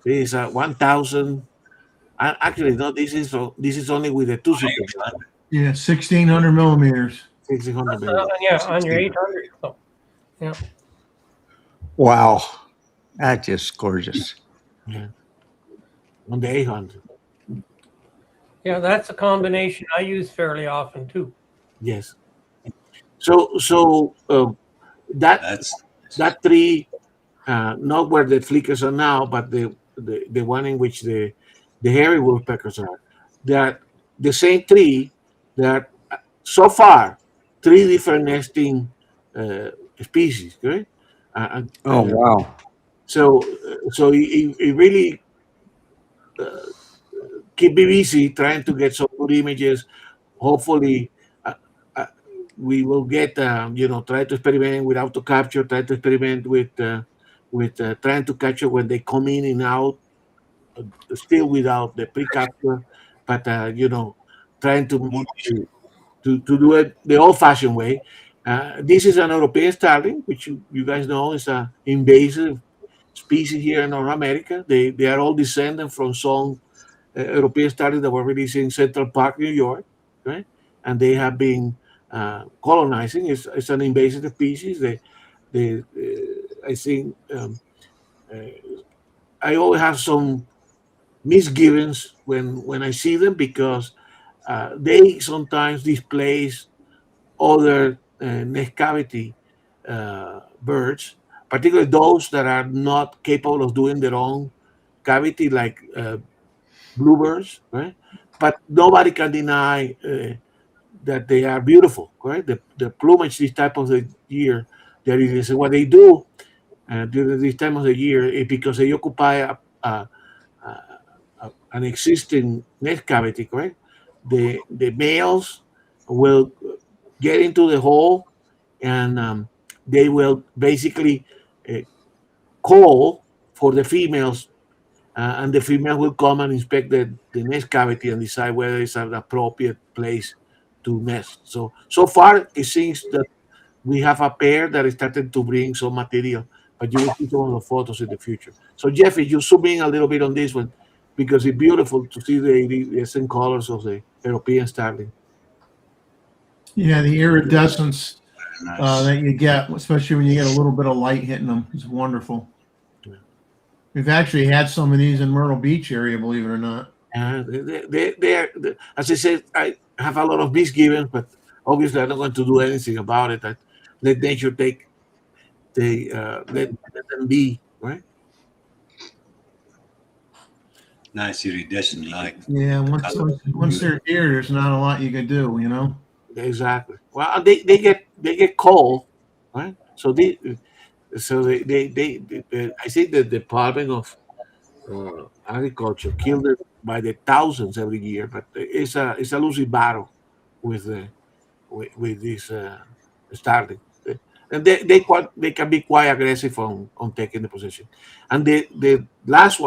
this is 1,000. Actually, no, this is only with the two super Yeah, 1600 millimeters. 1600 millimeters. Yeah, on your 800. So, yeah. Wow. That's just gorgeous. Yeah, on the 800. Yeah, that's a combination I use fairly often too. Yes. So that That's that tree, not where the flickers are now, but the one in which the hairy woodpeckers are, that the same tree that so far three different nesting uh, species, correct? Oh, wow. So it really keep me busy trying to get some good images. Hopefully, uh, uh, we will get try to experiment with auto capture, try to experiment with trying to capture when they come in and out, still without the pre-capture, but trying multi. to do it the old-fashioned way. This is an European starling, which you guys know is an invasive species here in North America. They are all descended from some European starlings that were released in Central Park, New York, right? And they have been colonizing. It's an invasive species. I think uh, I always have some misgivings when I see them because they sometimes displace other neck cavity birds, particularly those that are not capable of doing their own cavity, like bluebirds, right? But nobody can deny that they are beautiful, right? The plumage this type of the year, there is what they do during this time of the year is because they occupy an existing nest cavity, correct? The males will get into the hole and they will basically uh, call for the females, and the female will come and inspect the nest cavity and decide whether it's an appropriate place to nest. So far, it seems that we have a pair that is starting to bring some material, but you will see some of the photos in the future. So, Jeffy, you zoom in a little bit on this one because it's beautiful to see the iridescent colors of the European starling. Yeah, the iridescence Nice. that you get, especially when you get a little bit of light hitting them, is wonderful. Yeah. We've actually had some of these in Myrtle Beach area, believe it or not. As I said, I have a lot of misgivings, but obviously I'm not going to do anything about it. I let nature let them be, right? Nice iridescent light. Yeah, Color. once they're here, there's not a lot you can do, you know. Exactly. Well, they get cold, right? I think the Department of Agriculture killed it by the thousands every year, but it's a losing battle with with this starting. And they can be quite aggressive on taking the position. And the last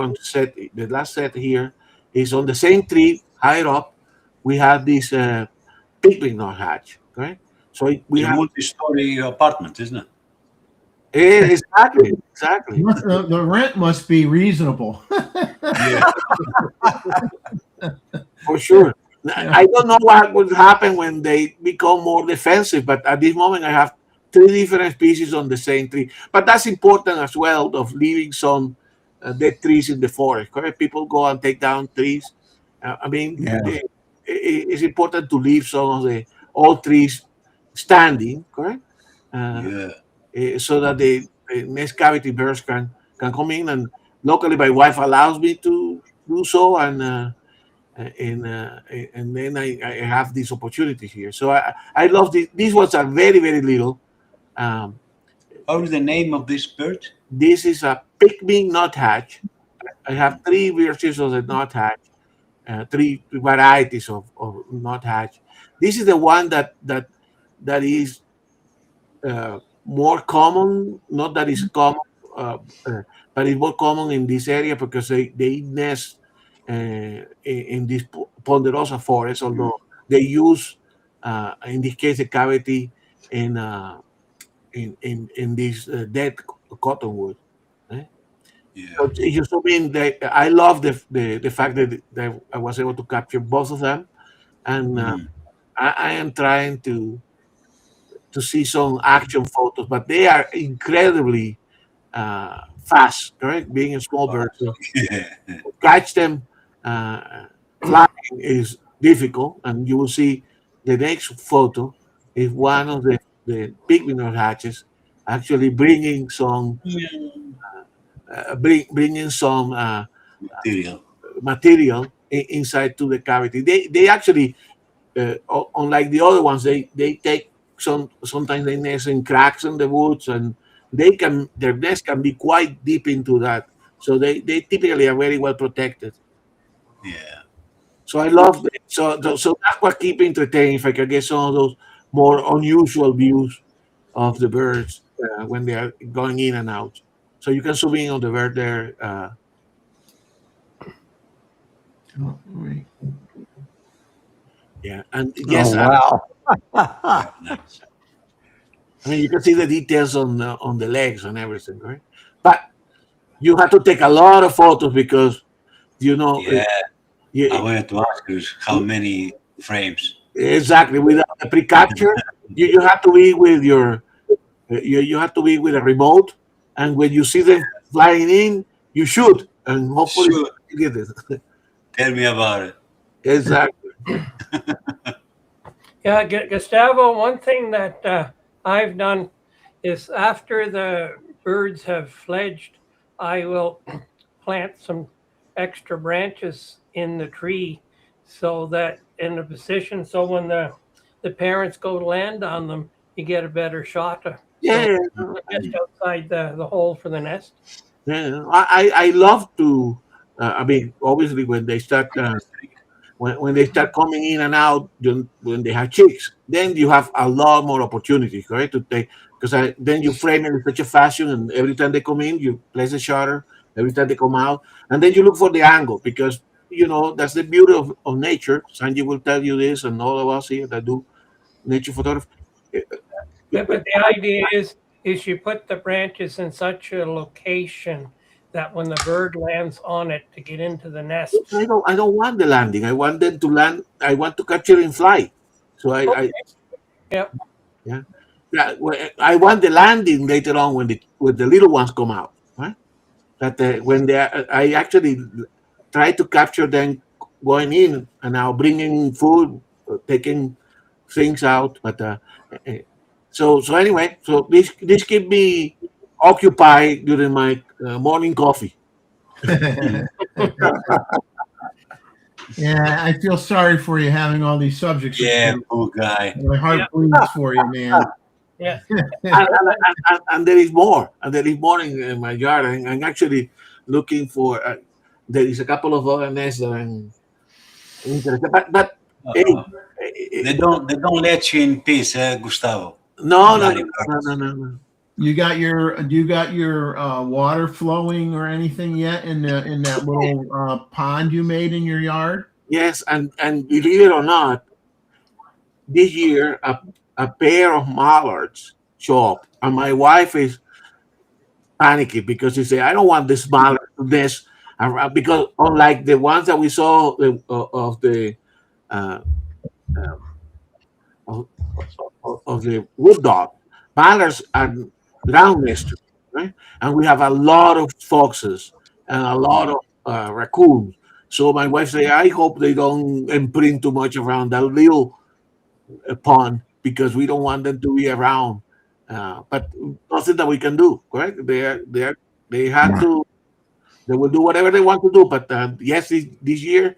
set here is on the same tree higher up. We have this pigling hatch, right? So we It's a have multi-story apartment, isn't it? exactly. The rent must be reasonable. Yeah. For sure. Yeah. I don't know what would happen when they become more defensive, but at this moment I have three different species on the same tree. But that's important as well of leaving some dead trees in the forest. Correct? People go and take down trees. Yeah. It's important to leave some of the old trees standing. Correct? Uh, Yeah. so that the nest cavity birds can come in. And locally, my wife allows me to do so, and then I have this opportunity here. So I love this. These ones are very, very little. Um, What is the name of this bird? this is a pygmy nuthatch. I have three versions of the nuthatch, three varieties of nuthatch. This is the one that is more common. Not that it's common, uh, uh, but it's more common in this area because they nest in this ponderosa forest. Although they use, in this case, the cavity in in this dead cottonwood. eh? Yeah. So you so mean that I love the fact that I was able to capture both of them, and Mm. I am trying to see some action photos, but they are incredibly fast, correct? Being a small bird, so Yeah. to catch them flying is difficult, and you will see the next photo is one of the pygmy hatches actually bringing some Material. material inside to the cavity. They actually, unlike the other ones, they take sometimes they nest in cracks in the woods, and their nest can be quite deep into that. So they typically are very well protected. Yeah. So I love it. So that's what keep entertaining. If I can get some of those more unusual views of the birds when they are going in and out. So you can zoom in on the bird there. Oh, wait. Yeah, and yes, Oh, wow. Nice. I mean you can see the details on the legs and everything, right? But you have to take a lot of photos because you know Yeah. I you, wanted to ask you how many frames. exactly without the pre-capture, you have to be with your you have to be with a remote, and when you see them flying in, you shoot, and hopefully Sure. you get it. Tell me about it. Exactly. Yeah, Gustavo, one thing that I've done is after the birds have fledged, I will plant some extra branches in the tree so that in a position so when the parents go to land on them, you get a better shot. So Yeah, just outside the hole for the nest. yeah. I love to. I mean, obviously, when they start when they start coming in and out, when they have chicks, then you have a lot more opportunities, correct? To take because then you frame it in such a fashion, and every time they come in, you place a shutter. Every time they come out, and then you look for the angle because that's the beauty of nature. Sanji will tell you this, and all of us here that do nature photography. But the idea is you put the branches in such a location that when the bird lands on it to get into the nest. I don't want the landing. I want them to land. I want to capture in flight. So Okay. Yep. yeah. Yeah, I want the landing later on when the little ones come out, right? That when I actually try to capture them going in and now bringing food, taking things out. But eh, so anyway, so this keep me occupied during my morning coffee. Yeah, I feel sorry for you having all these subjects. Yeah, poor guy. My heart bleeds for you, man. Yeah. And there is more, in my yard. I'm actually looking for. There is a couple of other nests that I'm interested, but hey, Uh, they don't let you in peace, Gustavo. no, no, no, Bloody no, birds. no, no, no. You got your water flowing or anything yet in that little pond you made in your yard? Yes, and believe it or not, this year a pair of mallards show up, and my wife is panicky because she said, "I don't want this mallard to nest," because unlike the ones that we saw of the uh, uh, of, of the wood dog. Mallards are ground nesters, right? And we have a lot of foxes and a lot of raccoons. So my wife said, I hope they don't imprint too much around that little pond because we don't want them to be around but nothing that we can do. Correct? They have to. They will do whatever they want to do. But yes, this year,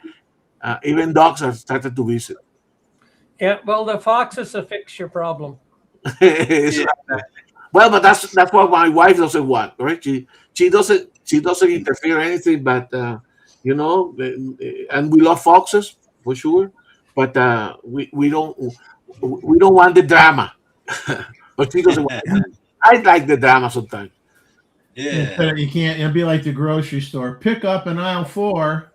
even dogs have started to visit. Yeah, well, the foxes will fix your problem. It's- Well, but that's what my wife doesn't want, right? She doesn't interfere or anything, but and we love foxes for sure, but we don't want the drama. But she doesn't want. I like the drama sometimes. Yeah. You can't. It'll be like the grocery store. Pick up in aisle 4.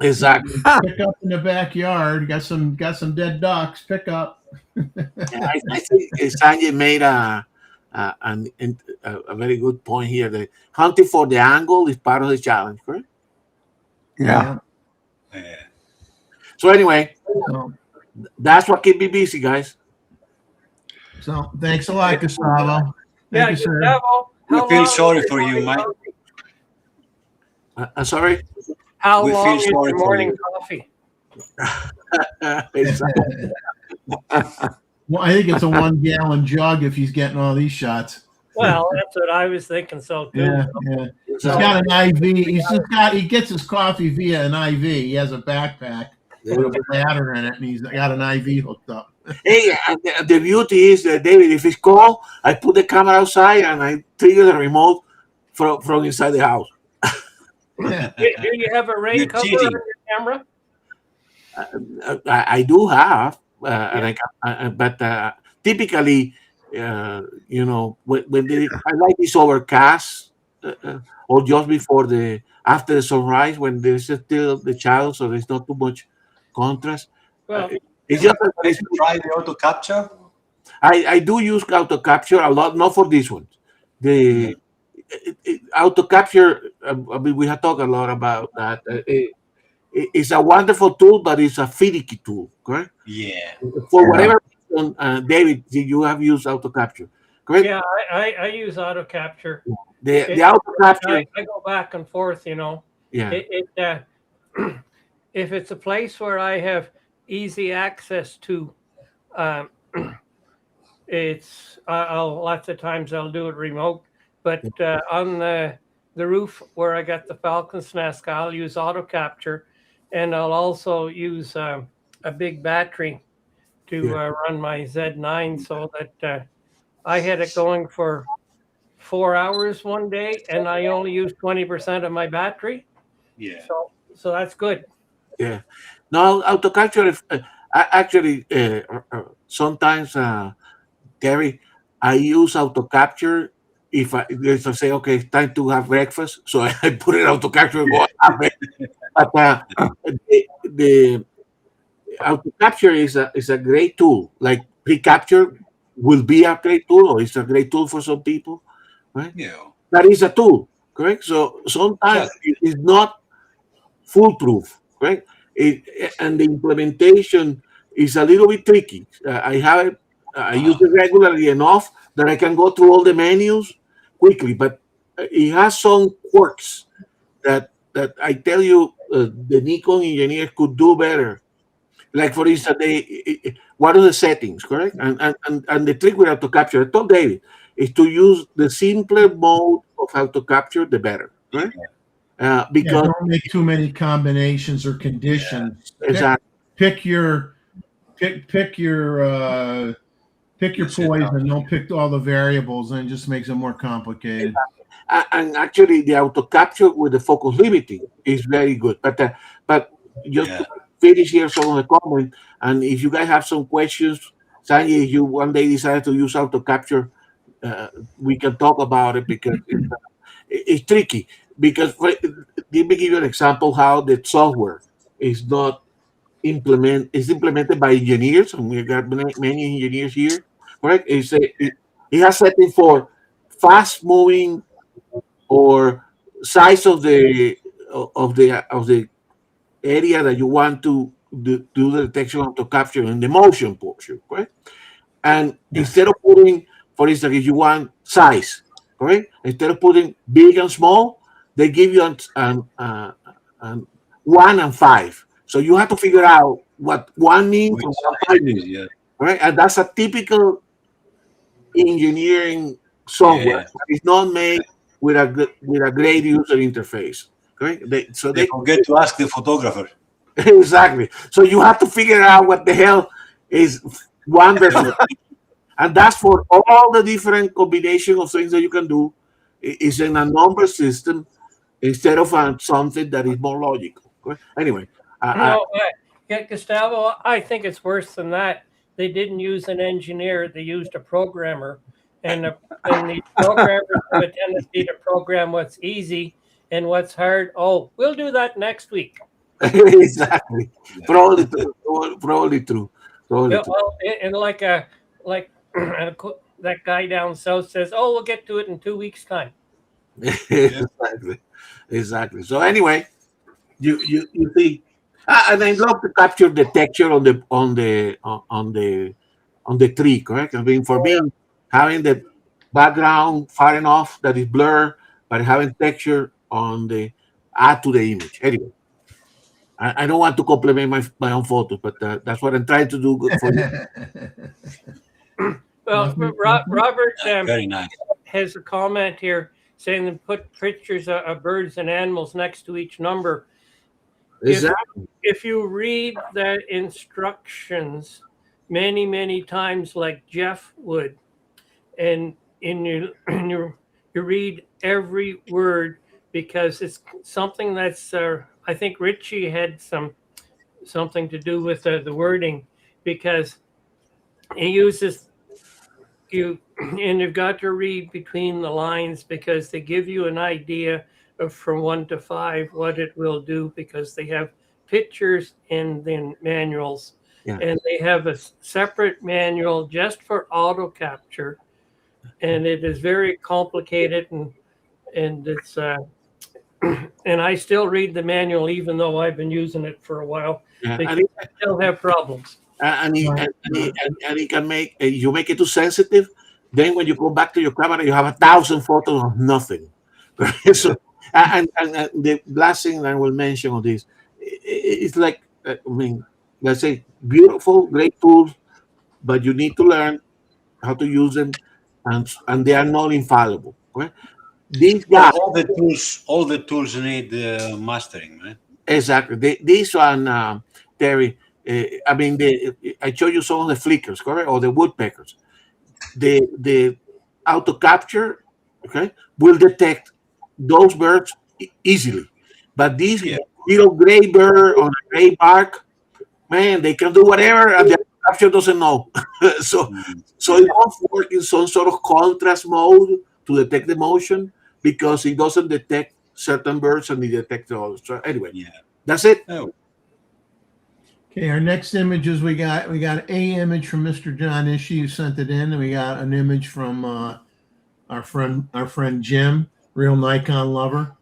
Exactly. Pick up in the backyard. Got some dead ducks. Pick up. I think Sanjay made a very good point here. That hunting for the angle is part of the challenge, correct? Yeah. Yeah. So anyway, So, that's what keep me busy, guys. thanks a lot, Gustavo. Yeah, Thank you, sir. Gustavo, We how feel long sorry is for your you, morning Mike. coffee? Sorry. How We feel long is sorry your for morning you. coffee? Exactly. Well, I think it's a 1-gallon jug if he's getting all these shots. Well, that's what I was thinking. So too. Yeah. He's got an IV. He gets his coffee via an IV. He has a backpack with a bladder in it, and he's got an IV hooked up. Hey, and the beauty is that, David, if it's cold, I put the camera outside and I trigger the remote from inside the house. Yeah. Do you have a rain You're cover cheating. on your camera? I do have, but typically, when I like this overcast, or just after the sunrise when there's still the shadow, so there's not too much contrast. Well, It's just that Did you try the auto capture? I do use auto capture a lot, not for this one. The auto capture, we have talked a lot about that. It's a wonderful tool, but it's a finicky tool, correct? Yeah. For whatever reason, David, you have used auto capture, correct? yeah, I use auto capture. The auto capture, I go back and forth. yeah, If it's a place where I have easy access to, it's lots of times I'll do it remote. But on the roof where I got the falcon's nest, I'll use auto capture, and I'll also use a big battery to run my Z9, so that I had it going for 4 hours one day, and I only used 20% of my battery. Yeah. So that's good. yeah. No, auto capture. Actually, sometimes, Gary, I use auto capture if I say, okay, it's time to have breakfast, so I put it auto capture and go have breakfast. But the auto capture is a great tool. Like pre-capture will be a great tool, or it's a great tool for some people, right? Yeah. That is a tool, correct? So sometimes it's not foolproof, right? And the implementation is a little bit tricky. I have it. I use it regularly enough that I can go through all the menus quickly, but it has some quirks that I tell you, the Nikon engineers could do better. Like for instance, what are the settings, correct? And the trick with auto capture, I told David, is to use the simpler mode of auto capture, the better, right? Because don't make too many combinations or conditions. exactly. Pick your poison. Don't pick all the variables, and it just makes it more complicated. And actually, the auto capture with the focus limiting is very good. But just to finish here some of the comments, and if you guys have some questions, Sanjay, if you one day decide to use auto capture, we can talk about it because it's tricky. Because let me give you an example how the software is not implemented by engineers, and we got many engineers here. Correct? It has setting for fast moving or size of the area that you want to do the detection of the capture in the motion portion, correct? And instead of putting, for instance, if you want size, correct? Instead of putting big and small, they give you an 1 and 5. So you have to figure out what 1 means and what 5 means, right? And that's a typical engineering software. Yeah. It's not made with a great user interface. Okay, They forget to ask the photographer. exactly. So you have to figure out what the hell is one versus, and that's for all the different combination of things that you can do. Is in a number system instead of something that is more logical. Okay? Anyway, No, yeah, Gustavo, I think it's worse than that. They didn't use an engineer; they used a programmer, and the programmers have a tendency to program what's easy and what's hard. Oh, we'll do that next week. exactly. Probably true. Probably true. Probably Yeah, true. well, and like that guy down south says, "Oh, we'll get to it in 2 weeks' time." exactly. Exactly. So anyway, you see, and I love to capture the texture on the tree. Correct. I mean, for me, having the background far enough that is blurred, but having texture on the add to the image. Anyway, I don't want to compliment my own photos, but that's what I'm trying to do good for you. Well, Robert Very nice. has a comment here saying to put pictures of birds and animals next to each number. Exactly. If you read the instructions many times, like Jeff would, and you read every word, because it's something that's I think Richie had something to do with the wording, because he uses you and you've got to read between the lines, because they give you an idea of from 1 to 5 what it will do, because they have pictures and then manuals. Yeah. And they have a separate manual just for auto capture, and it is very complicated, and it's and I still read the manual even though I've been using it for a while, Yeah. because I still have problems. And it can make you make it too sensitive. Then when you go back to your camera, you have 1,000 photos of nothing. So, and the last thing I will mention on this, it's like I mean, let's say beautiful, great tools, but you need to learn how to use them, and they are not infallible. Okay? These guys, All the tools need mastering, right? exactly. This one, Terry. I mean, I showed you some of the flickers, correct, or the woodpeckers. The auto capture, okay, will detect those birds easily, but these Yeah. little gray bird on a gray bark, man, they can do whatever, and the capture doesn't know. so, so it must work in some sort of contrast mode to detect the motion, because it doesn't detect certain birds and it detects others. So anyway, Yeah. that's it. Oh, Okay, our next images we got a image from Mr. John Ishii, who sent it in, and we got an image from our friend Jim, real Nikon lover,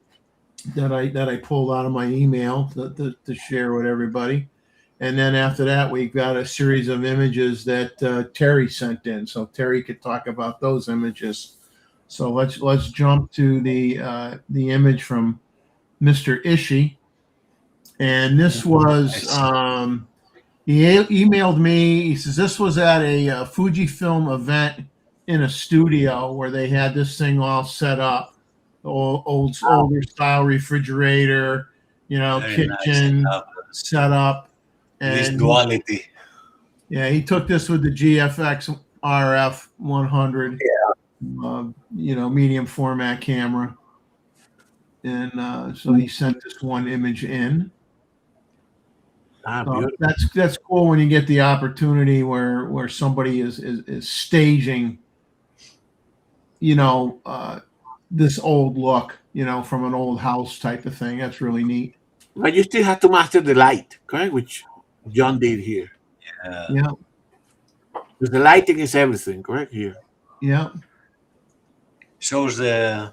that I pulled out of my email to share with everybody. And then after that, we've got a series of images that Terry sent in, so Terry could talk about those images. So let's jump to the image from Mr. Ishii. And this was, he emailed me. He says this was at a Fujifilm event in a studio where they had this thing all set up, older style refrigerator, very Uh, kitchen nice. set up. This And duality. yeah, he took this with the GFX RF 100, medium format camera. And so he sent this one image in. So that's cool when you get the opportunity where somebody is staging, this old look, from an old house type of thing. That's really neat. But you still have to master the light, correct? Which John did here. Yeah. Because the lighting is everything, correct? Here. Yeah. Shows the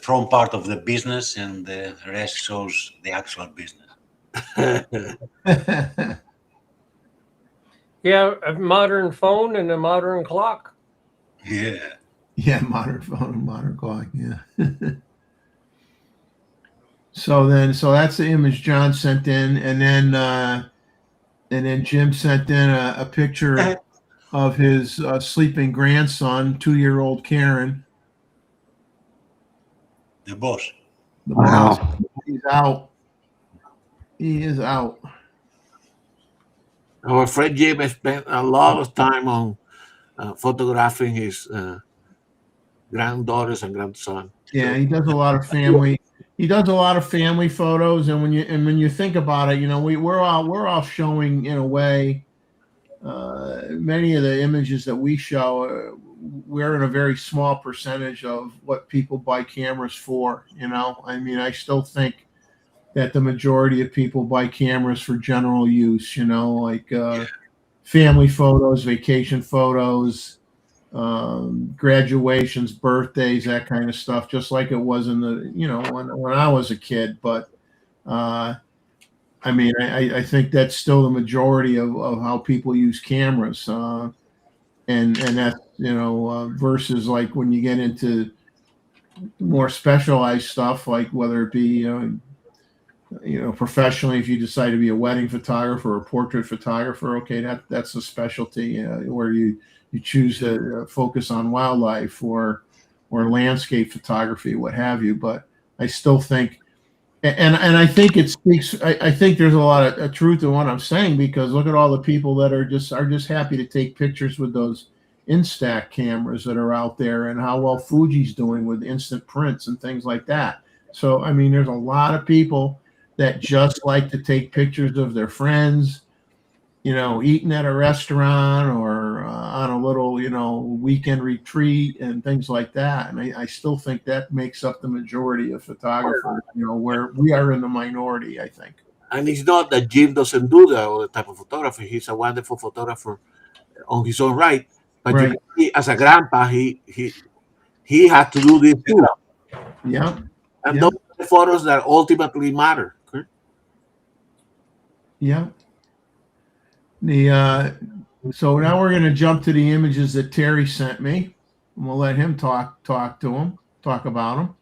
front part of the business, and the rest shows the actual business. Yeah, a modern phone and a modern clock. Yeah. Yeah, modern phone, modern clock. Yeah. So that's the image John sent in, and then Jim sent in a picture of his sleeping grandson, 2-year-old Karen. The boss. The Wow. boss, he's out. He is out. Our friend Jim has spent a lot of time on photographing his granddaughters and grandson. Yeah, he does a lot of family. He does a lot of family photos, and when you think about it, we're all showing in a way. Many of the images that we show, we're in a very small percentage of what people buy cameras for. I mean, I still think that the majority of people buy cameras for general use. Like family photos, vacation photos, graduations, birthdays, that kind of stuff, just like it was in the, when I was a kid. But I mean, I think that's still the majority of how people use cameras. And that's, versus like when you get into more specialized stuff, like whether it be, professionally, if you decide to be a wedding photographer or portrait photographer, okay, that's a specialty where you choose to focus on wildlife or landscape photography, what have you. But I still think, and I think it speaks. I think there's a lot of truth in what I'm saying, because look at all the people that are just happy to take pictures with those Instax cameras that are out there, and how well Fuji's doing with instant prints and things like that. So I mean, there's a lot of people that just like to take pictures of their friends, eating at a restaurant or on a little, weekend retreat and things like that. And I still think that makes up the majority of photographers, where we are in the minority, I think. And it's not that Jim doesn't do that other type of photography. He's a wonderful photographer on his own right. But you Right. can see, as a grandpa, he had to do this too. Yeah. And Yeah. those are the photos that ultimately matter. Okay? Yeah. So now we're going to jump to the images that Terry sent me, and we'll let him talk about them.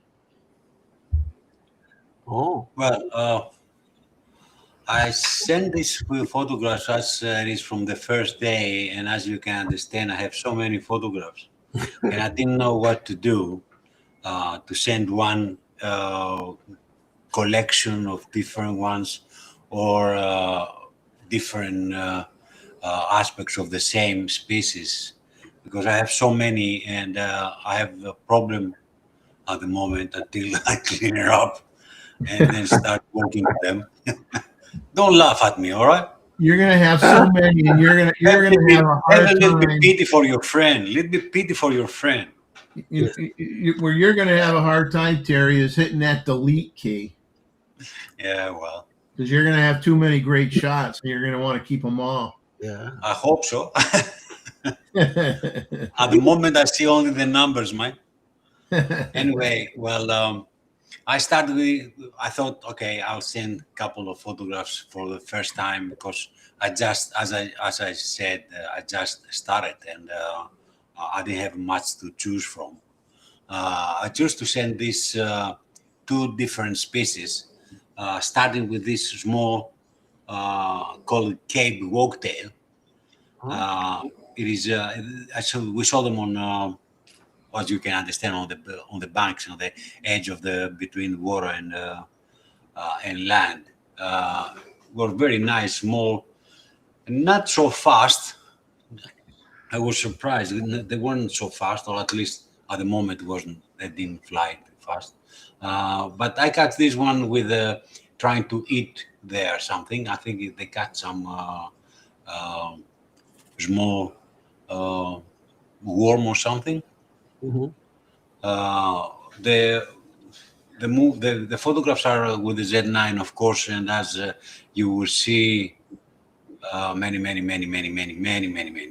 Oh, Well, I sent these photographs as it is from the first day, and as you can understand, I have so many photographs, and I didn't know what to do to send one collection of different ones or different aspects of the same species, because I have so many, and I have a problem at the moment until I clean it up and then start working with them. Don't laugh at me, all right? You're going to have so many, and you're going to have a Have hard a little bit time. pity for your friend. Little bit pity for your friend. Where you're going to have a hard time, Terry, is hitting that delete key, Yeah, well, because you're going to have too many great shots, and you're going to want to keep them all. yeah. I hope so. At the moment, I see only the numbers, man. Anyway, well, I thought, okay, I'll send a couple of photographs for the first time, because I just, as I said, I just started, and I didn't have much to choose from. I chose to send these two different species, starting with this small, called Cape Wagtail. It is actually, we saw them on, as you can understand, on the banks, on the edge of between water and land. Were very nice, small, not so fast. I was surprised they weren't so fast, or at least at the moment they didn't fly fast. But I catch this one with trying to eat there something. I think they catch some small worm or something. Mhm. The photographs are with the Z9, of course, and as you will see many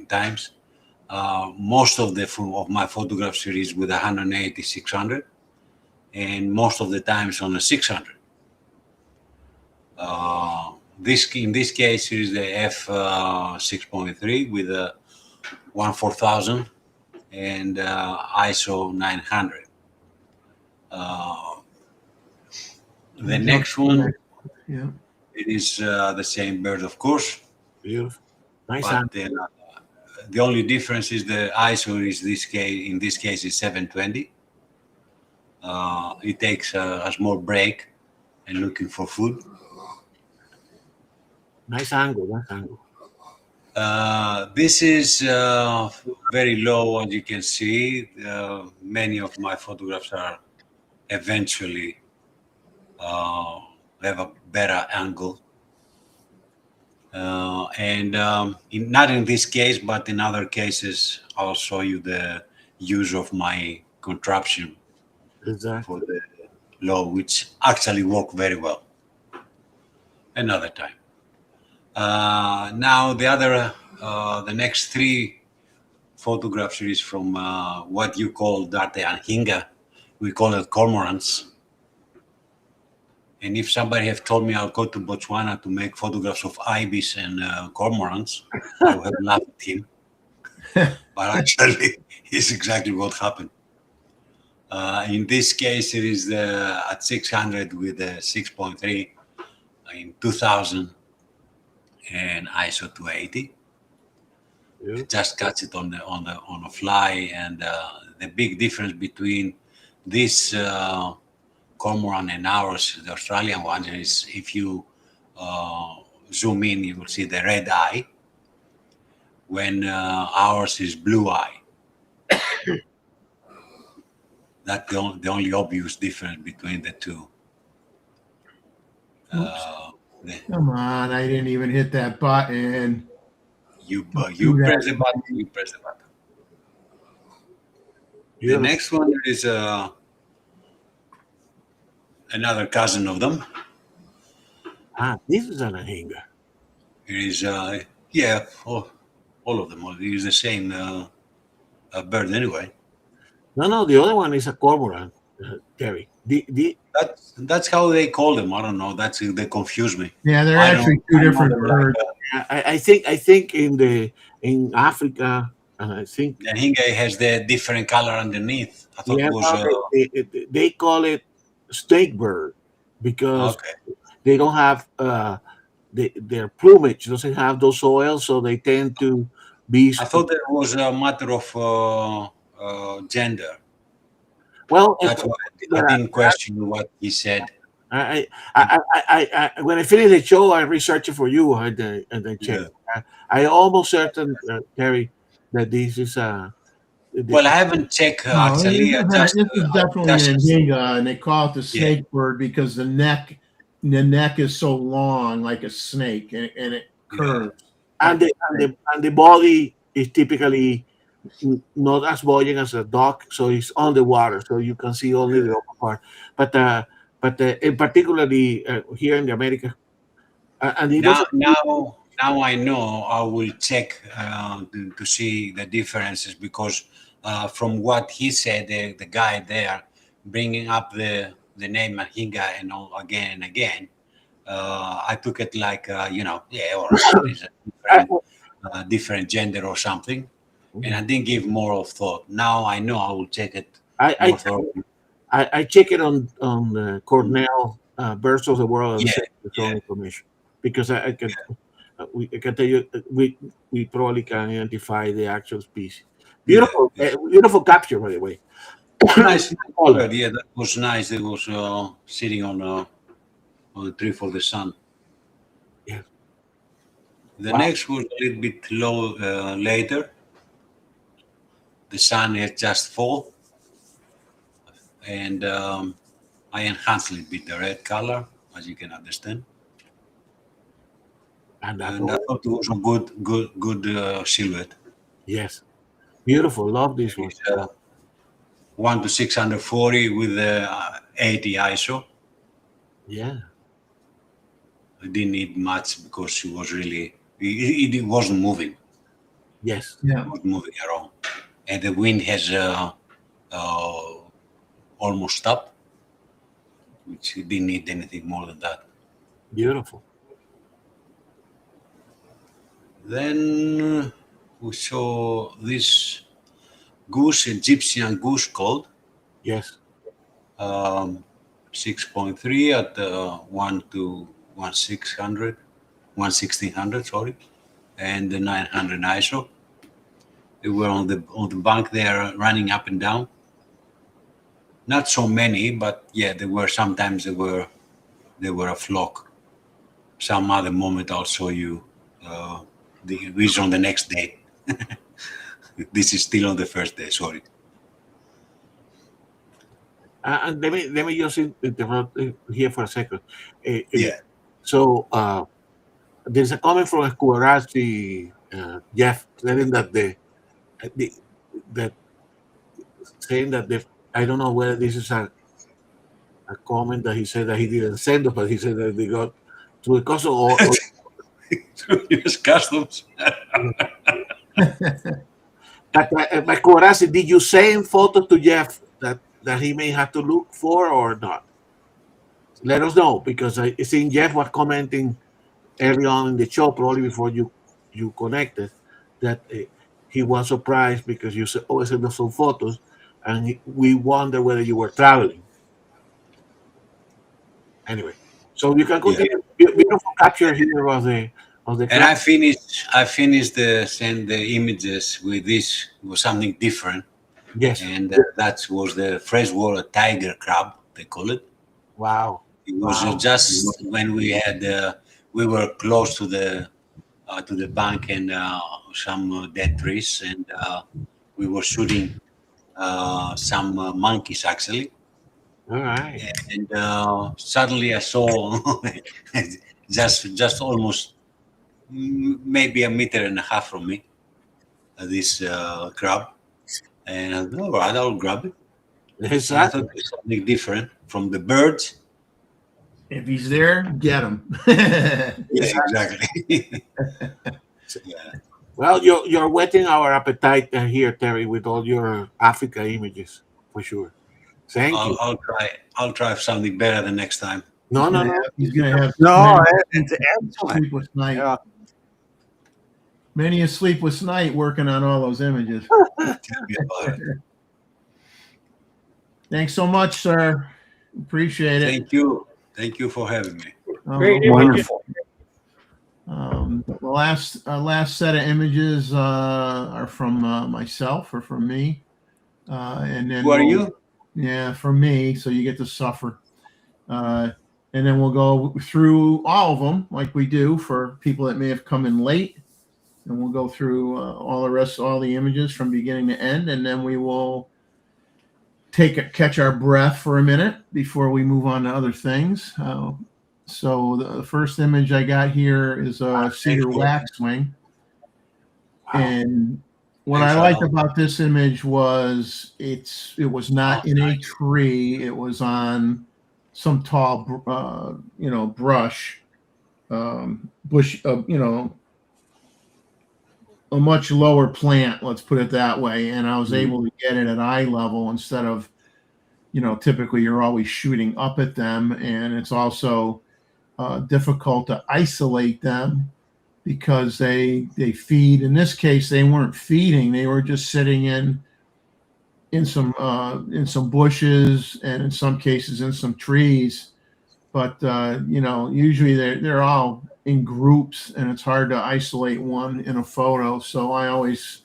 times. Most of my photograph series with 180 600, and most of the times on a 600. In this case is the f 6.3 with a 1/4000 and ISO 900. The next one, Yeah. it is the same bird, of course, Beautiful. Nice. but The only difference is the ISO is in this case is 720. It takes a small break and looking for food. Nice angle, nice angle. This is very low, as you can see. Many of my photographs are eventually have a better angle. Not in this case, but in other cases, I'll show you the use of my contraption Exactly. for the low, which actually work very well. Another time. Now the next three photographs is from what you call Darte and Hinga. We call it cormorants. And if somebody have told me I'll go to Botswana to make photographs of ibis and cormorants, I would have laughed at him. But actually, it's exactly what happened. In this case, it is at 600 with a 6.3 in 2000 and ISO 280. Yeah. It just cuts it on the fly, and the big difference between this cormorant and ours, the Australian one, is if you zoom in, you will see the red eye, when ours is blue eye. That's the only obvious difference between the two. Come on, I didn't even hit that button. You do press that. the button. You press the button. The Beautiful. next one is another cousin of them. This is an Anhinga. It is all of them. It is the same bird anyway. No, the other one is a cormorant, Terry. That's how they call them. I don't know. They confuse me. Yeah, they're I actually don't- two I different know they're like, birds. I think in Africa, and I think The Hinga has the different color underneath. I thought yeah, it was they call it snake bird because okay. they don't have their plumage doesn't have those oils, so they tend to be. I thought it was a matter of gender. Well, That's why I didn't question what he said. I when I finish the show, I research it for you and then check. I almost certain, Terry, that this is Well, I haven't checked No, actually. this is definitely an Anhinga, and they call it the Yeah. snake bird because the neck is so long, like a snake, and it curves. and the body is typically not as buoyant as a duck, so it's on the water, so you can see only the upper part. But in particularly here in the America, and it Now I know. I will check to see the differences because from what he said, the guy there bringing up the name Mahinga and all again and again, I took it like all right, it's a different gender or something, and I didn't give more of thought. Now I know. I will check it. I check it on Cornell Birds of the World and Yeah. information because I can tell you we probably can identify the actual species. Beautiful, beautiful capture, by the way. Nice color. Yeah, that was nice. It was sitting on the tree for the sun. Yeah. The next was a little bit low later. The sun had just fall, and I enhanced a little bit the red color, as you can understand. And I thought it was a good silhouette. Yes, beautiful. Love this one. 1:640 with the 80 ISO. Yeah. I didn't need much because she was really it wasn't moving. Yes. Yeah. It wasn't moving at all, and the wind has almost stopped, which didn't need anything more than that. Beautiful. Then we saw this goose, Egyptian goose called Yes. 6.3 at 1600, sorry, and the 900 ISO. They were on the bank there, running up and down. Not so many, but yeah, there were sometimes there were a flock. Some other moment I'll show you. This is on the next day. This is still on the first day. Sorry. And let me just interrupt here for a second. Yeah. So there's a comment from Escuarasi, Jeff, saying that that saying that I don't know whether this is a comment that he said that he didn't send us, but he said that they got to the customs or US Customs. Escuarasi, did you send photos to Jeff that he may have to look for or not? Let us know, because I think Jeff was commenting early on in the show, probably before you connected, that he was surprised because you always send us some photos, and we wonder whether you were traveling. Anyway, so you can continue. Beautiful capture here of the. And I finished send the images with this, with something different. Yes. And that was the freshwater tiger crab, they call it. Wow. It was just when we were close to the bank and some dead trees, and we were shooting some monkeys actually. All right. And suddenly I saw just almost maybe a meter and a half from me this crab, and I thought, all right, I'll grab it. Exactly. I thought it was something different from the birds. If he's there, get him. Yeah, exactly. Yeah. Well, you're whetting our appetite here, Terry, with all your Africa images, for sure. Thank you. I'll try something better the next time. No. He's gonna have No, it's excellent. sleepless night. Yeah. Many a sleepless night working on all those images. Tell me about it. Thanks so much, sir. Appreciate it. Thank you for having me. Great images. Wonderful. The last set of images are from myself or from me, and then Who are you? Yeah, from me. So you get to suffer, and then we'll go through all of them like we do for people that may have come in late, and we'll go through all the images from beginning to end, and then we will catch our breath for a minute before we move on to other things. So the first image I got here is a cedar waxwing. And what I liked about this image was it was not in a tree. It was on some tall, brush, bush, a much lower plant, let's put it that way. And I was able to get it at eye level instead of, typically you're always shooting up at them. And it's also difficult to isolate them because they feed. In this case, they weren't feeding; they were just sitting in some bushes and in some cases in some trees. But usually they're all in groups, and it's hard to isolate one in a photo. So I always,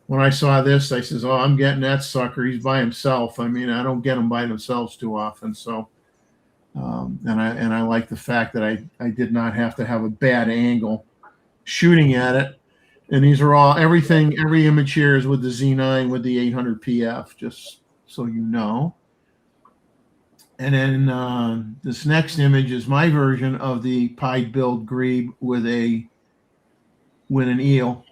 when I saw this, I says, "Oh, I'm getting that sucker. He's by himself." I mean, I don't get them by themselves too often. So. And I like the fact that I did not have to have a bad angle shooting at it. And these are every image here is with the Z9 with the 800 PF, just so you know. And then this next image is my version of the pied-billed grebe with an eel.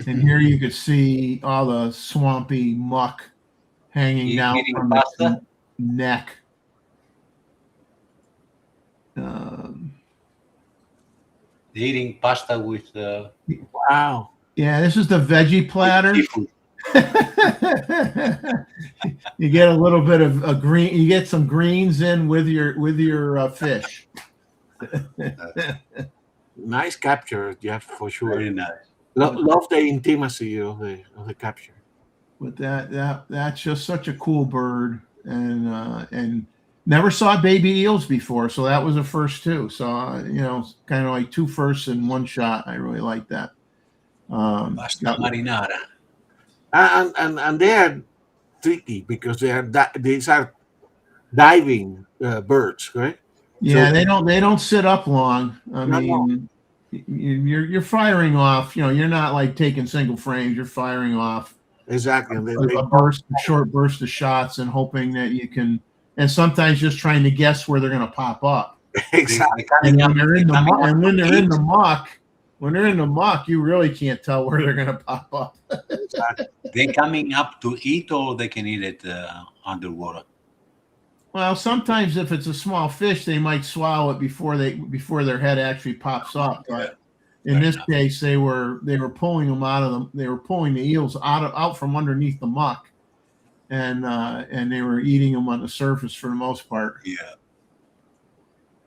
And here you could see all the swampy muck hanging down from the neck. Eating pasta with Wow. Yeah, this is the veggie platter. You get a little bit of a green. You get some greens in with your fish. Nice capture, Jeff, for sure. very nice. Love the intimacy of the capture. But that's just such a cool bird, and never saw baby eels before, so that was a first too. So kind of like two firsts in one shot. I really like that. Pasta marinara. And they are tricky because these are diving birds, right? Yeah, So they don't sit up long. I No, no. mean, you're firing off. You know, you're not like taking single frames. You're firing off Exactly. And a short burst of shots, and hoping that you can. And sometimes just trying to guess where they're going to pop up. exactly. And when they're in the coming muck, up and when to they're in eat. the muck, you really can't tell where they're going to pop up. They coming up to eat, or they can eat it underwater. Well, sometimes if it's a small fish, they might swallow it before their head actually pops up. But in Fair this enough. case, they were pulling them out of them. They were pulling the eels out from underneath the muck, and they were eating them on the surface for the most part. Yeah.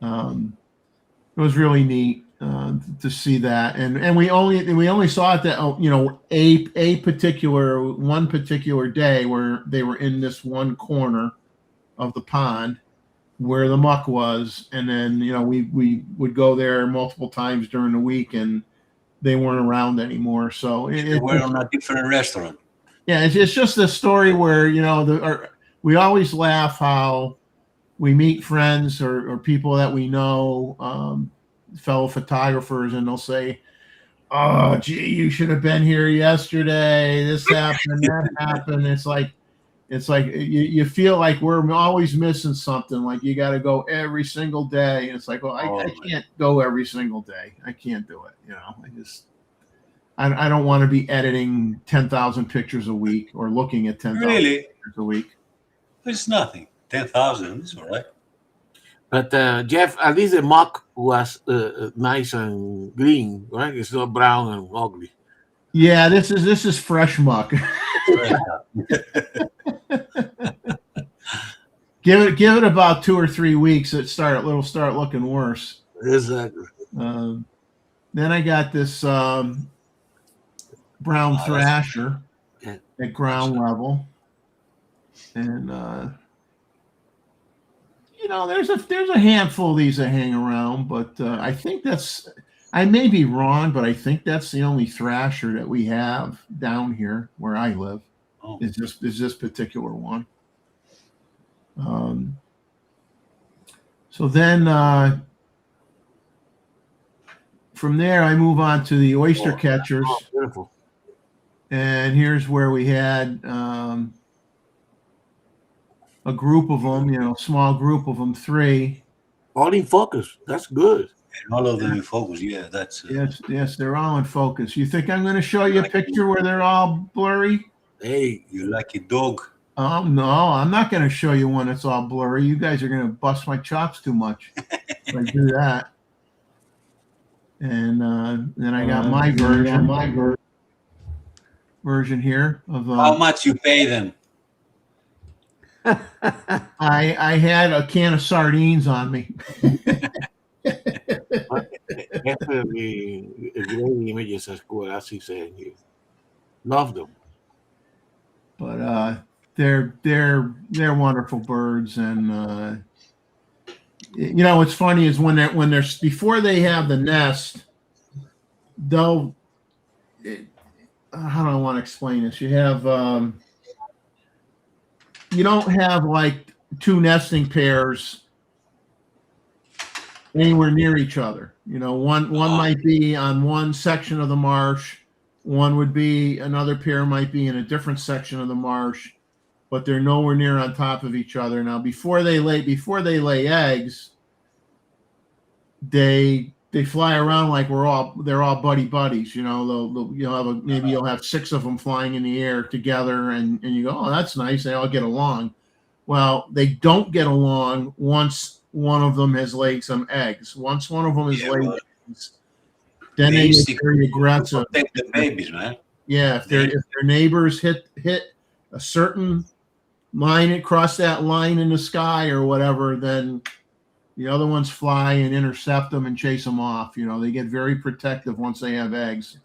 It was really neat to see that, and we only saw it that one particular day where they were in this one corner of the pond where the muck was, and then we would go there multiple times during the week, and they weren't around anymore. So They were on a different restaurant. yeah, it's just a story where we always laugh how we meet friends or people that we know, fellow photographers, and they'll say, "Oh, gee, you should have been here yesterday. This happened, that happened." It's like you feel like we're always missing something. Like you got to go every single day. And it's like, well, I can't go every single day. I can't do it. I don't want to be editing 10,000 pictures a week or looking at 10,000 Really? pictures a week. It's nothing. 10,000 is all right. But Jeff, at least the muck was nice and green, right? It's not brown and ugly. Yeah, this is fresh muck. Give it about 2 or 3 weeks. It'll start looking worse. Exactly. Then I got this brown thrasher at ground level, and there's a handful of these that hang around, but I think I may be wrong, but I think that's the only thrasher that we have down here where I live. Oh. Is this particular one. So then from there I move on to the oyster catchers. Oh, beautiful. And here's where we had a group of them, small group of them, 3. All in focus. That's good. And all of them in focus. Yeah, that's. Yes, they're all in focus. You think I'm going to show you a picture where they're all blurry? Hey, You like a dog. Oh, no, I'm not going to show you one that's all blurry. You guys are going to bust my chops too much if I do that. And then I got my version here of How much you pay them? I had a can of sardines on me. definitely great images as well, as he said here. Love them. But they're wonderful birds, and what's funny is when they're before they have the nest, they'll how do I want to explain this? You have you don't have like 2 nesting pairs anywhere near each other. One might be on one section of the marsh. Another pair might be in a different section of the marsh, but they're nowhere near on top of each other. Now, before they lay eggs, they fly around like they're all buddies. You'll have 6 of them flying in the air together, and you go, oh, that's nice. They all get along. Well, they don't get along once one of them has laid some eggs. Once one of them has laid eggs, then they get very aggressive. Protect the babies, man. Yeah, if their neighbors hit a certain line, across that line in the sky or whatever, then the other ones fly and intercept them and chase them off. They get very protective once they have eggs.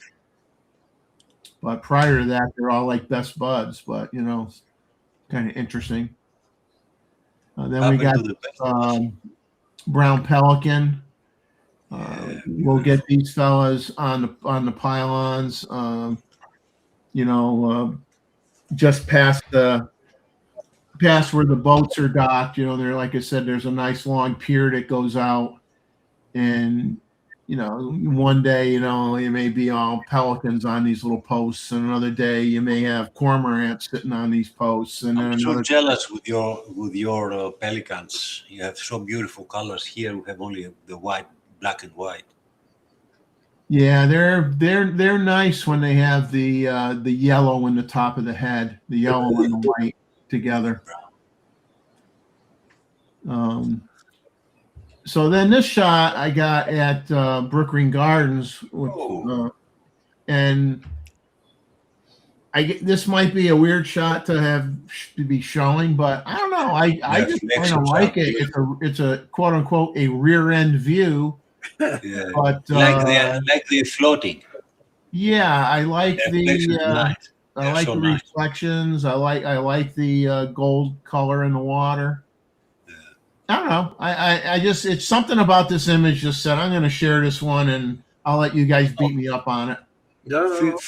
But prior to that, they're all like best buds. But kind of interesting. Then we got brown pelican. We'll get these fellas on the pylons. just past where the boats are docked. You know, there, like I said, there's a nice long pier that goes out, and you know, one day, you know, it may be all pelicans on these little posts, and another day you may have cormorants sitting on these posts, and then I'm so another. jealous with your pelicans. You have so beautiful colors. Here we have only the white, black and white. Yeah, they're nice when they have the yellow in the top of the head, the yellow and the white together. So then this shot I got at Brookgreen Gardens, and this might be a weird shot to be showing, but I don't know. I just kind of like it. It's a quote unquote a rear end view. Yeah, But like they're floating. yeah, I like Nice. I like so the nice. reflections. I like the gold color in the water. Yeah. I don't know. I just, it's something about this image just said I'm going to share this one, and I'll let you guys beat me up on it. No, no, no. They it's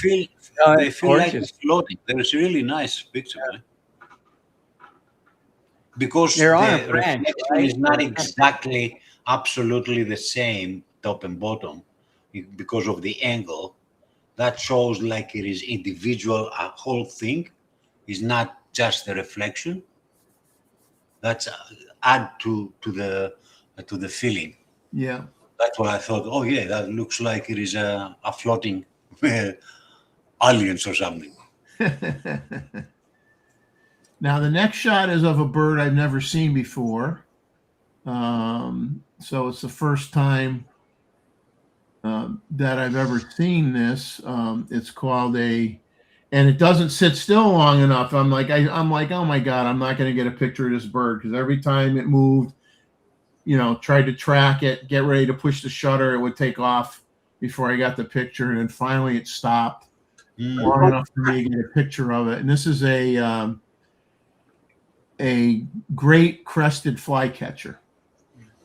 feel like gorgeous. it's floating. There's a really nice picture. Man. Because They're on the a branch, reflection right? is not exactly absolutely the same top and bottom because of the angle. That shows like it is individual, a whole thing is not just the reflection. That's add to the feeling. Yeah. That's what I thought. Oh yeah, that looks like it is a floating aliens or something. Now the next shot is of a bird I've never seen before. So it's the first time that I've ever seen this. It's called and it doesn't sit still long enough. I'm like, oh my God, I'm not going to get a picture of this bird, because every time it moved, you know, tried to track it, get ready to push the shutter, it would take off before I got the picture. And then finally it stopped long enough for me to get a picture of it. And this is a great crested flycatcher.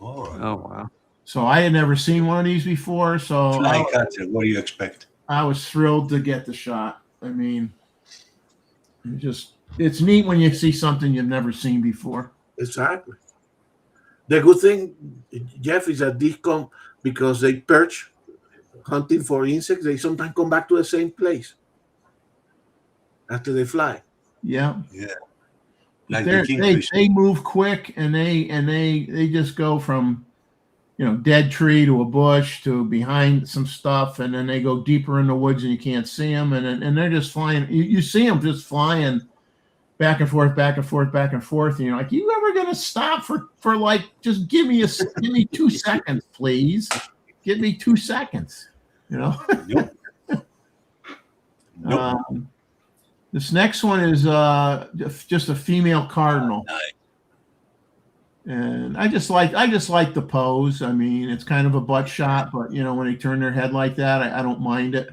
All right. Oh, wow. So I had never seen one of these before. So Flycatcher, what do you expect? I was thrilled to get the shot. I mean, it's neat when you see something you've never seen before. Exactly. The good thing, Jeff, is that these come because they perch hunting for insects. They sometimes come back to the same place after they fly. Yeah. Yeah. Like the They kingfisher. move quick, and they just go from, you know, dead tree to a bush to behind some stuff, and then they go deeper in the woods and you can't see them, and they're just flying. You see them just flying back and forth, back and forth, back and forth, and you're like, you ever gonna stop for like, just give me 2 seconds, please? Give me 2 seconds, you know. Nope. This next one is just a female cardinal. Nice. And I just like the pose. I mean, it's kind of a butt shot, but you know, when they turn their head like that, I don't mind it.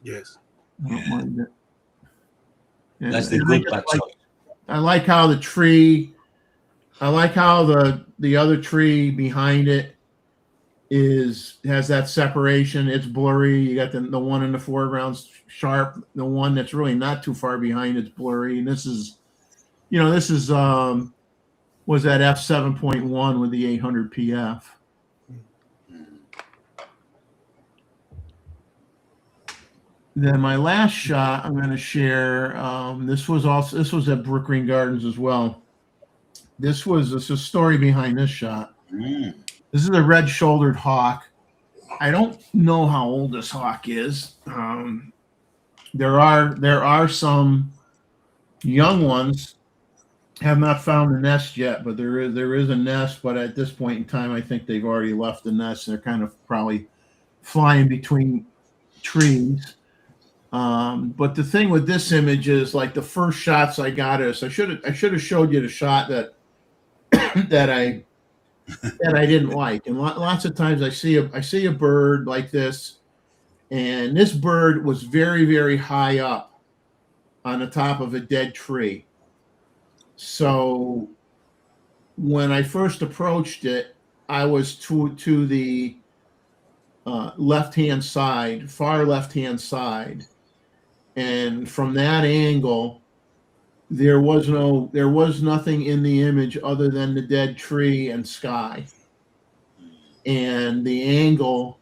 Yes. I don't mind it. And, That's the and good part. I like how the tree, I like how the other tree behind it has that separation. It's blurry. You got the one in the foreground's sharp. The one that's really not too far behind, it's blurry. And this is was that f7.1 with the 800 PF. Then my last shot I'm going to share. This was at Brookgreen Gardens as well. There's a story behind this shot. Mm. This is a red-shouldered hawk. I don't know how old this hawk is. There are some young ones. Have not found a nest yet, but there is a nest. But at this point in time, I think they've already left the nest. They're kind of probably flying between trees. But the thing with this image is, like, the first shots I got is I should have showed you the shot that I didn't like. And lots of times I see a bird like this, and this bird was very, very high up on the top of a dead tree. So when I first approached it, I was to the left-hand side, far left-hand side. And from that angle, there was nothing in the image other than the dead tree and sky. And the angle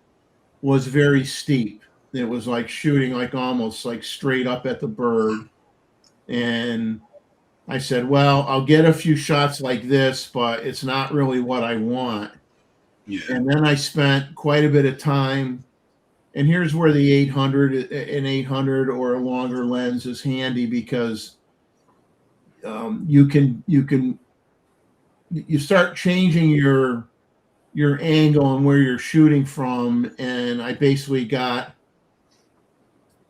was very steep. It was like shooting like almost like straight up at the bird. And I said, well, I'll get a few shots like this, but it's not really what I want. Yeah. And then I spent quite a bit of time. And here's where the 800 or a longer lens is handy, because you start changing your angle and where you're shooting from. And I basically got,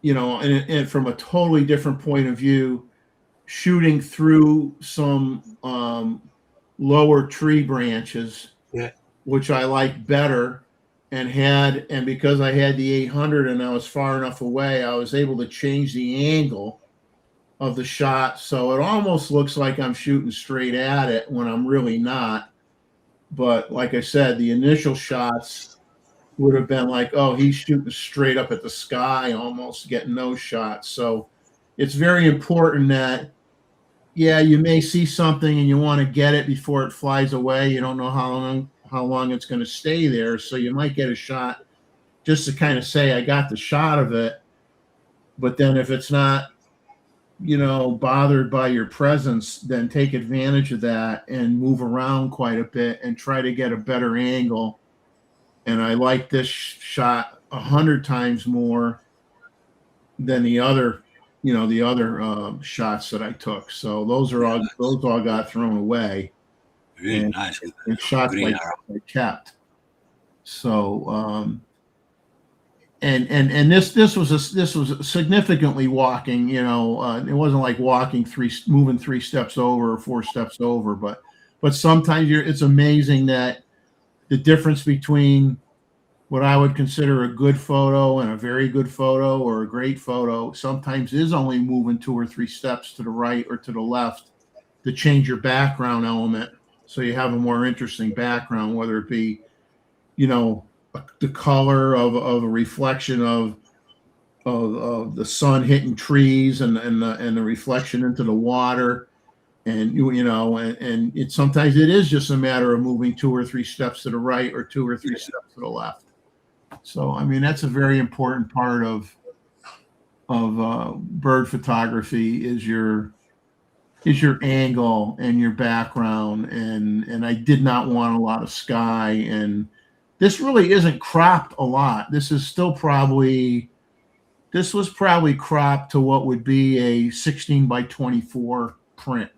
and from a totally different point of view, shooting through some lower tree branches, Yeah. which I like better. And because I had the 800 and I was far enough away, I was able to change the angle of the shot. So it almost looks like I'm shooting straight at it when I'm really not. But like I said, the initial shots would have been like, oh, he's shooting straight up at the sky, almost getting those shots. So it's very important that, yeah, you may see something and you want to get it before it flies away. You don't know how long it's going to stay there. So you might get a shot just to kind of say, I got the shot of it. But then if it's not, bothered by your presence, then take advantage of that and move around quite a bit and try to get a better angle. And I like this shot 100 times more than the other shots that I took. So those all got thrown away. Really and, nice. And shots Green like arrow. I kept. So and this was significantly walking. It wasn't like moving 3 steps over or 4 steps over, but sometimes it's amazing that the difference between what I would consider a good photo and a very good photo or a great photo sometimes is only moving 2 or 3 steps to the right or to the left to change your background element, so you have a more interesting background, whether it be, the color of a reflection of the sun hitting trees and the reflection into the water. And and sometimes it is just a matter of moving 2 or 3 steps to the right or 2 or 3 steps to the left. So I mean, that's a very important part of bird photography is your angle and your background. And I did not want a lot of sky, and this really isn't cropped a lot. This was probably cropped to what would be a 16 by 24 print.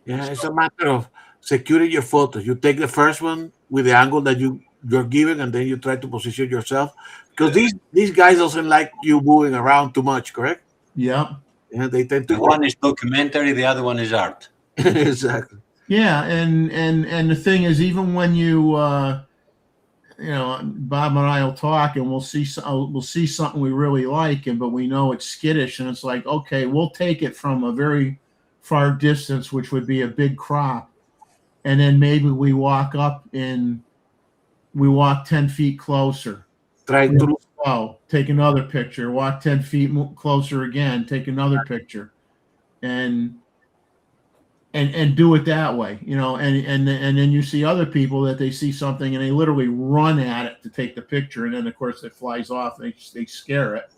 Yeah, it's a matter of securing your photos. You take the first one with the angle that you're given, and then you try to position yourself, because these guys doesn't like you moving around too much, correct? Yeah. Yeah, they tend to. One is documentary, the other one is art. Exactly. Yeah, and the thing is, even when you Bob and I will talk, and we'll see something we really like, but we know it's skittish, and it's like, okay, we'll take it from a very far distance, which would be a big crop, and then maybe we walk 10 feet closer. Try to Take another picture. Walk 10 feet closer again. Take another picture, and do it that way, and then you see other people that they see something and they literally run at it to take the picture, and then of course it flies off and they scare it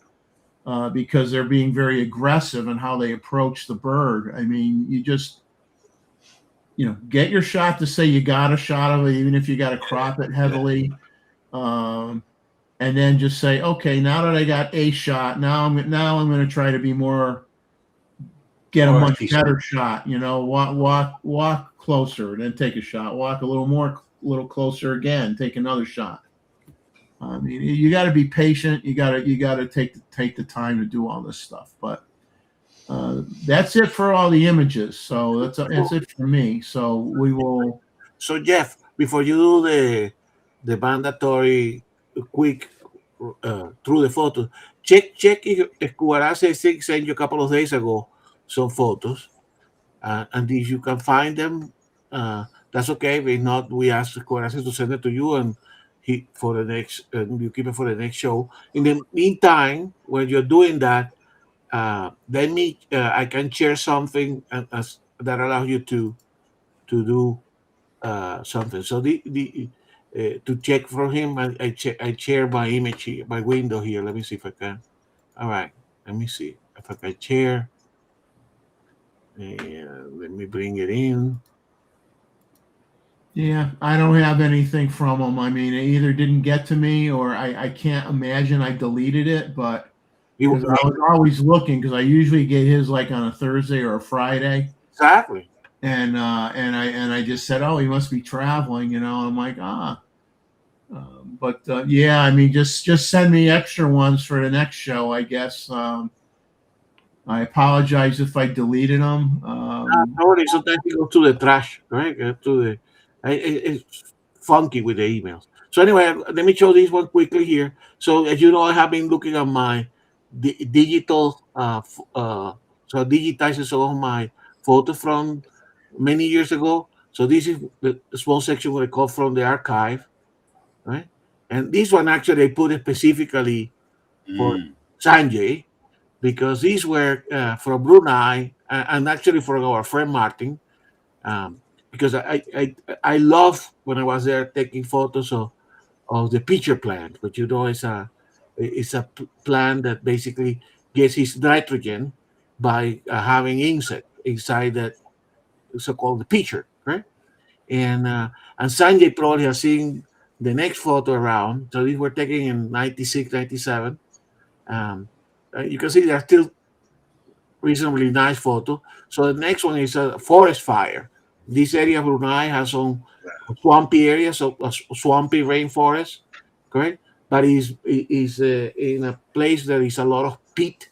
because they're being very aggressive in how they approach the bird. I mean, you just get your shot to say you got a shot of it, even if you got to crop it heavily, and then just say, okay, now that I got a shot, now I'm going to try to be get a much better shot. Walk closer, then take a shot. Walk a little closer again, take another shot. I mean, you got to be patient. You got to take the time to do all this stuff. But that's it for all the images. So that's it for me. So we will. So Jeff, before you do the mandatory quick through the photos, check if Cuarace sent you a couple of days ago some photos, and if you can find them, that's okay. If not, we ask Cuarace to send it to you, and you keep it for the next show. In the meantime, when you're doing that, let me. I can share something that allows you to do something. So the to check from him, I share my image here, my window here. Let me see if I can. All right. Let me see if I can share. And let me bring it in. Yeah, I don't have anything from him. I mean, it either didn't get to me or I can't imagine I deleted it, but It was because I was always looking because I usually get his like on a Thursday or a Friday. exactly. And I just said, oh, he must be traveling, you know. I'm like, ah. But yeah, I mean, just send me extra ones for the next show, I guess. I apologize if I deleted them. Nowadays, sometimes you go to the trash, right? To the, it's funky with the emails. So anyway, let me show this one quickly here. So as you know, I have been looking at my digital, so digitizing some of my photos from many years ago. So this is the small section what I call from the archive, right? And this one actually I put it specifically for Mm. Sanjay because these were from Brunei and actually for our friend Martin, because I love when I was there taking photos of the pitcher plant, which you know is a plant that basically gets its nitrogen by having insect inside that so-called the pitcher, right? And Sanjay probably has seen the next photo around. So these were taken in 96, 97. You can see they're still reasonably nice photo. So the next one is a forest fire. This area of Brunei has some swampy areas, so a swampy rainforest, correct? But is in a place that is a lot of peat,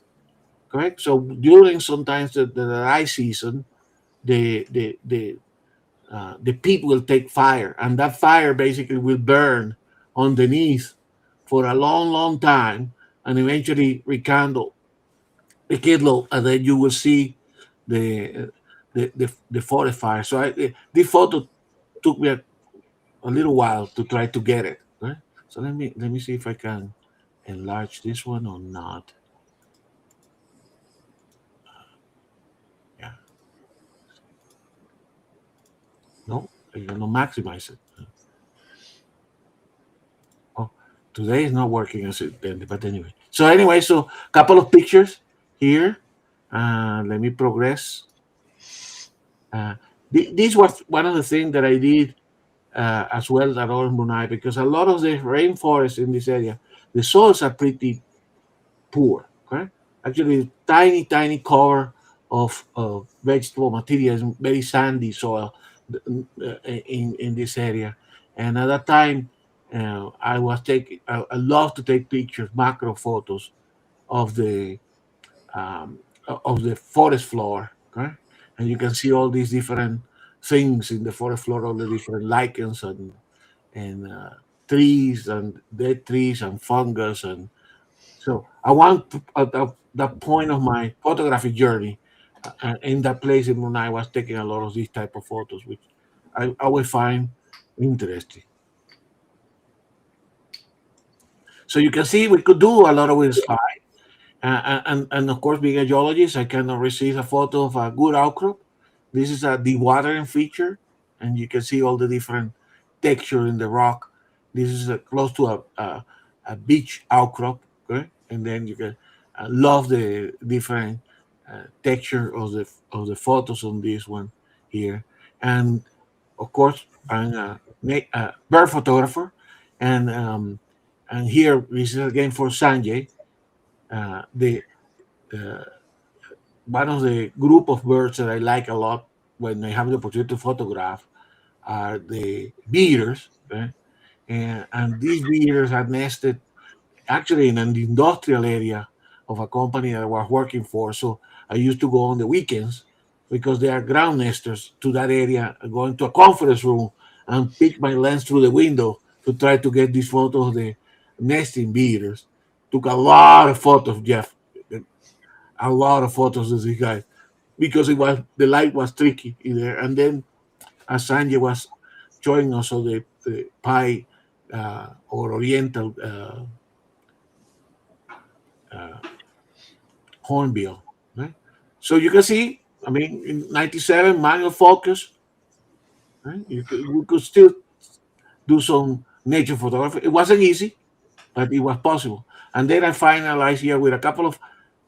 correct? So during sometimes the dry season, the peat will take fire, and that fire basically will burn underneath for a long, long time, and eventually rekindle the kindle, and then you will see the the forest fire. So this photo took me a little while to try to get it. Right? So let me see if I can enlarge this one or not. Yeah, no, I don't maximize it. Oh, today is not working as it intended, but anyway. So anyway, so a couple of pictures here. Let me progress. Uh, this was one of the things that I did as well at Orange Brunei, because a lot of the rainforest in this area, the soils are pretty poor. Okay, actually, tiny, tiny cover of vegetable material, very sandy soil in this area. And at that time, I love to take pictures, macro photos of um, the forest floor. Okay, and you can see all these different things in the forest floor, all the different lichens and trees and dead trees and fungus. And so I want at that point of my photographic journey, in that place in Brunei, I was taking a lot of these type of photos, which I always find interesting. So you can see we could do a lot of with slide. And of course, being a geologist, I can receive a photo of a good outcrop. This is a dewatering feature, and you can see all the different texture in the rock. This is close to a beach outcrop, okay? And then you can love the different texture of the photos on this one here. And of course, I'm a bird photographer, and here this is again for Sanjay. The uh, One of the group of birds that I like a lot when I have the opportunity to photograph are the beaters. Okay? And these beaters are nested actually in an industrial area of a company that I was working for. So I used to go on the weekends because they are ground nesters to that area, go into a conference room and pick my lens through the window to try to get these photos of the nesting beaters. Took a lot of photos, Jeff, a lot of photos of these guys because it was the light was tricky in there. And then as Sanjay was showing us all the Pi or Oriental uh, hornbill. Right? So you can see, I mean, in 97, manual focus, right? We could still do some nature photography. It wasn't easy, but it was possible. And then I finalized here with a couple of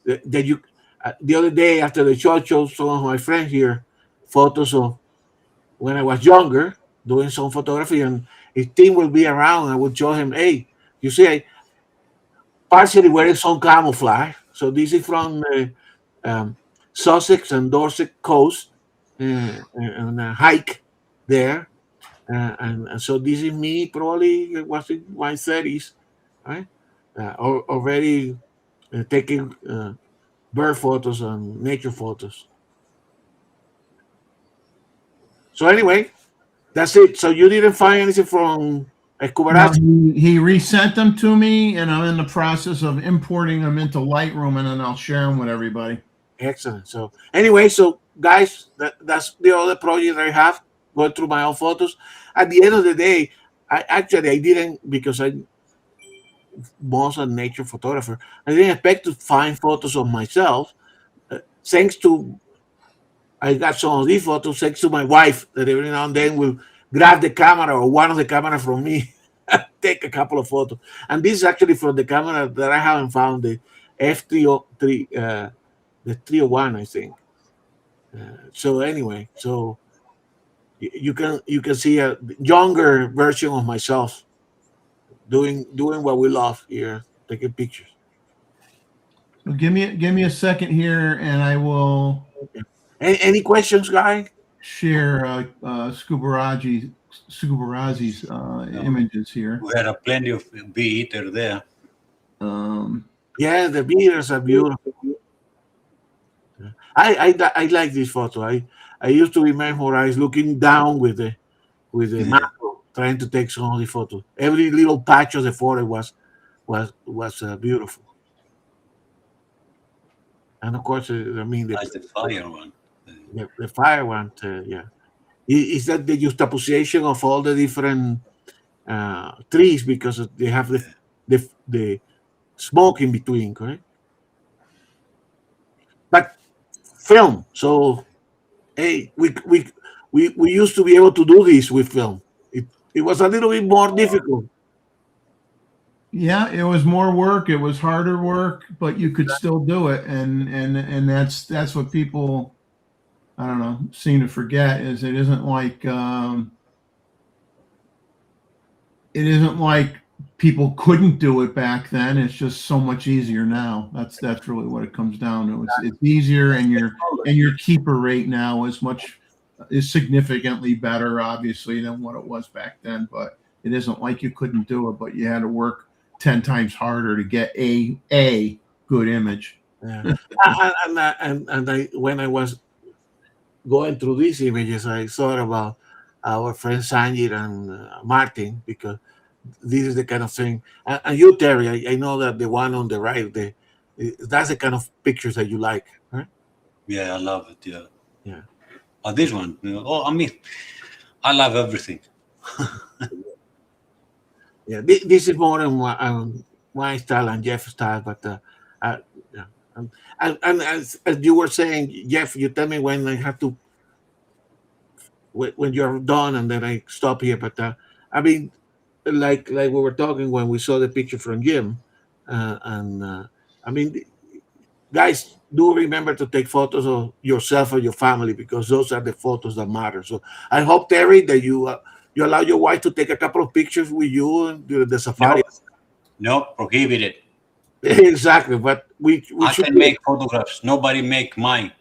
that you. The other day after the show, showed some of my friends here photos of when I was younger doing some photography, and his team will be around. I would show him, hey, you see, I partially wearing some camouflage. So this is from the Sussex and Dorset coast, on a hike there. And so this is me, probably it was in my 30s, right? Already taking bird photos and nature photos. So anyway, that's it. So you didn't find anything from No, Escubarachi? he resent them to me, and I'm in the process of importing them into Lightroom, and then I'll share them with everybody. Excellent. So anyway, so guys, that's the other project I have, going through my own photos. At the end of the day, I didn't, because I was a nature photographer. I didn't expect to find photos of myself. Thanks to I got some of these photos thanks to my wife, that every now and then will grab the camera or one of the camera from me, take a couple of photos. And this is actually from the camera that I haven't found, the F303, the 301, I think. So anyway, so you can see a younger version of myself doing what we love here, taking pictures. So give me a second here, and I will Any questions, guy? share Scubarazzi's images here. We had a plenty of bee eater there. Yeah, the beers are beautiful. I like this photo. I used to be memorized looking down with the macro, trying to take some of the photos. Every little patch of the photo was beautiful. And of course, I mean That's the fire one. the fire one. Yeah, is that the juxtaposition of all the different trees, because they have the smoke in between, correct? But film. So hey, we used to be able to do this with film. It was a little bit more difficult. Yeah, it was more work. It was harder work, but you could still do it, and that's what people, I don't know, seem to forget, is it isn't like people couldn't do it back then. It's just so much easier now. That's really what it comes down to. It's easier, and your keeper rate now is significantly better, obviously, than what it was back then. But it isn't like you couldn't do it, but you had to work 10 times harder to get a good image. Yeah. and when I was going through these images, I thought about our friends Sanjit and Martin, because this is the kind of thing. And you, Terry, I know that the one on the right, that's the kind of pictures that you like, right? Yeah, I love it. Yeah. Yeah. This one. Oh, I mean, I love everything. Yeah, this is more than my style and Jeff's style, but yeah. And as you were saying, Jeff, you tell me when I have to, when you're done, and then I stop here. But I mean, like we were talking when we saw the picture from Jim, I mean, guys, do remember to take photos of yourself and your family, because those are the photos that matter. So I hope, Terry, that you allow your wife to take a couple of pictures with you during the safari. No, prohibited. Exactly, but we I should can make photographs. Nobody make mine.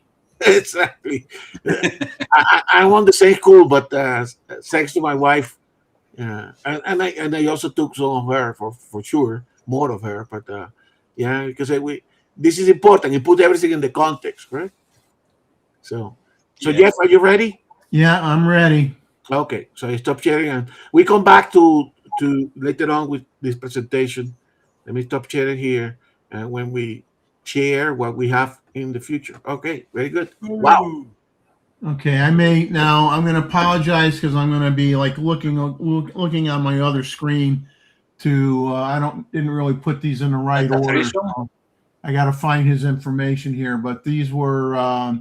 exactly. I'm on the same school, but thanks to my wife, and I also took some of her for sure, more of her, but yeah, because this is important. You put everything in the context, right? So Yes. Jeff, are you ready? Yeah, I'm ready. Okay, so I stop sharing, and we come back to later on with this presentation. Let me stop sharing here, and when we share what we have in the future. Okay, very good. Wow. Okay, I'm going to apologize, because I'm going to be like looking on my other screen to, didn't really put these in the right Like a order. threesome? I got to find his information here, but these were,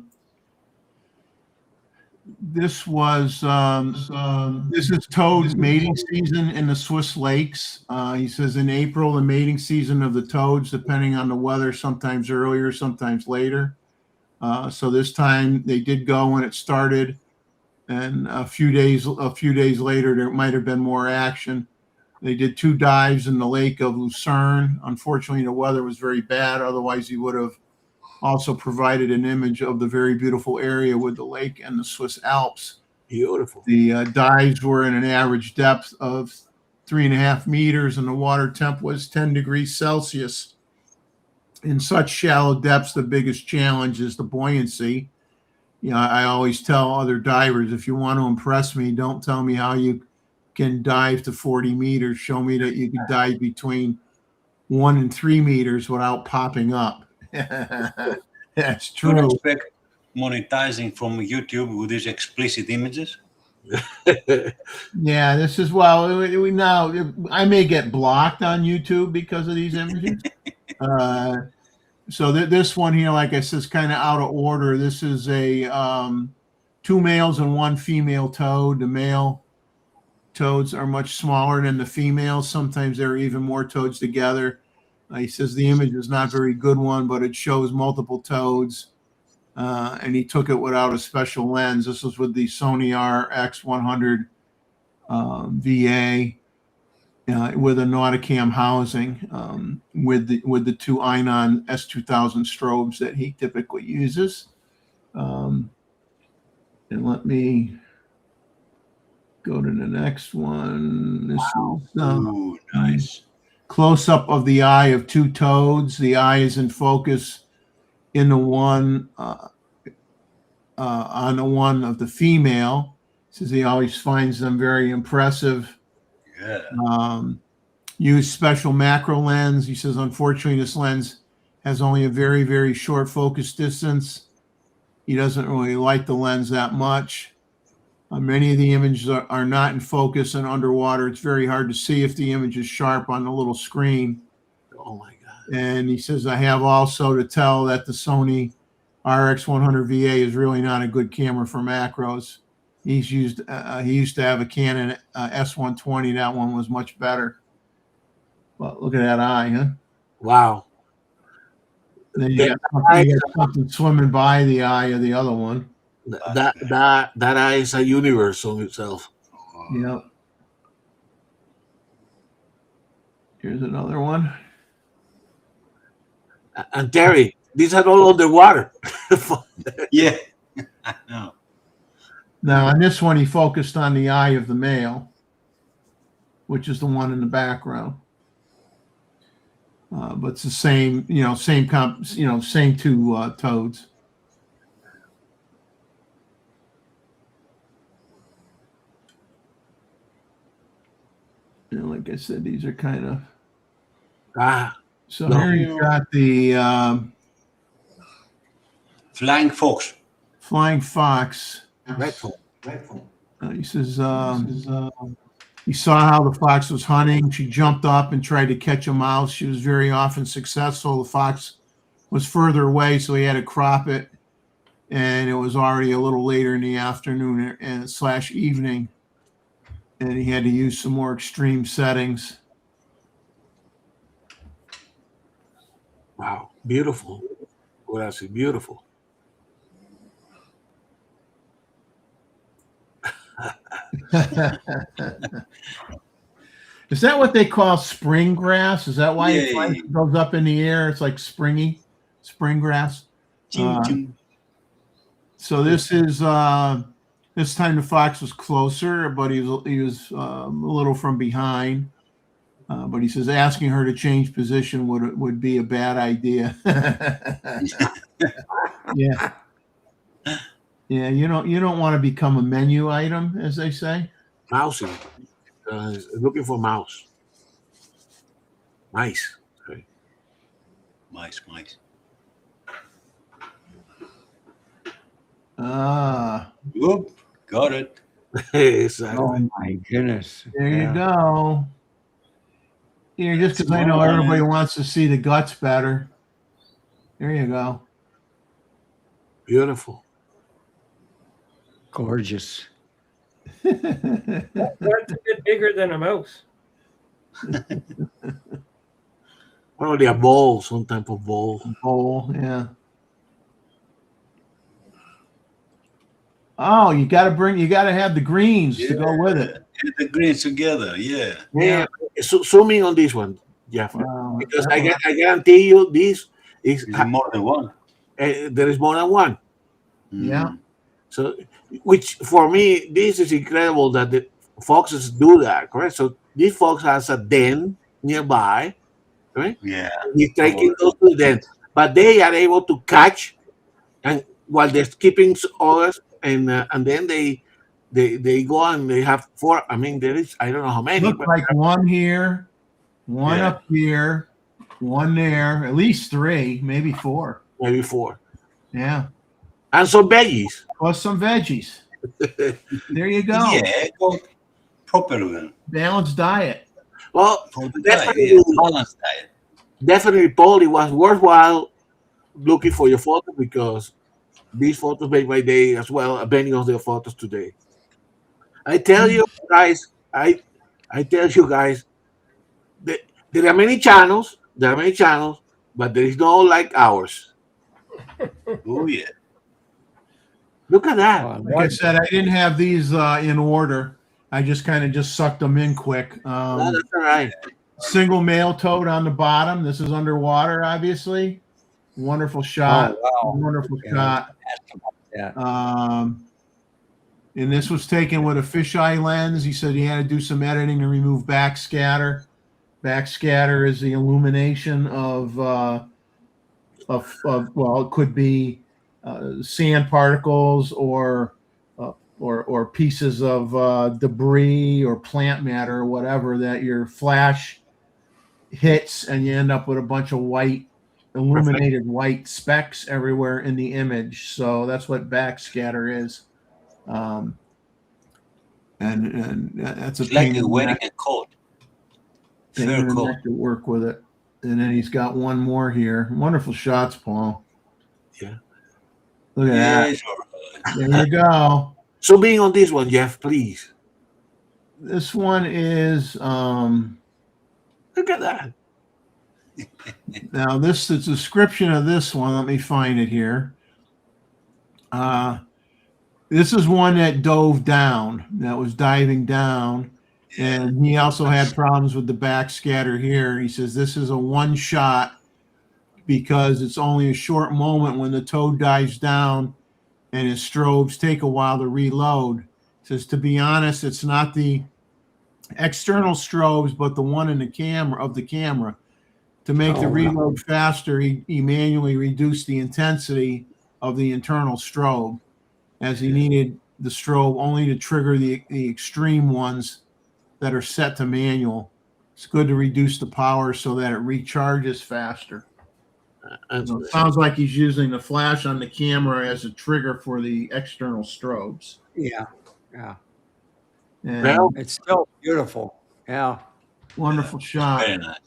this is toad mating season in the Swiss lakes. He says in April, the mating season of the toads, depending on the weather, sometimes earlier, sometimes later. So this time they did go when it started, and a few days later, there might have been more action. They did 2 dives in the lake of Lucerne. Unfortunately, the weather was very bad. Otherwise, he would have also provided an image of the very beautiful area with the lake and the Swiss Alps. Beautiful. The dives were in an average depth of 3.5 meters, and the water temp was 10 degrees Celsius. In such shallow depths, the biggest challenge is the buoyancy. You know, I always tell other divers, if you want to impress me, don't tell me how you can dive to 40 meters. Show me that you can dive between 1 and 3 meters without popping up. That's Don't true. expect monetizing from YouTube with these explicit images. Yeah, this is, well, we now, I may get blocked on YouTube because of these images. So this one here, like I said, is kind of out of order. This is a 2 males and 1 female toad. The male toads are much smaller than the females. Sometimes there are even more toads together. He says the image is not a very good one, but it shows multiple toads. And he took it without a special lens. This was with the Sony RX100 VA. With a Nauticam housing, with the 2 Inon S2000 strobes that he typically uses. And let me go to the next one. This is Ooh, nice. close up of the eye of 2 toads. The eye is in focus in the one on the one of the female. Says he always finds them very impressive. Yeah. Use special macro lens. He says, unfortunately, this lens has only a very, very short focus distance. He doesn't really like the lens that much. Many of the images are not in focus and underwater. It's very hard to see if the image is sharp on the little screen. Oh my God. And he says, I have also to tell that the Sony RX100 VA is really not a good camera for macros. He used to have a Canon S120. That one was much better. Well, look at that eye, huh? Wow. Then you got something swimming by the eye of the other one. That eye is a universe on itself. Yep. Here's another one. And Terry, these are all underwater. Yeah. I know. Now, on this one, he focused on the eye of the male, which is the one in the background. But it's the same, same 2 toads. And like I said, these are kind of. So No. here you've got the Flying fox. flying fox. Dreadful. He says he saw how the fox was hunting. She jumped up and tried to catch a mouse. She was very often successful. The fox was further away, so he had to crop it. And it was already a little later in the afternoon and / evening. And he had to use some more extreme settings. Wow. Beautiful. What else is beautiful? Is that what they call spring grass? Is that why Yeah. it goes up in the air? It's like spring grass. Ching, ching. So this is this time the fox was closer, but he was a little from behind. But he says asking her to change position would be a bad idea. Yeah. Yeah, you don't want to become a menu item, as they say. Mousy. Looking for mouse. Nice. Okay. Nice. Whoop. Got it. Exactly. Oh my goodness. There you go. Here, just because I know everybody wants to see the guts better. There you go. Beautiful. Gorgeous. That's a bit bigger than a mouse. Probably a bowl, some type of bowl. Bowl, yeah. Oh, you got to have the greens to go with it. And the greens together, yeah. Yeah. So, zooming on this one, Jeff, Wow. because I guarantee you this is Is it more than one? there is more than one. Yeah. Mm. So, which for me, this is incredible that the foxes do that, correct? So this fox has a den nearby, right? Yeah. He's taking those to the den, but they are able to catch, and while they're keeping others, and then they go and they have four. I mean, there is I don't know how many, Look but like one here, one Yeah. up here, one there, at least 3, maybe 4. maybe 4, Yeah. and some veggies. Plus some veggies. There you go. Yeah, go proper one. Balanced diet. Well, For the definitely, diet, yeah. Balanced diet. definitely, Paul, it was worthwhile looking for your photo because these photos made my day as well. Many of the photos today. I tell you guys, I tell you guys, that there are many channels. There are many channels, but there is no like ours. Oh yeah. Look at that. Oh, Like I said, I didn't have these in order. I just kind of just sucked them in quick. That's all right. Single male toad on the bottom. This is underwater, obviously. Wonderful shot. wow. Wonderful Yeah. shot. Yeah. And this was taken with a fisheye lens. He said he had to do some editing to remove backscatter. Backscatter is the illumination of well, it could be sand particles or pieces of debris or plant matter or whatever that your flash hits, and you end up with a bunch of white, illuminated white specks everywhere in the image. So that's what backscatter is. And that's a It's like pain in the wearing neck, a coat. pain Fur in the coat. neck to work with it. And then he's got one more here. Wonderful shots, Paul. Yeah. Look at Yeah, that. it's all right. There you go. So being on this one, Jeff, please. This one is Look at that. now this the description of this one. Let me find it here. This is one that dove down, that was diving down, and he also had problems with the backscatter here. He says this is a one shot because it's only a short moment when the toad dives down, and his strobes take a while to reload. He says, to be honest, it's not the external strobes, but the one in the camera. To make the reload faster, he manually reduced the intensity of the internal strobe, as he needed the strobe only to trigger the extreme ones that are set to manual. It's good to reduce the power so that it recharges faster. So it sounds like he's using the flash on the camera as a trigger for the external strobes. Yeah. Yeah. And Well, It's still beautiful. Yeah. wonderful shot. Very nice.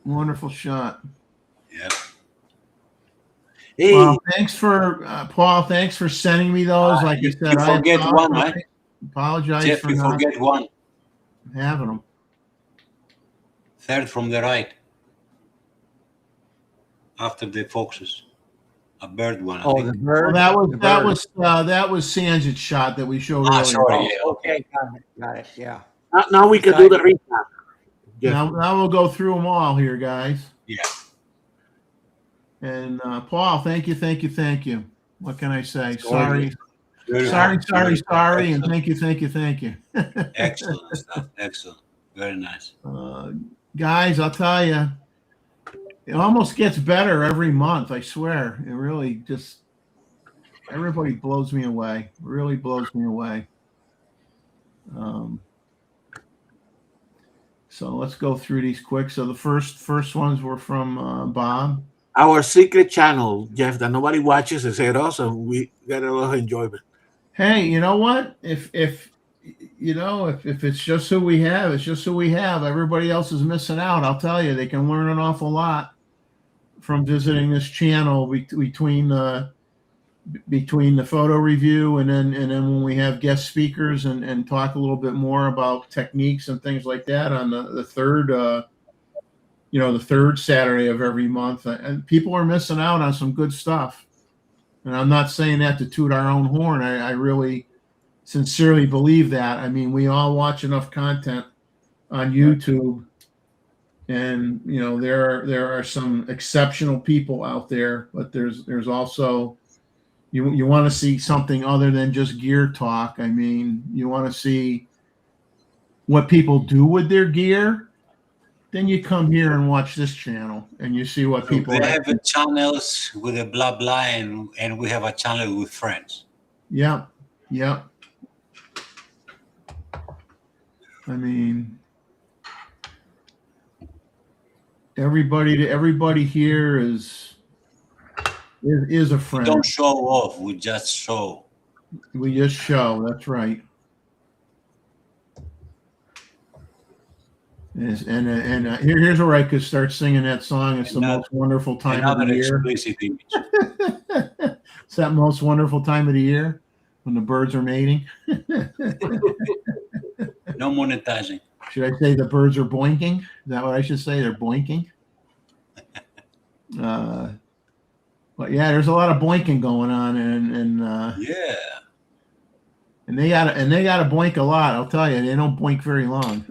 Wonderful shot. Yeah. hey, Well, thanks for Paul. Thanks for sending me those. Like I You said, I forget one, right? apologize Jeff, for you not forget one. having them. Third from the right. After the foxes. A bird one, I Oh, think. the bird. Well, The bird. that was Sanjit's shot that we showed Ah, earlier. sorry. Yeah, okay. Okay, got it. Yeah. now we can do the recap. Jeff. Now we'll go through them all here, guys. Yeah. And Paul, thank you. What can I say? It's Sorry, Very sorry, good. and Excellent. thank you. Excellent stuff. Excellent. Very nice. Guys, I'll tell you, it almost gets better every month. I swear, it really just everybody blows me away. Really blows me away. So let's go through these quick. So the first ones were from Bob. Our secret channel, Jeff, that nobody watches, is it awesome. We got a lot of enjoyment. Hey, you know what? If it's just who we have, it's just who we have. Everybody else is missing out. I'll tell you, they can learn an awful lot from visiting this channel between the photo review and then when we have guest speakers and talk a little bit more about techniques and things like that on the third the third Saturday of every month. And people are missing out on some good stuff. And I'm not saying that to toot our own horn. I really sincerely believe that. I mean, we all watch enough content on YouTube, and there are some exceptional people out there, but there's also you want to see something other than just gear talk. I mean, you want to see what people do with their gear. Then you come here and watch this channel, and you see what people. They have channels with a blah blah, and we have a channel with friends. Yeah. I mean, everybody here is a friend. We don't show off. We just show. We just show. That's right. Yes, and here's where I could start singing that song. It's the most wonderful time of the year. Explicit image. It's that most wonderful time of the year when the birds are mating. No monetizing. Should I say the birds are boinking? Is that what I should say? They're boinking. But yeah, there's a lot of boinking going on, and Yeah. and they gotta boink a lot. I'll tell you, they don't boink very long.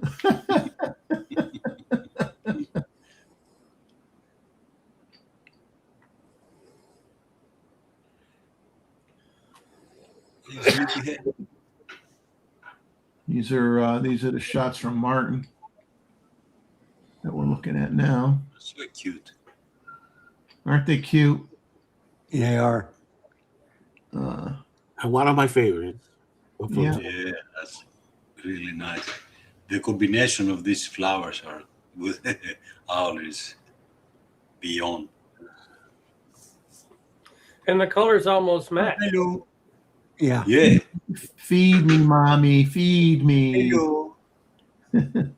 These are the shots from Martin that we're looking at now. So cute. Aren't they cute? They are. And one of my favorites. Yeah. Yeah, that's really nice. The combination of these flowers are with always beyond. And the colors almost match. Hello. Yeah. Yeah. Feed me, mommy, feed me. Hello. Then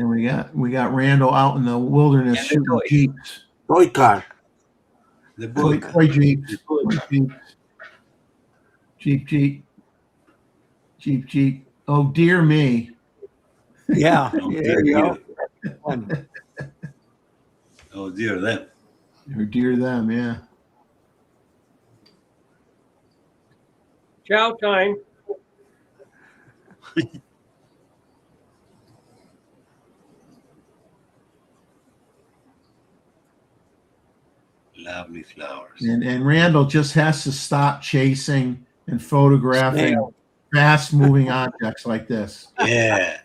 we got Randall out in the wilderness And the shooting toy. jeeps. Toy car. The Toy book. jeeps. Jeep. Oh dear me. Yeah. Oh, There you go. Fun. Oh dear, them. Or dear them, yeah. Chow time. Lovely flowers. And Randall just has to stop chasing and photographing Snail. fast moving objects like this. Yeah.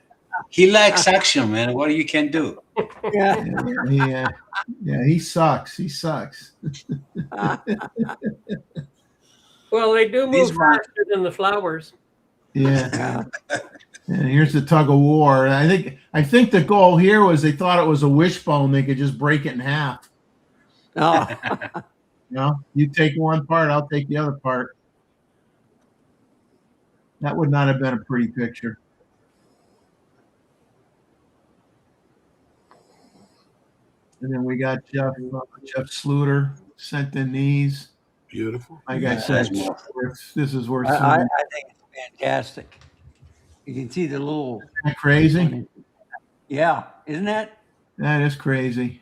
He likes action, man. What you can do? Yeah. He sucks. He sucks. Well, they do move These ones- faster than the flowers. Yeah. Yeah. And here's the tug of war. And I think the goal here was they thought it was a wishbone. They could just break it in half. Oh. You take one part, I'll take the other part. That would not have been a pretty picture. And then we got Jeff Sluter sent in these. Beautiful. Like I said, this is worth I seeing. think it's fantastic. You can see the little. Isn't that crazy? Yeah. Isn't that? That is crazy.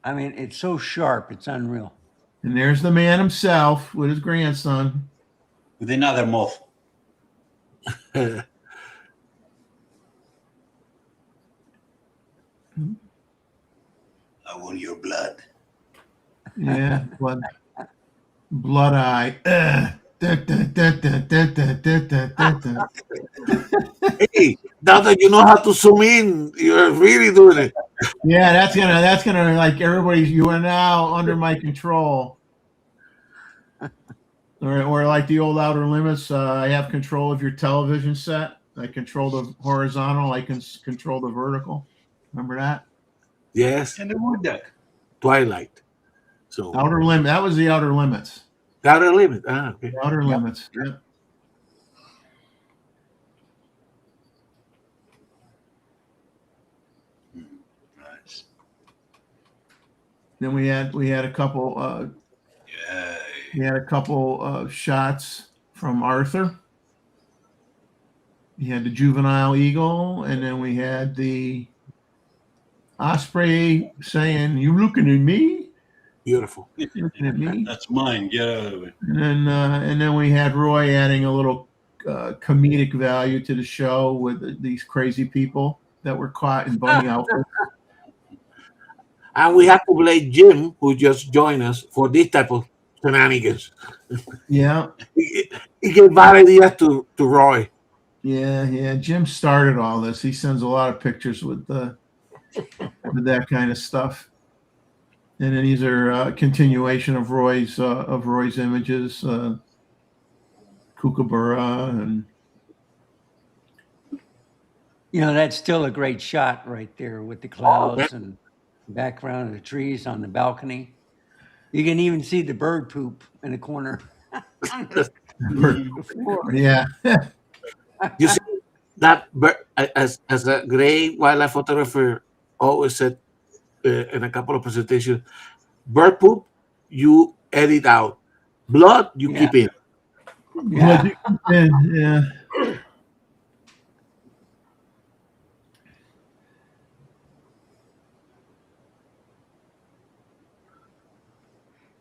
I mean, it's so sharp. It's unreal. And there's the man himself with his grandson. With another moth. I want your blood. Yeah, blood eye. Hey, now that you know how to zoom in, you're really doing it. Yeah, that's gonna like everybody's. You are now under my control. Or like the old Outer Limits, I have control of your television set. I control the horizontal. I can control the vertical. Remember that? Yes, And the wood duck. Twilight. So Outer Limit. That was the Outer Limits. Outer Limit. Okay. The Outer Limits. Yeah. Then we had a couple Yeah. shots from Arthur. We had the juvenile eagle, and then we had the osprey saying, "You looking at me? Beautiful. Looking at me?" That's mine. Get out of it. And then we had Roy adding a little comedic value to the show with these crazy people that were caught in bunny outfits. And we have to blame Jim, who just joined us, for this type of shenanigans. Yeah, He gave bad ideas to Roy. yeah. Jim started all this. He sends a lot of pictures with that kind of stuff. And then these are a continuation of Roy's images, Kookaburra, and That's still a great shot right there with the clouds and background of the trees on the balcony. You can even see the bird poop in the corner. yeah. You see that as a great wildlife photographer always said in a couple of presentations, bird poop you edit out, blood you Yeah. keep in. Yeah.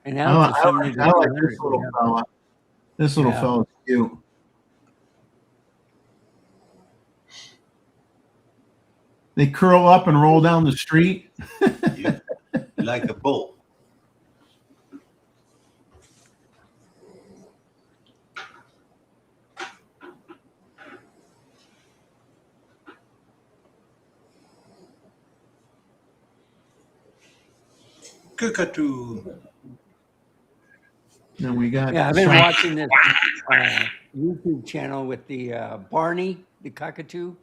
And I now like it's a 70 to this 100. little Yeah. fella. This little Yeah. fella's cute. They curl up and roll down the street. Yeah. Like a bull. Cockatoo. Then we got Yeah, I've been watching this YouTube channel with the Barney, the cockatoo.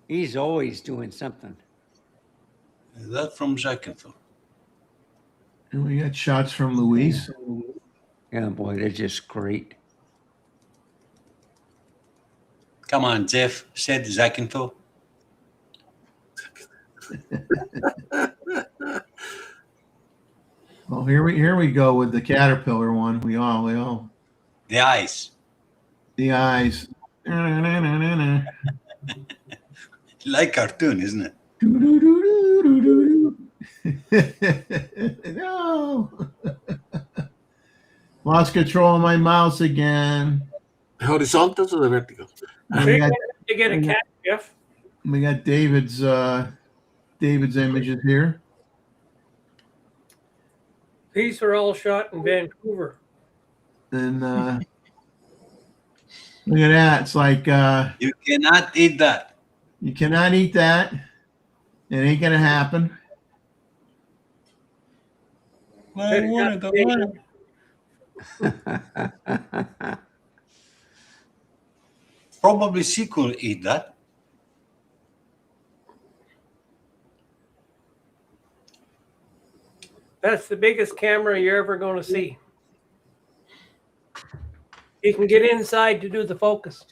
He's always doing something. That from Zakenville. and we got shots from Luis. Yeah, boy, they're just great. Come on, Jeff. Said Zakenville. Well, here we go with the caterpillar one. We all The eyes. the eyes. Like cartoon, isn't it? No. Lost control of my mouse again. Horizontals or the vertical? And we got You get a cat, Jeff. David's images here. These are all shot in Vancouver. And look at that. It's like You cannot eat that. you cannot eat that. It ain't gonna happen. I want it. Probably she could eat that. That's the biggest camera you're ever going to see. You can get inside to do the focus.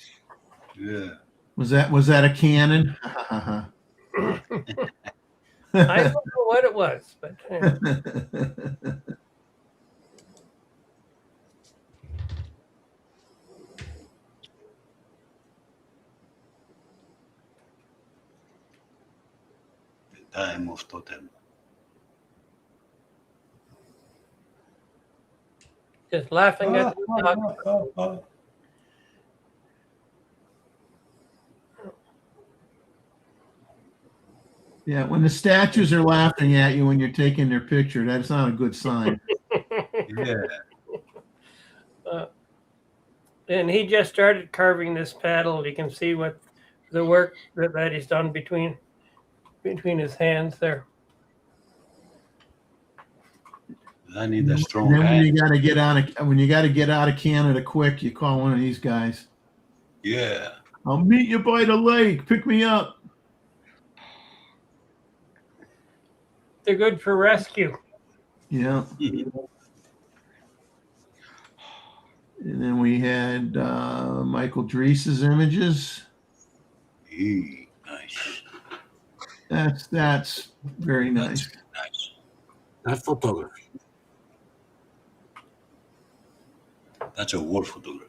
Yeah. Was that a Canon? I don't know what it was, but The time of totem. just laughing at the dog. Yeah, when the statues are laughing at you when you're taking their picture, that's not a good sign. Yeah. And he just started carving this paddle. You can see what the work that he's done between his hands there. I need a And strong then when hand. you got to get out of Canada quick, you call one of these guys. Yeah. I'll meet you by the lake. Pick me up. They're good for rescue. Yeah. And then we had Michael Drees's images. Nice. That's very nice. Nice. That's photography. That's a war photography.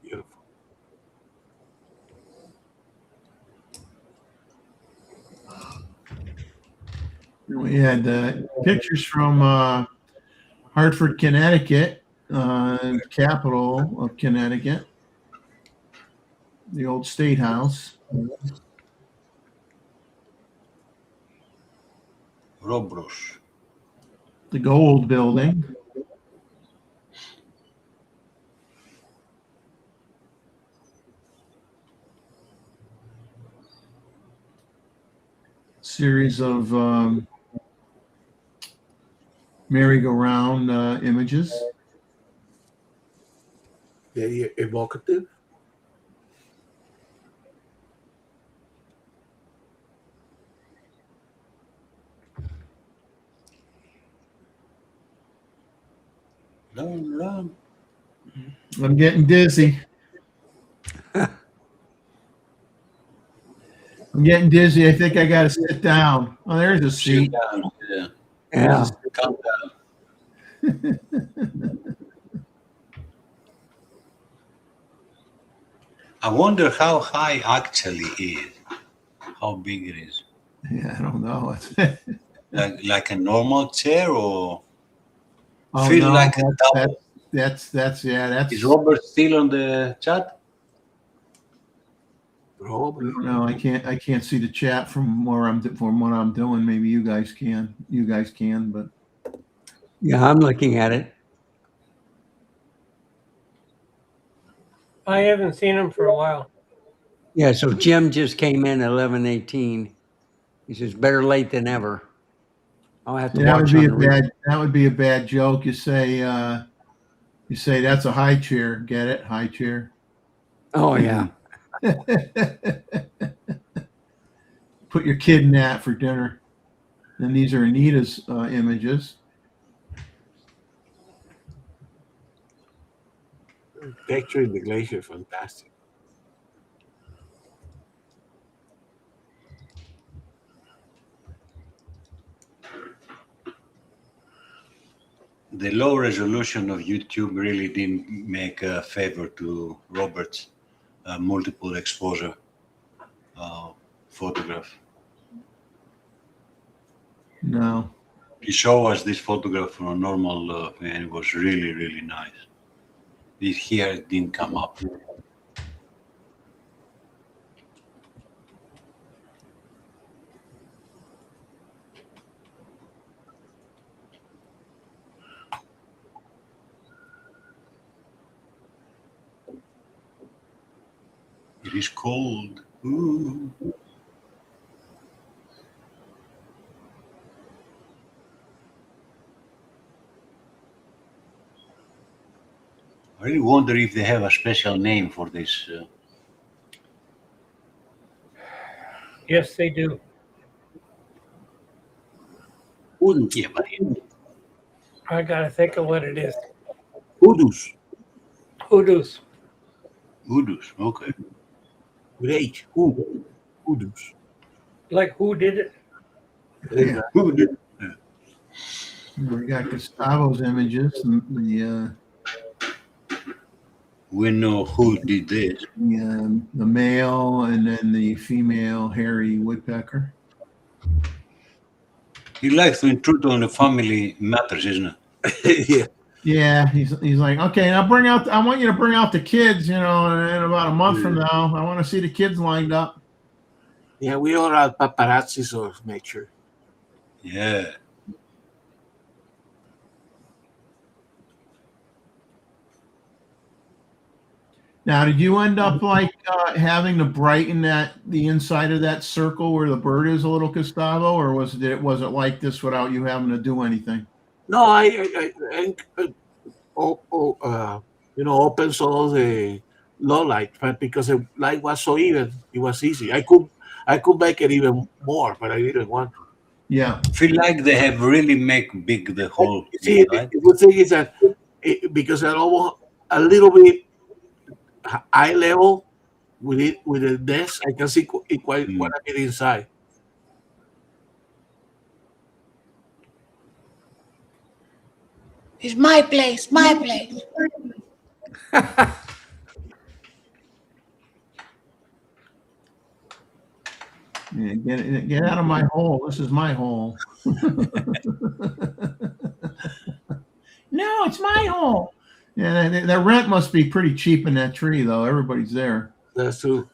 Beautiful. We had pictures from Hartford, Connecticut, capital of Connecticut, the old State House. Robros. The Gold Building. Series of merry-go-round images. Very evocative. Run. I'm getting dizzy. I'm getting dizzy. I think I got to sit down. Oh, there's a Sit seat. down. Yeah. Yeah. Calm down. I wonder how high actually is. How big it is. Yeah, I don't know. Like a normal chair, or Oh, feel no, like a double. that's Is Robert still on the chat? Probably. no, I can't see the chat from what I'm doing. Maybe you guys can. But Yeah, I'm looking at it. I haven't seen him for a while. Yeah, so Jim just came in at 11:18. He says, better late than ever. I'll have to that watch would be on the that would be a bad joke. You say that's a high chair. Get it? High chair. Oh, yeah. Put your kid in that for dinner. And these are Anita's images. Picture in the glacier, fantastic. The low resolution of YouTube really didn't make a favor to Robert's multiple exposure photograph. No. He showed us this photograph from a normal and it was really, really nice. This here didn't come up. It is cold. Ooh. I really wonder if they have a special name for this. Yes, they do. Yeah, but I gotta think of what it is. Hoodoos. Hoodoos. Hoodoos. Okay. Great. Hoodoos. Like who did it? Yeah. Hoodoo. We got Gustavo's images. We know who did this. The male and then the female hairy woodpecker. He likes to intrude on the family matters, isn't it? Yeah. Yeah, he's like, okay, now I want you to bring out the kids, in about a month from now. I want to see the kids lined up. Yeah, we all are paparazzi, so make sure. Yeah. Now, did you end up like having to brighten the inside of that circle where the bird is a little, Gustavo, or was it like this without you having to do anything? No, open source the low light, but because the light was so even, it was easy. I could make it even more, but I didn't want to. Yeah. Feel like they have really make big the whole You thing, see, right? the good thing is that because I'm almost a little bit eye level with the desk, I can see quite Mm. what I get inside. It's my place, my place. Yeah, get out of my hole. This is my hole. No, it's my hole. Yeah, the rent must be pretty cheap in that tree, though. Everybody's there. That's true.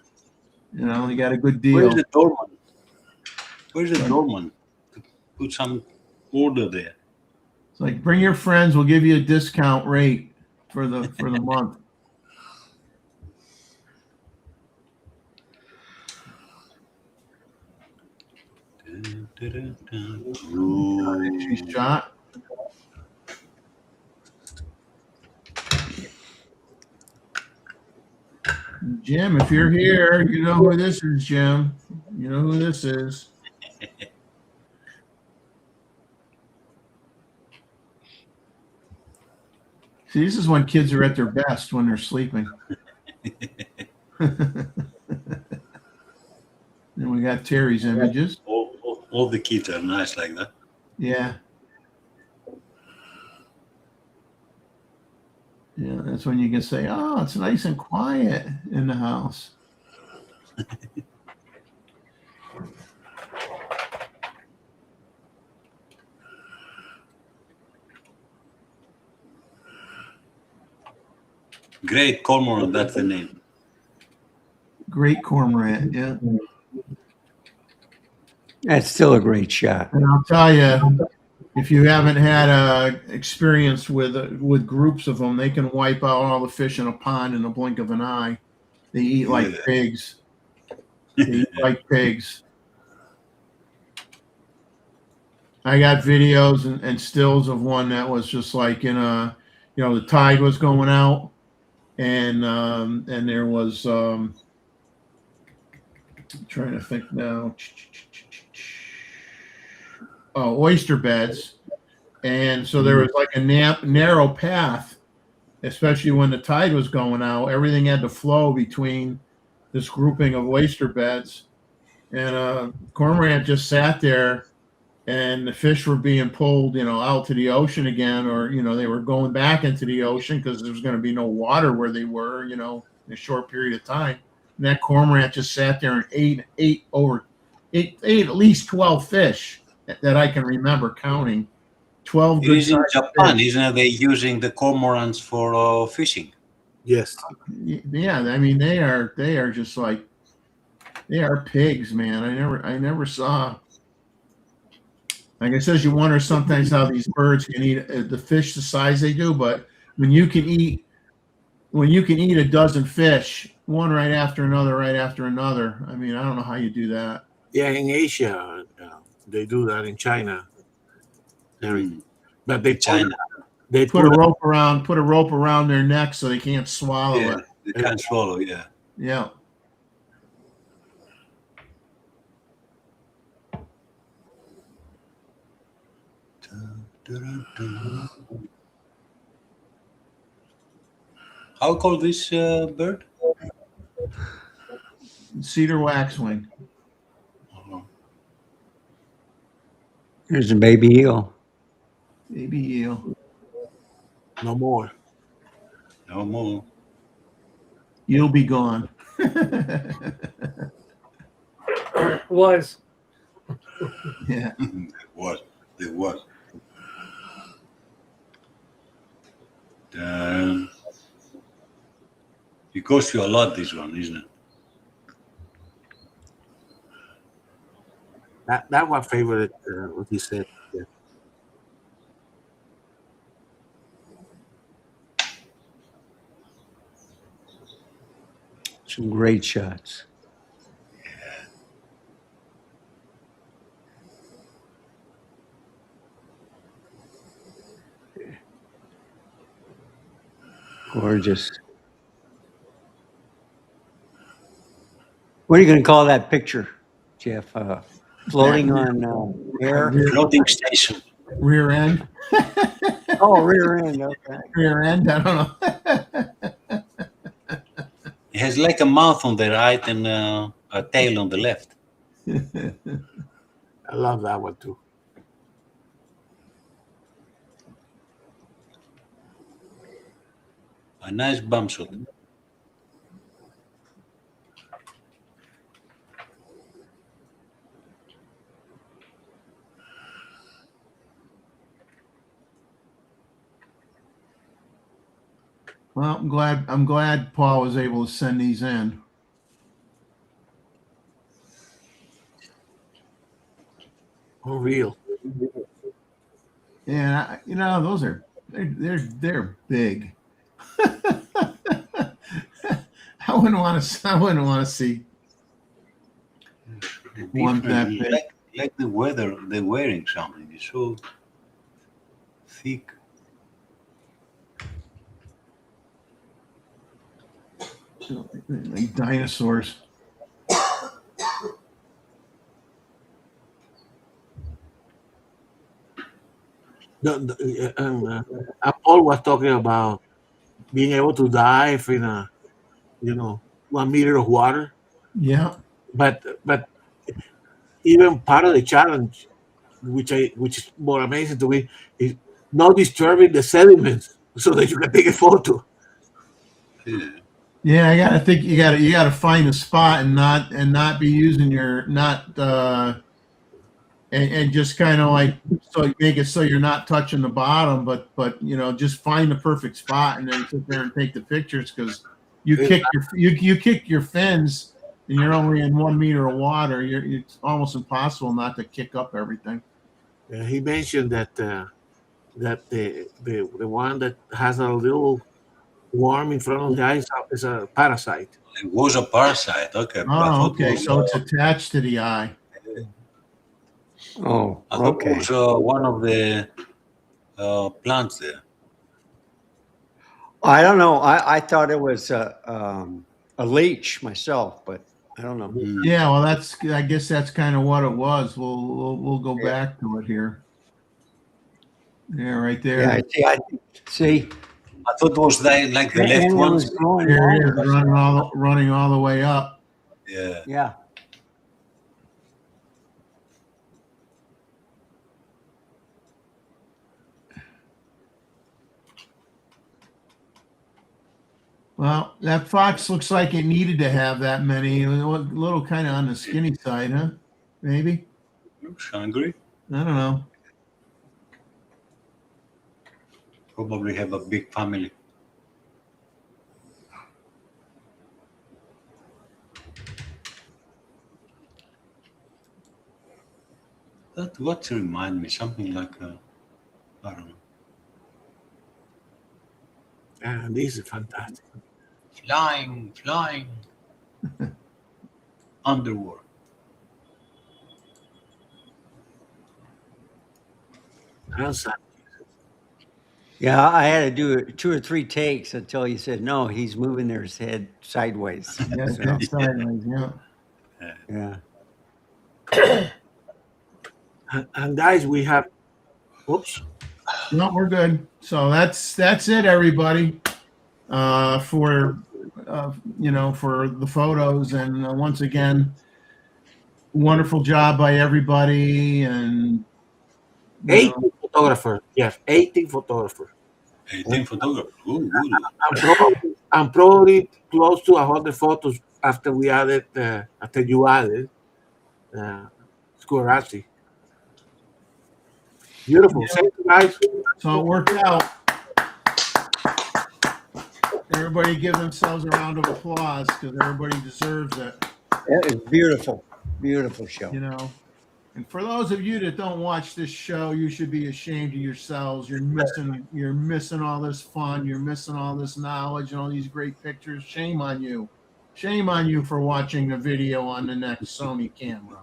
You know, you got a good Where's deal. the doorman? Where's the doorman? Put some order there. It's like, bring your friends. We'll give you a discount rate for the month. She's shot. Jim, if you're here, you know who this is, Jim. You know who this is. See, this is when kids are at their best, when they're sleeping. Then we got Terry's images. All the kids are nice like that. Yeah. Yeah, that's when you can say, oh, it's nice and quiet in the house. Great cormorant, that's the name. Great cormorant, yeah. That's still a great shot. And I'll tell you, if you haven't had experience with groups of them, they can wipe out all the fish in a pond in the blink of an eye. They eat like Yeah. pigs. They eat like pigs. I got videos and stills of one that was just like in a, the tide was going out, and there was I'm trying to think now. Oh, oyster beds, and so there was like a narrow path, especially when the tide was going out. Everything had to flow between this grouping of oyster beds, and cormorant just sat there, and the fish were being pulled, out to the ocean again, or they were going back into the ocean because there was going to be no water where they were, in a short period of time. And that cormorant just sat there and ate at least 12 fish that I can remember counting. 12 It good is in sized Japan, fish. isn't it? They using the cormorants for fishing. Yes. Yeah, I mean they are just like, they are pigs, man. I never saw. Like I says, you wonder sometimes how these birds can eat the fish the size they do, but when you can eat a dozen fish, one right after another, I mean, I don't know how you do that. Yeah, in Asia, they do that in China. But they China. Put a rope around their neck so they can't swallow Yeah, it. they can't swallow, yeah. Yeah. How call this bird? Cedar waxwing. There's a baby eel. Baby eel. no more. No more. You'll be gone. Was. Yeah. There was. It costs you a lot, this one, isn't it? That one favorite, what he said. Yeah. Some great shots. Gorgeous. What are you going to call that picture, Jeff? Floating on air? Floating station. Rear end. Oh, rear end. Okay. Rear end. I don't know. It has like a mouth on the right and a tail on the left. I love that one too. A nice bum shot. Well, I'm glad Paul was able to send these in. Unreal. Yeah, those are they're big. I wouldn't want to see one that big. Like the weather, they're wearing something. It's so thick. Like dinosaurs. Paul was talking about being able to dive in 1 meter of water. Yeah. But even part of the challenge, which is more amazing to me, is not disturbing the sediments so that you can take a photo. Yeah. Yeah, I gotta think you gotta find a spot and not be using your and just kind of like so you make it so you're not touching the bottom, but just find the perfect spot and then sit there and take the pictures because you kick your fins and you're only in 1 meter of water. It's almost impossible not to kick up everything. He mentioned that the one that has a little worm in front of the eyes is a parasite. It was a parasite. Okay. Oh, okay. So it's attached to the eye. Oh, I thought okay. it was one of the plants there. I don't know. I thought it was a leech myself, but I don't know. Yeah, well, I guess that's kind of what it was. We'll go back to it here. Yeah, right there. Yeah, I see. I thought it was like the left And it one. was growing Here it all is, over. running all the way up. Yeah. Yeah. Well, that fox looks like it needed to have that many. It was a little kind of on the skinny side, huh? Maybe. Looks hungry. I don't know. Probably have a big family. That what remind me something like I don't know. And this is fantastic. Flying. Underwater. Outside. Yeah, I had to do 2 or 3 takes until he said, no, he's moving his head sideways. Yes, So, that's sideways, yeah. yeah. And guys, we have. Oops. No, we're good. So that's it, everybody. For the photos, and once again, wonderful job by everybody, and 18 photographers. Yes, 18 photographers. 18 photographers. Ooh, good. I'm probably close to 100 photos after we added. After you added, Scorazzi. Beautiful. Thank you, guys. so it worked out. Everybody give themselves a round of applause because everybody deserves it. It was beautiful. Beautiful show. And for those of you that don't watch this show, you should be ashamed of yourselves. You're missing all this fun. You're missing all this knowledge and all these great pictures. Shame on you. Shame on you for watching the video on the next Sony camera.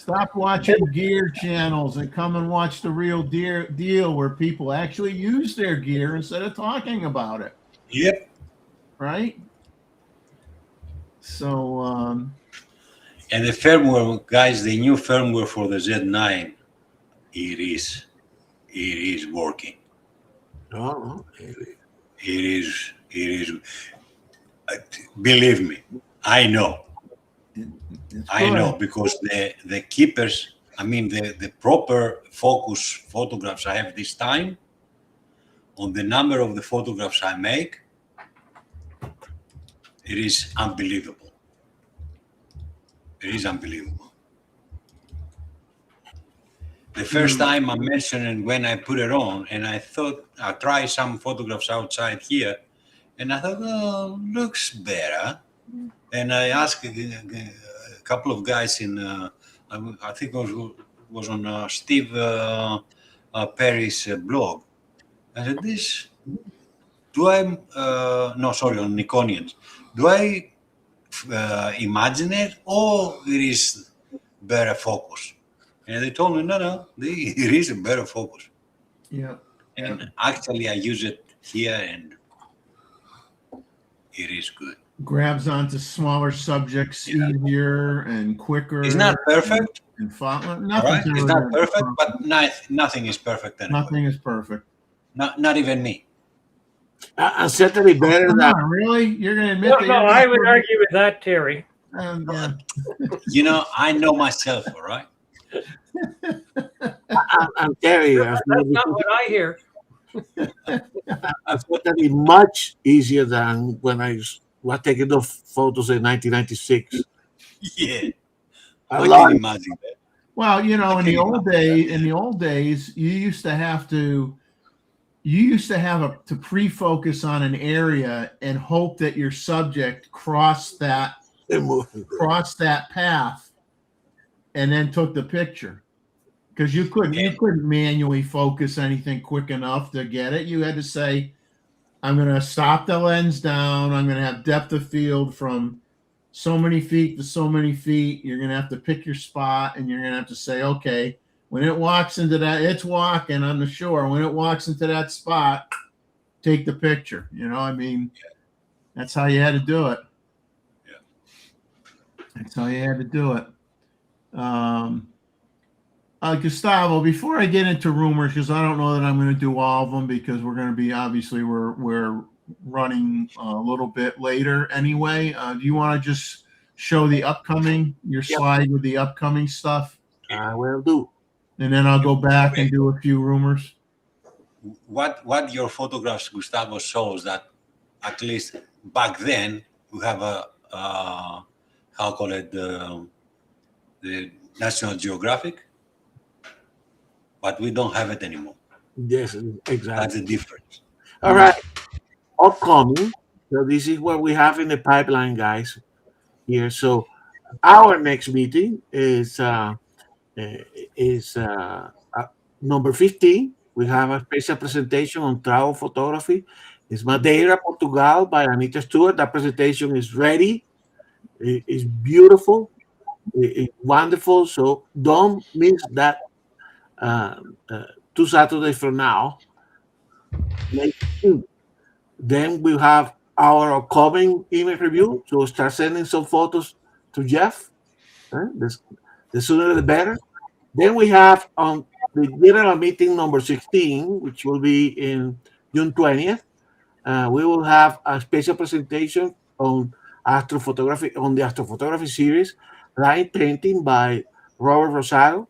Stop watching gear channels and come and watch the real deal where people actually use their gear instead of talking about it. Yep. Right? So, And the firmware, guys, the new firmware for the Z9, it is working. Oh, It is. Believe me, I know. it's I good. know because the keepers, I mean the proper focus photographs I have this time, on the number of the photographs I make, it is unbelievable. It is unbelievable. The first time I mentioned when I put it on, and I thought I'll try some photographs outside here, and I thought, oh, looks better. And I asked a couple of guys in, I think it was on Steve Perry's blog. I said, no, sorry, on Nikonians. Do I imagine it, or it is better focus? And they told me, no, it is a better focus. Yeah. And actually, I use it here, and it is good. Grabs onto smaller subjects easier and quicker. It's not perfect. And nothing's All right, it's not perfect, but nothing is perfect anyway. Nothing is perfect. Not even me. certainly better Come than on, really? You're going to admit No, that? no, I would argue with that, Terry. Yeah. You know, I know myself, all right? I'm Terry. That's not what I hear. Certainly much easier than when I was taking the photos in 1996. Yeah. I I love can it. imagine that. Well, you know, in Okay. the old days, you used to have to pre-focus on an area and hope that your subject crossed that path and then took the picture. Because you couldn't manually focus anything quick enough to get it. You had to say, I'm going to stop the lens down. I'm going to have depth of field from so many feet to so many feet. You're going to have to pick your spot, and you're going to have to say, okay, when it walks into that, it's walking on the shore. When it walks into that spot, take the picture. You know, I mean, that's how you had to do it. Yeah. That's how you had to do it. Gustavo, before I get into rumors, because I don't know that I'm going to do all of them, because we're going to be, obviously we're running a little bit later anyway. Do you want to just show your slide with the upcoming stuff? I will do. And then I'll go back and do a few rumors. What your photographs, Gustavo, shows that at least back then we have how call it, the National Geographic, but we don't have it anymore. Yes, That's exactly. the difference. All right. Upcoming. So this is what we have in the pipeline, guys. Here. So our next meeting is number 15. We have a special presentation on travel photography. It's Madeira, Portugal by Anita Stewart. That presentation is ready. It's beautiful. It's wonderful. So don't miss that 2 Saturdays from now. Then we'll have our upcoming image review. So start sending some photos to Jeff. The sooner the better. Then we have on the general meeting number 16, which will be in June 20th. We will have a special presentation on astrophotography, on the astrophotography series, line painting by Robert Rosado.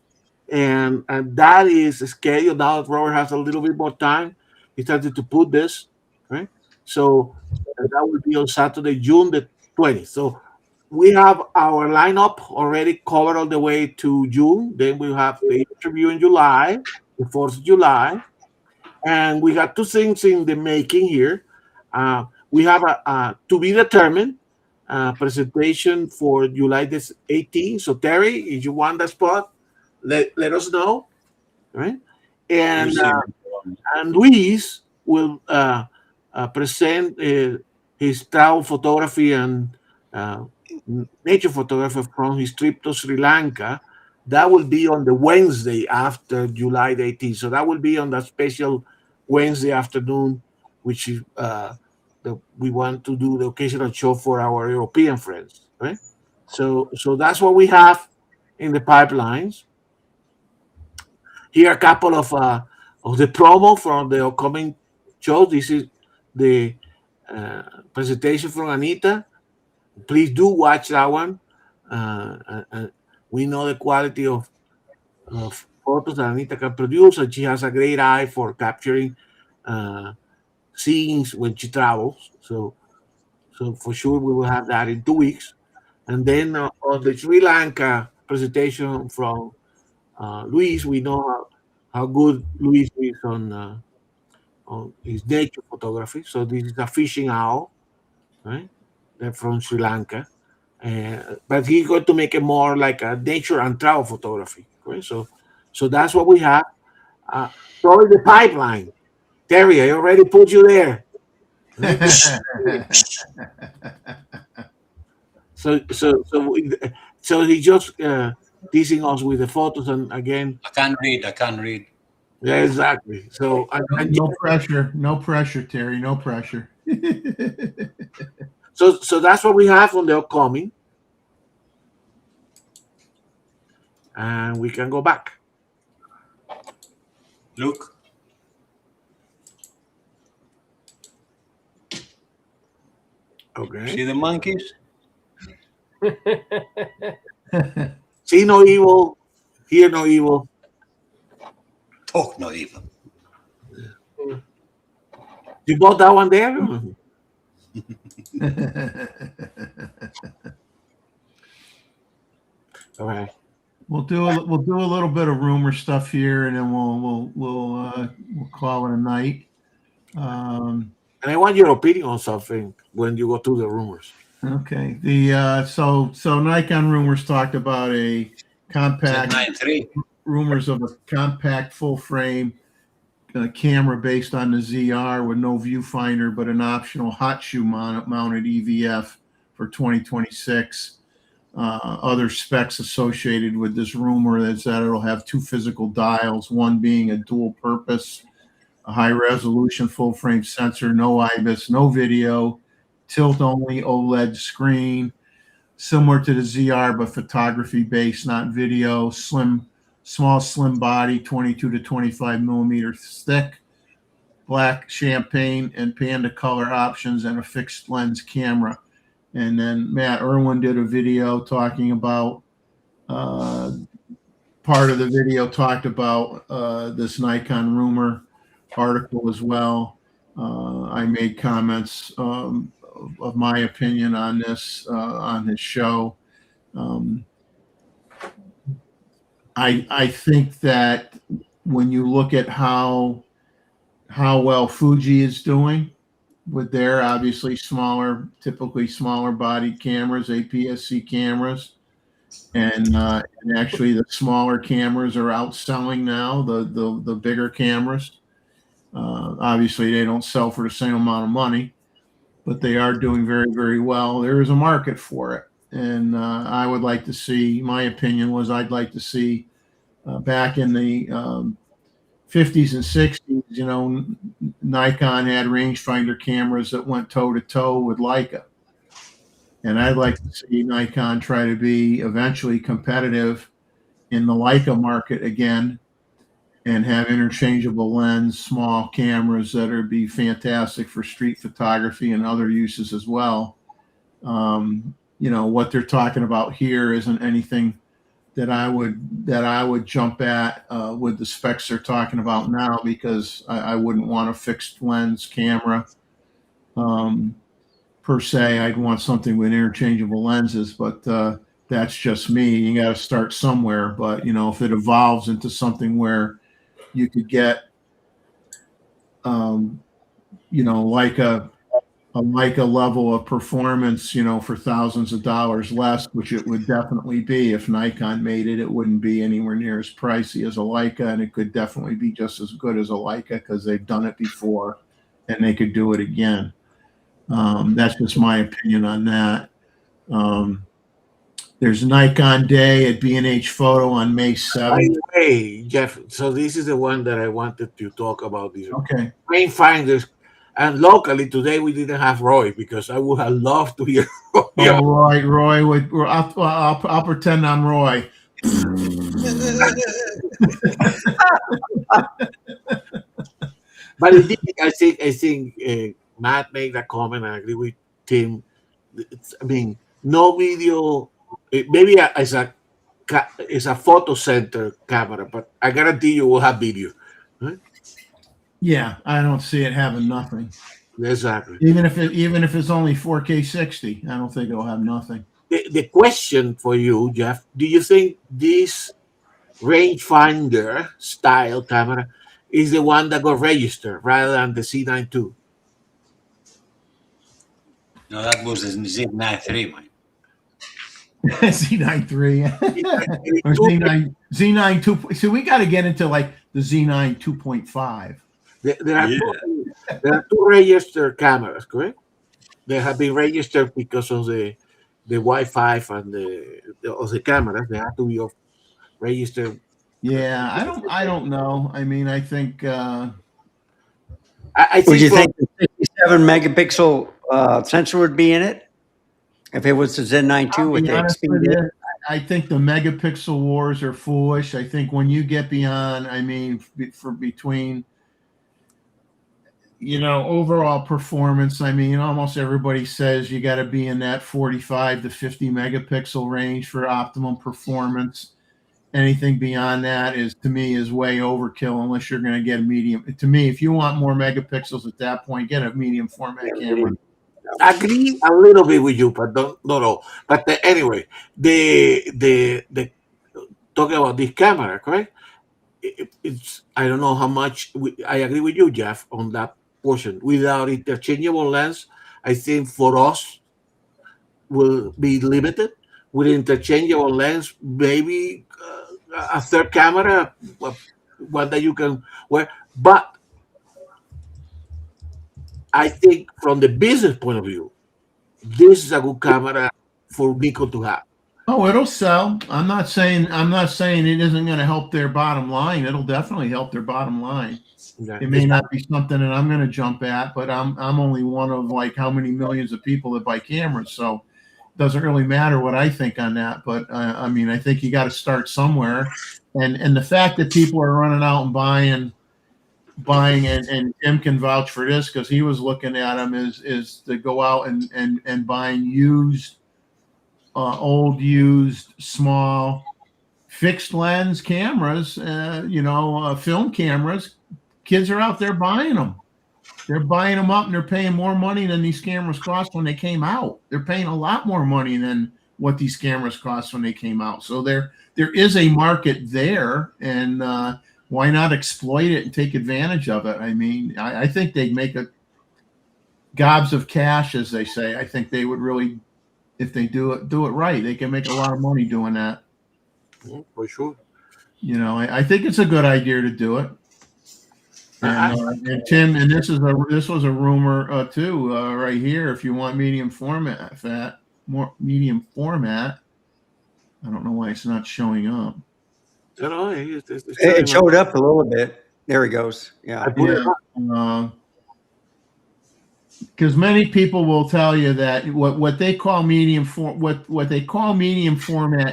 And that is scheduled now that Robert has a little bit more time. He started to put this, right? So that will be on Saturday, June the 20th. So we have our lineup already covered all the way to June. Then we'll have the interview in July, the 4th of July. And we got 2 things in the making here. We have a to be determined presentation for July the 18th. So Terry, if you want that spot, let us know, right? And Luis will present his travel photography and nature photography from his trip to Sri Lanka that will be on the Wednesday after July the 18th. So that will be on that special Wednesday afternoon, which is we want to do the occasional show for our European friends, right? So that's what we have in the pipelines. Here are a couple of the promo from the upcoming show. This is the presentation from Anita. Please do watch that one. We know the quality of photos that Anita can produce, and she has a great eye for capturing scenes when she travels. So for sure we will have that in 2 weeks. And then on the Sri Lanka presentation from Luis, we know how good Luis is on his nature photography. So this is a fishing owl, right? They're from Sri Lanka. But he's going to make it more like a nature and travel photography. Right? So that's what we have. Probably the pipeline. Terry, I already put you there. So he just teasing us with the photos, and again, I can't read. yeah, exactly. So no pressure, Terry, no pressure. so that's what we have on the upcoming, and we can go back. Look, Okay. see the monkeys? See no evil, hear no evil. Talk no evil. You bought that one there? Okay. We'll do a little bit of rumor stuff here, and then we'll call it a night. And I want your opinion on something when you go through the rumors. Okay. The so Nikon rumors talked about a compact rumors of a compact full frame camera based on the ZR with no viewfinder, but an optional hot shoe mounted EVF for 2026. Other specs associated with this rumor is that it'll have 2 physical dials, one being a dual purpose, a high resolution full frame sensor, no IBIS, no video, tilt only OLED screen, similar to the ZR, but photography based, not video, small slim body, 22 to 25 millimeters thick, black champagne and panda color options, and a fixed lens camera. And then Matt Irwin did a video talking about part of the video talked about this Nikon rumor article as well. I made comments of my opinion on this on his show. I think that when you look at how well Fuji is doing with their obviously typically smaller bodied cameras, APS-C cameras, and actually the smaller cameras are outselling now the bigger cameras. Obviously, they don't sell for the same amount of money, but they are doing very, very well. There is a market for it, and I would like to see. My opinion was I'd like to see back in the 50s and 60s. You know, Nikon had rangefinder cameras that went toe to toe with Leica, and I'd like to see Nikon try to be eventually competitive in the Leica market again, and have interchangeable lens, small cameras that would be fantastic for street photography and other uses as well. You know, what they're talking about here isn't anything that I would jump at with the specs they're talking about now, because I wouldn't want a fixed lens camera per se. I'd want something with interchangeable lenses, but that's just me. You got to start somewhere. But you know, if it evolves into something where you could get, you know, like a level of performance, you know, for thousands of dollars less, which it would definitely be if Nikon made it. It wouldn't be anywhere near as pricey as a Leica, and it could definitely be just as good as a Leica because they've done it before and they could do it again. That's just my opinion on that. There's Nikon Day at B&H Photo on May By 7th. the way, Jeff, so this is the one that I wanted to talk about. These Okay. rangefinders. And locally today we didn't have Roy because I would have loved to hear Roy. Oh, Roy would. I'll pretend I'm Roy. But indeed, I think Matt made that comment, and I agree with Tim. I mean, no video, maybe it's a photo center camera, but I guarantee you will have video. Right? Yeah, I don't see it having nothing. Exactly. Even if it's only 4K 60, I don't think it'll have nothing. The question for you, Jeff, do you think this rangefinder style camera is the one that got registered rather than the C9 II? No, that was the Z9 man. Z9 III or Z9 2. So we got to get into like the Z9 2.5. There are two registered cameras, correct? They have been registered because of the Wi-Fi and the cameras. They have to be registered. Yeah, I don't know. I mean, I think I Would you think think the 57 megapixel sensor would be in it? If it was the Z9 II I'll with be the honest with Expedia? you, I think the megapixel wars are foolish. I think when you get beyond, I mean, between overall performance, I mean, almost everybody says you got to be in that 45 to 50 megapixel range for optimum performance. Anything beyond that to me is way overkill unless you're going to get a medium. To me, if you want more megapixels at that point, get a medium format camera. I agree a little bit with you, but not all. But anyway, the talking about this camera, correct? It's I don't know how much I agree with you, Jeff, on that portion. Without interchangeable lens, I think for us will be limited. With interchangeable lens, maybe a third camera, one that you can wear. But I think from the business point of view, this is a good camera for Nikon to have. Oh, it'll sell. I'm not saying it isn't going to help their bottom line. It'll definitely help their bottom line. It may not be something that I'm going to jump at, but I'm only one of like how many millions of people that buy cameras, so it doesn't really matter what I think on that. But I mean, I think you got to start somewhere, and the fact that people are running out and buying, and Tim can vouch for this because he was looking at them is to go out and buying used. Old, used, small, fixed lens cameras, film cameras. Kids are out there buying them. They're buying them up and they're paying more money than these cameras cost when they came out. They're paying a lot more money than what these cameras cost when they came out. So there is a market there, and why not exploit it and take advantage of it? I mean, I think they'd make gobs of cash, as they say. I think they would really, if they do it right, they can make a lot of money doing that. For sure. I think it's a good idea to do it. And Tim, and this was a rumor too, right here. If you want medium format, medium format. I don't know why it's not showing up. It showed up a little bit. There he goes. Yeah. Because many people will tell you that what they call medium format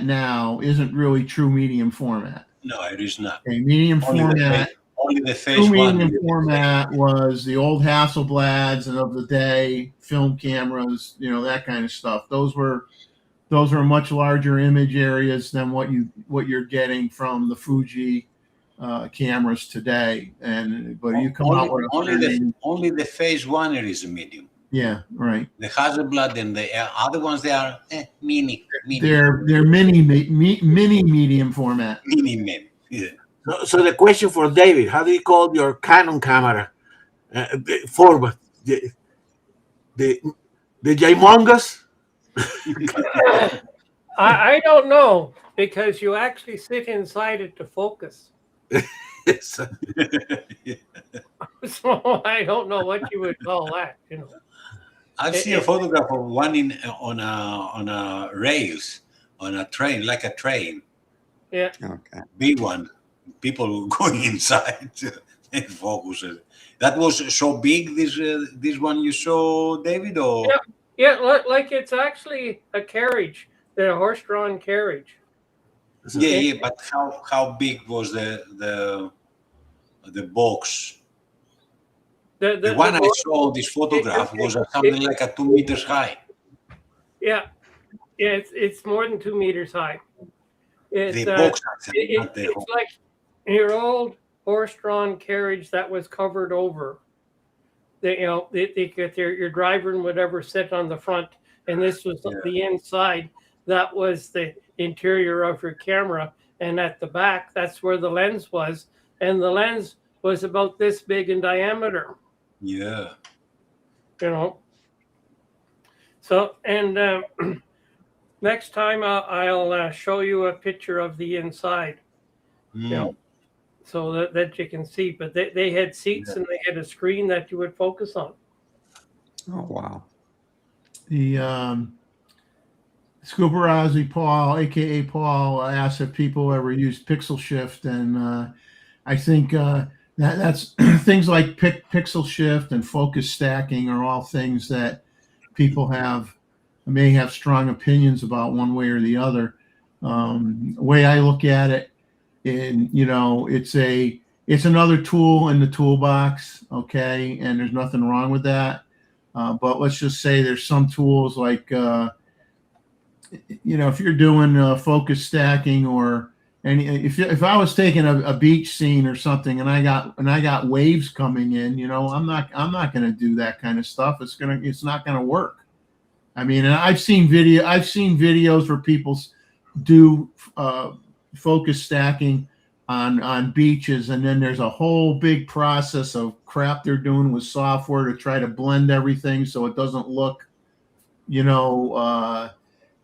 now isn't really true medium format. No, it is not. Okay, medium format. Only the phase True one. medium format was the old Hasselblads and of the day, film cameras, that kind of stuff. Those were much larger image areas than what you're getting from the Fuji cameras today. But you come out with only the phase one is a medium. Yeah, right. The Hasselblad and the other ones, they are mini. They're mini medium format. Mini. Yeah. So the question for David: how do you call your Canon camera format? The Jaimongous? I don't know, because you actually sit inside it to focus. So I don't know what you would call that. I've seen a photograph of one on a rails on a train, like a train, Yeah. Okay. big one. People going inside and focus it. That was so big. This one you saw, David, or Yeah, like it's actually a carriage, a horse-drawn carriage. yeah. But how big was the box? The one I saw this photograph was something like a 2 meters high. Yeah, it's more than 2 meters high. It's The box, not the it's like your old horse-drawn carriage that was covered over. They get your driver and whatever sit on the front, and this was the inside. That was the interior of your camera, and at the back, that's where the lens was, and the lens was about this big in diameter. Yeah. So, and next time I'll show you a picture of the inside, so that you can see. But they had seats and they had a screen that you would focus on. Oh, wow. The Scubarazzi Paul, aka Paul, asked if people ever use pixel shift, and I think that's things like pixel shift and focus stacking are all things that people may have strong opinions about one way or the other. The way I look at it, and it's another tool in the toolbox, okay, and there's nothing wrong with that. But let's just say there's some tools like if you're doing focus stacking or if I was taking a beach scene or something and I got waves coming in, I'm not going to do that kind of stuff. It's not going to work. I mean, and I've seen videos where people do focus stacking on beaches, and then there's a whole big process of crap they're doing with software to try to blend everything so it doesn't look,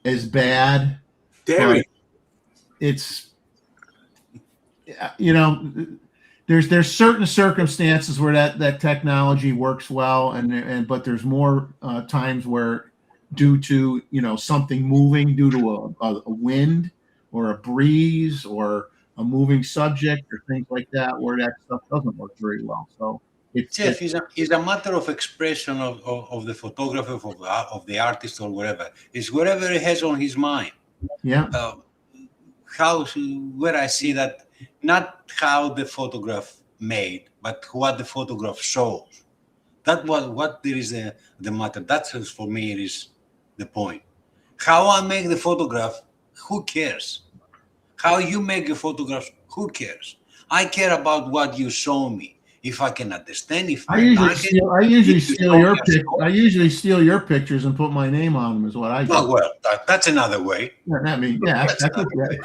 as bad. Terry, It's there's certain circumstances where that technology works well, but there's more times where due to something moving, due to a wind or a breeze or a moving subject or things like that, where that stuff doesn't work very well. So Jeff, it's a matter of expression of the photographer, of the artist, or whatever. It's whatever he has on his mind. Yeah. Where I see that, not how the photograph made, but what the photograph shows. That what there is the matter. That's for me, it is the point. How I make the photograph, who cares? How you make a photograph, who cares? I care about what you show me. If I can understand, if I usually steal your pictures and put my name on them. Is what I do. Oh, well, that's another way. I mean, yeah, that's okay.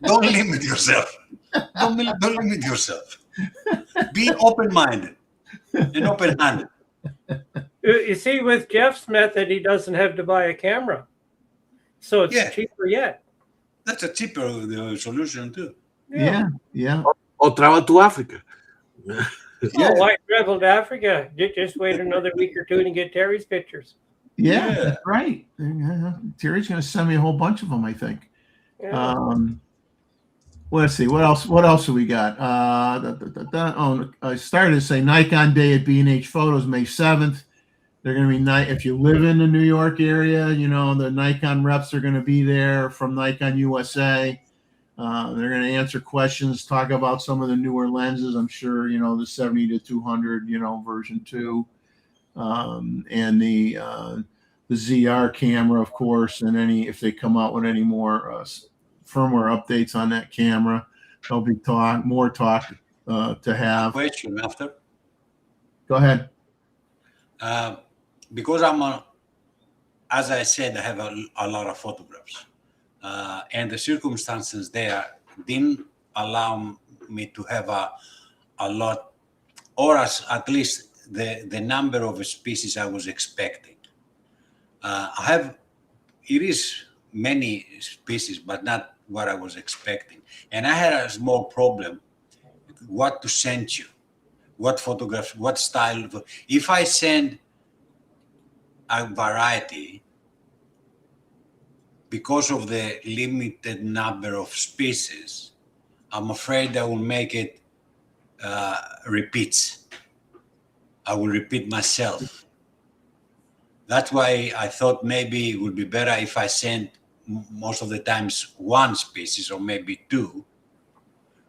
Don't limit yourself. Don't limit yourself. Be open-minded and open-handed. You see, with Jeff's method, he doesn't have to buy a camera, so it's cheaper yet. That's a cheaper solution too. Yeah. or travel to Africa. Why travel to Africa? Just wait another week or two and get Terry's pictures. Yeah, that's right. Terry's going to send me a whole bunch of them, I think. Yeah. Let's see. What else have we got? I started to say Nikon Day at B&H Photos, May 7th. They're going to be if you live in the New York area, the Nikon reps are going to be there from Nikon USA. They're going to answer questions, talk about some of the newer lenses. I'm sure, the 70-200, version 2, and the ZR camera, of course, and if they come out with any more firmware updates on that camera, there'll be more talk to have. Question after. Go ahead. Because as I said, I have a lot of photographs. And the circumstances there didn't allow me to have a lot, or at least the number of species I was expecting. It is many species, but not what I was expecting. And I had a small problem, what to send you, what photographs, what style. If I send a variety, because of the limited number of species, I'm afraid I will make it repeats. I will repeat myself. That's why I thought maybe it would be better if I sent most of the times one species or maybe two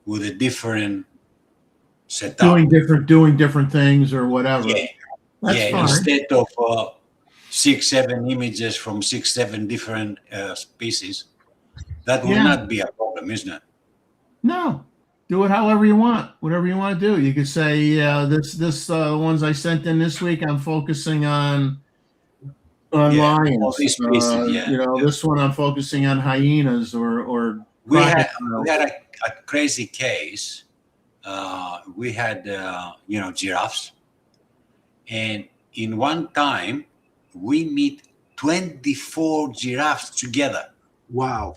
with a different setup. Doing different things or whatever. Yeah, That's yeah. fine. Instead of 6-7 images from 6-7 different species, that will Yeah. not be a problem, isn't it? No, do it however you want, whatever you want to do. You could say, this ones I sent in this week, I'm focusing on Yeah, all lions. these species. Yeah, You know, yeah. this one I'm focusing on hyenas or We had crocodiles. a crazy case. We had giraffes, and in one time we meet 24 giraffes together. Wow.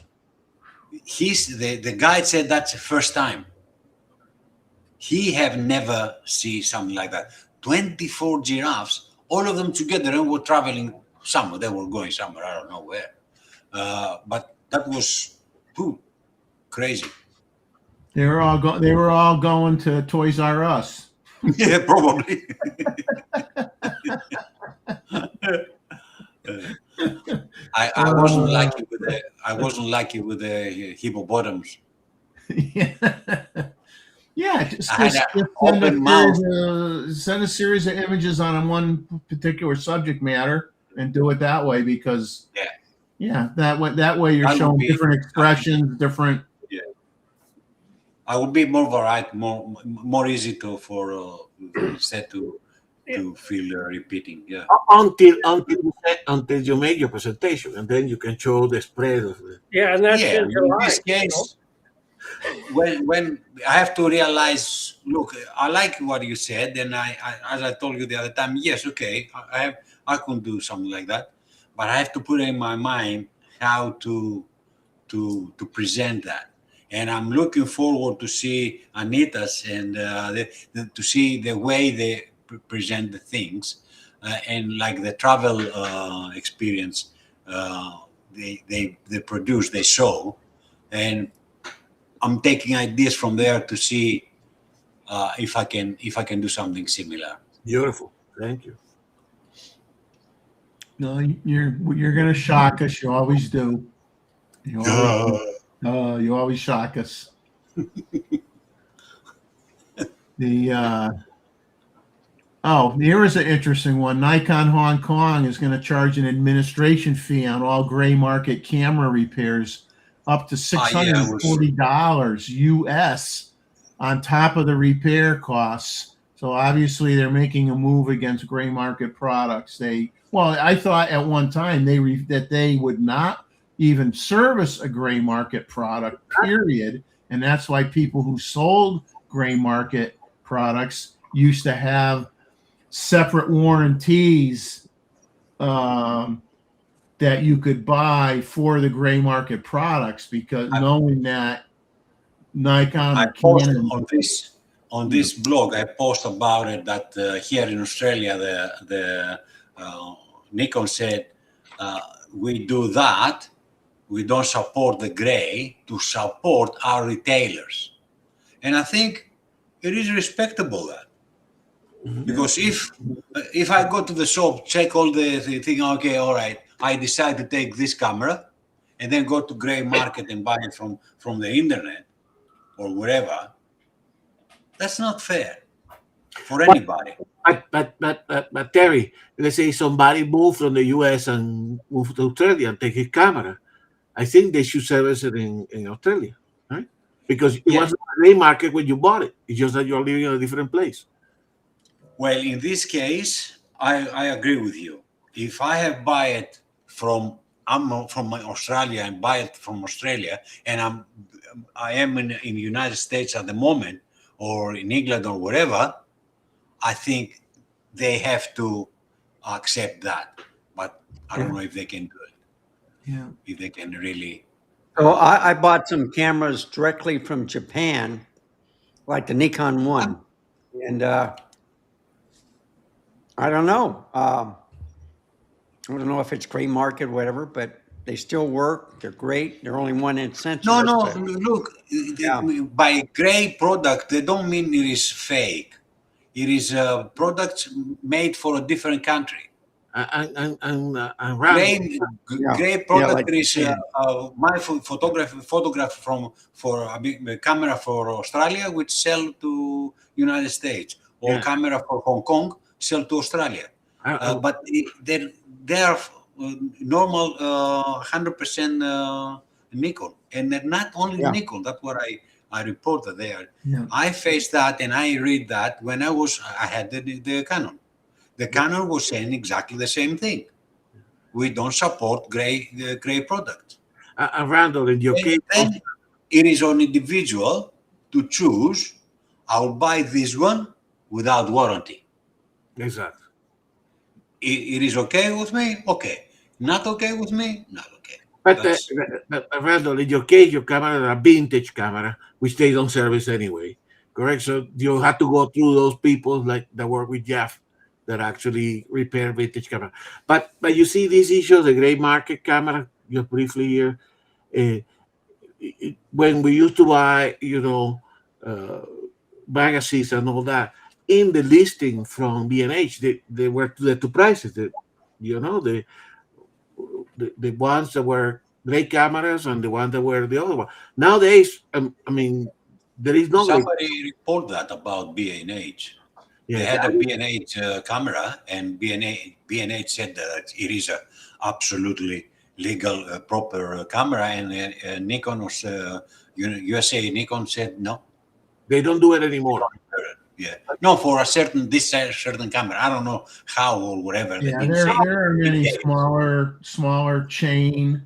The guide said that's the first time. He have never seen something like that. 24 giraffes, all of them together, and were traveling somewhere. They were going somewhere, I don't know where. But that was crazy. They were all going to Toys R Us. Yeah, probably. I wasn't lucky with the hippopotamus. Yeah. Yeah, just I had send an open mouth. send a series of images on one particular subject matter and do it that way, because that way you're That would showing be- different expressions, different. I would be more variety, more easy for instead to feel repeating. Yeah. Until you make your presentation, and then you can show the spread of the. Yeah, and that's Yeah, in in July. this case, when I have to realize, look, I like what you said, and I as I told you the other time, yes, okay, I can do something like that, but I have to put in my mind how to present that, and I'm looking forward to see Anita's and to see the way they present the things, and like the travel experience they produce, they show, and I'm taking ideas from there to see if I can do something similar. Beautiful. Thank you. No, you're gonna shock us. You always do. You always shock us. Here is an interesting one. Nikon Hong Kong is going to charge an administration fee on all gray market camera repairs up to $640 US on top of the repair costs. So obviously they're making a move against gray market products. I thought at one time that they would not even service a gray market product, period. And that's why people who sold gray market products used to have separate warranties that you could buy for the gray market products, because knowing that Nikon or Canon on this blog, I post about it that here in Australia, the Nikon said we do that. We don't support the gray to support our retailers, and I think it is respectable that. Because if I go to the shop, check all the thing, okay, all right, I decide to take this camera, and then go to gray market and buy it from the internet or wherever, that's not fair for anybody. But Terry, let's say somebody moved from the US and moved to Australia and take his camera. I think they should service it in Australia, right? Because it was a gray market when you bought it. It's just that you're living in a different place. Well, in this case, I agree with you. If I have buy it from Australia and buy it from Australia, and I am in the United States at the moment, or in England or wherever, I think they have to accept that. But I don't know if they can do it. Yeah. If they can really. So I bought some cameras directly from Japan, like the Nikon one, and I don't know. I don't know if it's gray market, whatever, but They still work. They're great. They're only 1-inch sensors. No, no. but- Look, Yeah. by gray product, they don't mean it is fake. It is products made for a different country. And Randall, Gray, Yeah. gray product like is you said. my photograph for a camera for Australia, which sell to United States, or Yeah. camera for Hong Kong sell to Australia. But they are normal 100% Nikon, and they're not only Yeah. Nikon. That's what I reported there. Yeah. I faced that and I read that when I had the Canon. The Canon was saying exactly the same thing. We don't support gray products. Randall, in your case, And then it is on individual to choose. I'll buy this one without warranty. exactly. It is okay with me? Okay. Not okay with me? Not okay. But That's- Randall, in your case, your camera is a vintage camera, which they don't service anyway, correct? So you have to go through those people like that work with Jeff that actually repair vintage camera. But you see these issues, the gray market camera, just briefly here. When we used to buy, magazines and all that, in the listing from B&H, they were the two prices. The ones that were great cameras and the ones that were the other one. Nowadays, I mean, there is no great. Somebody report that about B&H. Yeah, They had a B&H camera, and B&H said that it is a absolutely legal, proper camera, and Nikon was, USA Nikon said no. they don't do it anymore. Yeah, no, for certain camera. I don't know how or whatever. They Yeah, didn't say there are many Yeah. smaller chain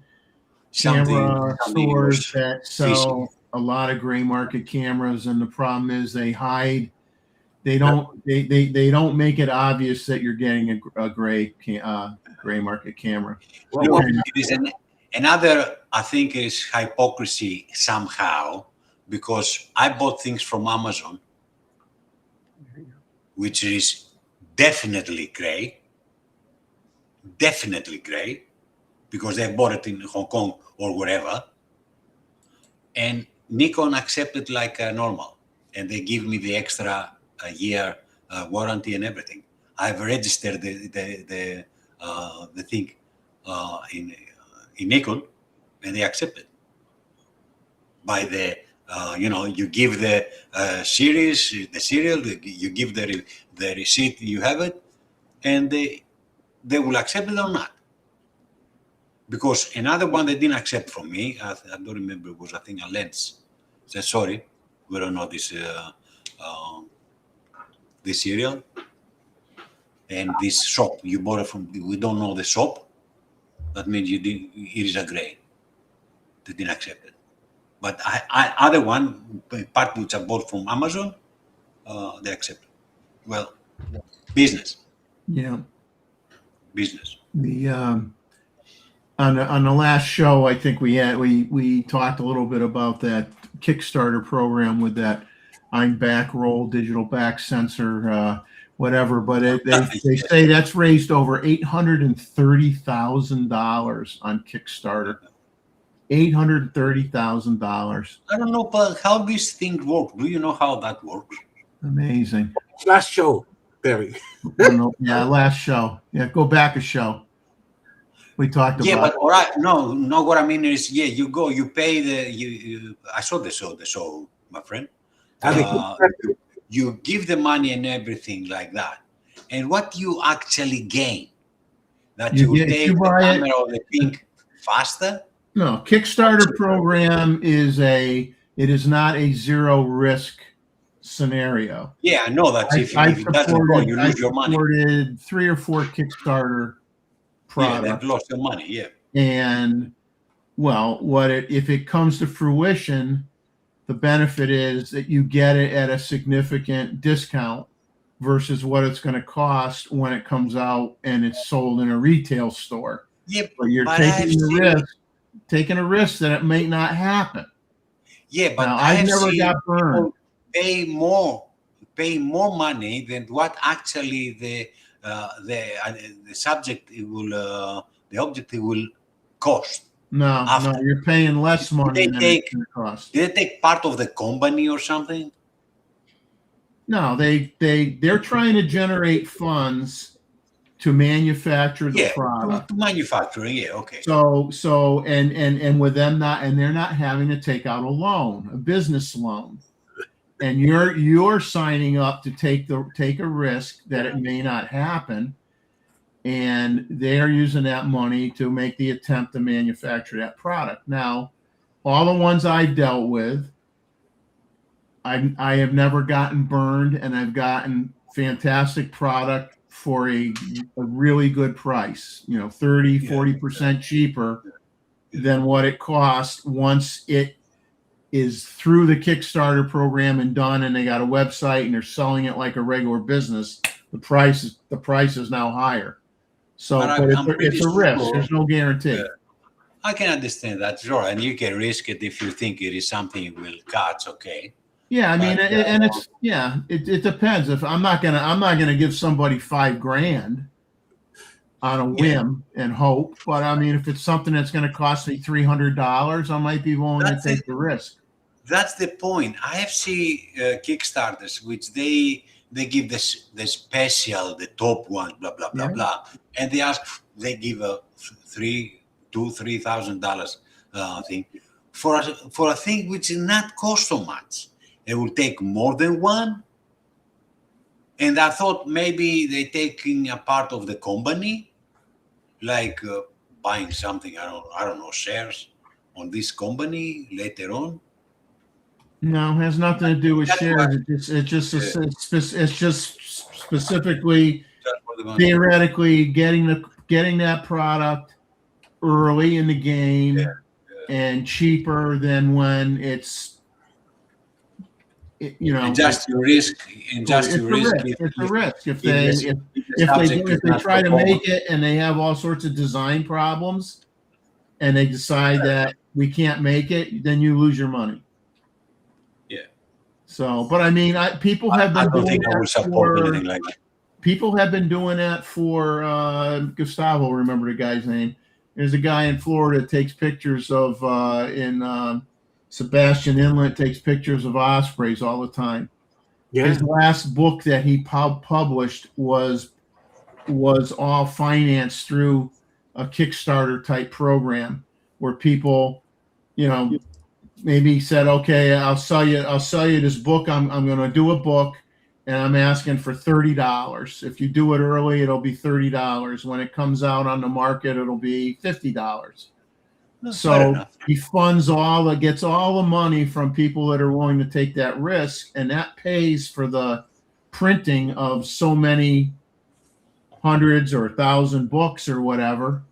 camera something stores was that sell a lot of gray market cameras, and the problem is they hide. They don't make it obvious that you're getting a gray market camera. Look, it is another, I think, is hypocrisy somehow, because I bought things from Amazon, which is definitely gray, because they bought it in Hong Kong or wherever, and Nikon accepted like normal, and they give me the extra year warranty and everything. I've registered the thing in Nikon, and they accept it. By the you give the series, the serial, you give the receipt, you have it, and they will accept it or not. Because another one they didn't accept from me, I don't remember, it was, I think, a lens. Said, sorry, we don't know this serial. And this shop, you bought it from, we don't know the shop. That means it is a gray. They didn't accept it. But other one, part which I bought from Amazon, they accept it. Well, business. Yeah. Business. On the last show, I think we talked a little bit about that Kickstarter program with that I'm back roll digital back sensor, whatever. But they say that's raised over $830,000 on Kickstarter. $830,000. I don't know, but how these things work. Do you know how that works? Amazing. Last show, Barry. Yeah, last show. Yeah, go back a show. We talked Yeah, about. but all right, no. What I mean is, yeah, you go, you pay I saw the show, my friend. You give the money and everything like that, and what you actually gain, that you take the camera or the thing faster. No, Kickstarter program is it is not a zero risk scenario. Yeah, I know that if it doesn't go, you lose your money. I supported 3 or 4 Kickstarter products. Yeah, they've lost their money. Yeah. And well, if it comes to fruition, the benefit is that you get it at a significant discount versus what it's going to cost when it comes out and it's sold in a retail store. Yeah, but you're taking a risk that it may not happen. Yeah, but I never got burned. Pay more money than what actually the subject will the object will cost. No, After- no, you're paying less money They than take- it's going to cost. Did they take part of the company or something? No, they're trying to generate funds to manufacture the Yeah, product. to manufacturing. Yeah, okay. So and with them not, and they're not having to take out a loan, a business loan, and you're signing up to take a risk that it may not happen, and they're using that money to make the attempt to manufacture that product. Now, all the ones I've dealt with, I have never gotten burned, and I've gotten fantastic product for a really good price, 30, 40% cheaper than what it costs once it is through the Kickstarter program and done, and they got a website and they're selling it like a regular business. The price is now higher. So, But but I'm pretty it's a risk. sure- There's no guarantee. Yeah. I can understand that, sure, and you can risk it if you think it is something you will catch. Okay. Yeah, I mean, But, and it's it depends. If I'm not gonna give somebody $5,000 on a whim and hope, but I mean, if it's something that's gonna cost me $300, I might be willing That's to take it. the risk. That's the point. I have seen Kickstarters which they give the special, the top one, blah blah blah Yeah. blah, and they give a $3,000 thing for a thing which is not cost so much. It will take more than one, and I thought maybe they taking a part of the company, like buying something. I don't know, shares on this company later on. No, it has nothing to do with That's shares. why- It's just specifically Just for the money. theoretically getting that product early in the game and cheaper than when it's And just to risk, and just it's to a risk. risk. It's a risk. If the they subject is not try to performing. make it and they have all sorts of design problems and they decide that we can't make it, then you lose your money. Yeah. So, but I mean, people have I been don't doing think I will that support for anything like that. people have been doing that for Gustavo. Remember the guy's name? There's a guy in Florida that takes pictures of in Sebastian Inlet, takes pictures of ospreys all the time. Yeah. His last book that he published was all financed through a Kickstarter type program where people, maybe said, okay, I'll sell you this book. I'm going to do a book and I'm asking for $30. If you do it early, it'll be $30. When it comes out on the market, it'll be $50. Fair So enough. he gets all the money from people that are willing to take that risk, and that pays for the printing of so many hundreds or 1,000 books or whatever.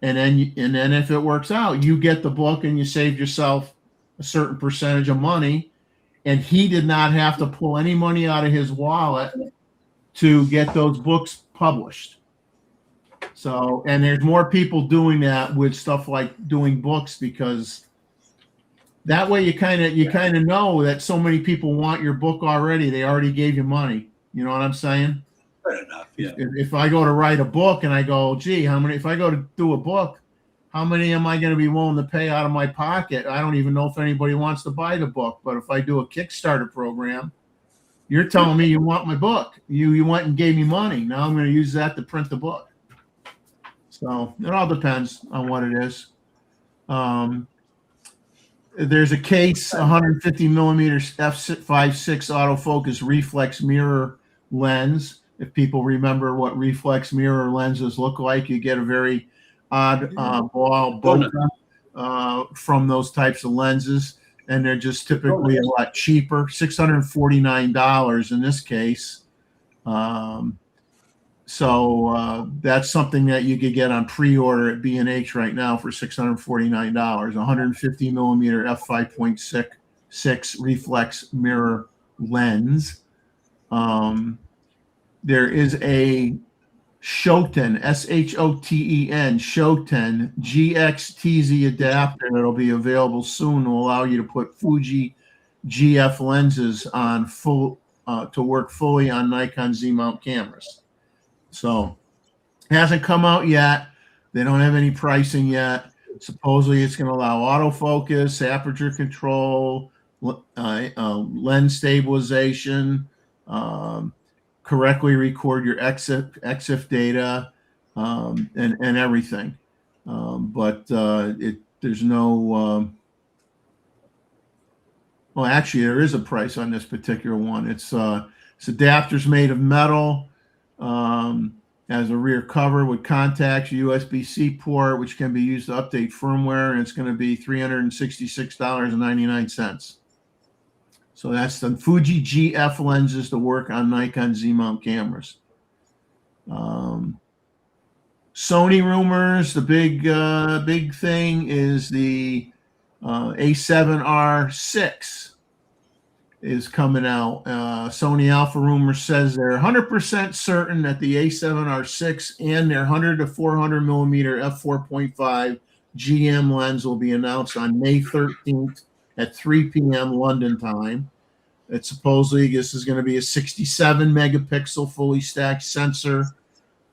And then if it works out, you get the book and you saved yourself a certain percentage of money. And he did not have to pull any money out of his wallet to get those books published. So, and there's more people doing that with stuff like doing books, because that way you kind of know that so many people want your book already. They already gave you money. You know what I'm saying? Fair enough. Yeah. If I go to write a book and I go, gee, if I go to do a book, how many am I going to be willing to pay out of my pocket? I don't even know if anybody wants to buy the book. But if I do a Kickstarter program, you're telling me you want my book. You went and gave me money. Now I'm going to use that to print the book. So it all depends on what it is. There's a case, 150 millimeter f5.6 autofocus reflex mirror lens. If people remember what reflex mirror lenses look like, you get a very odd ball bokeh from those types of lenses, and they're just typically a lot cheaper, $649 in this case. So that's something that you could get on pre-order at B&H right now for $649. 150 millimeter f5.6 reflex mirror lens. There is a Shoten, Shoten, Shoten GX-TZ adapter that'll be available soon to allow you to put Fuji GF lenses on to work fully on Nikon Z mount cameras. So it hasn't come out yet. They don't have any pricing yet, Supposedly, it's going to allow autofocus, aperture control, lens stabilization, correctly record your EXIF data, and everything. But there's no. Well, actually, there is a price on this particular one. It's adapters made of metal. Has a rear cover with contacts, USB-C port, which can be used to update firmware, and it's going to be $366.99. So that's the Fuji GF lenses to work on Nikon Z-mount cameras. Sony rumors, the big thing is the A7R6 is coming out. Sony Alpha Rumor says they're 100% certain that the A7R6 and their 100 to 400 millimeter f4.5 GM lens will be announced on May 13th at 3 p.m. London time. It supposedly this is going to be a 67 megapixel fully stacked sensor.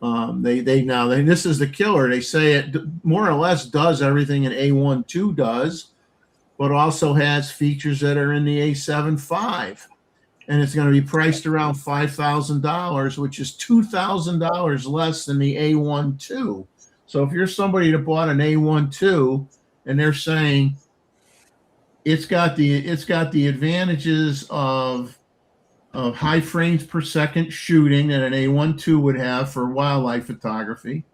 This is the killer. They say it more or less does everything an A1 II does, but also has features that are in the A7 V. And it's going to be priced around $5,000, which is $2,000 less than the A1 II. So if you're somebody that bought an A1 II and they're saying it's got the advantages of high frames per second shooting that an A1 II would have for wildlife photography,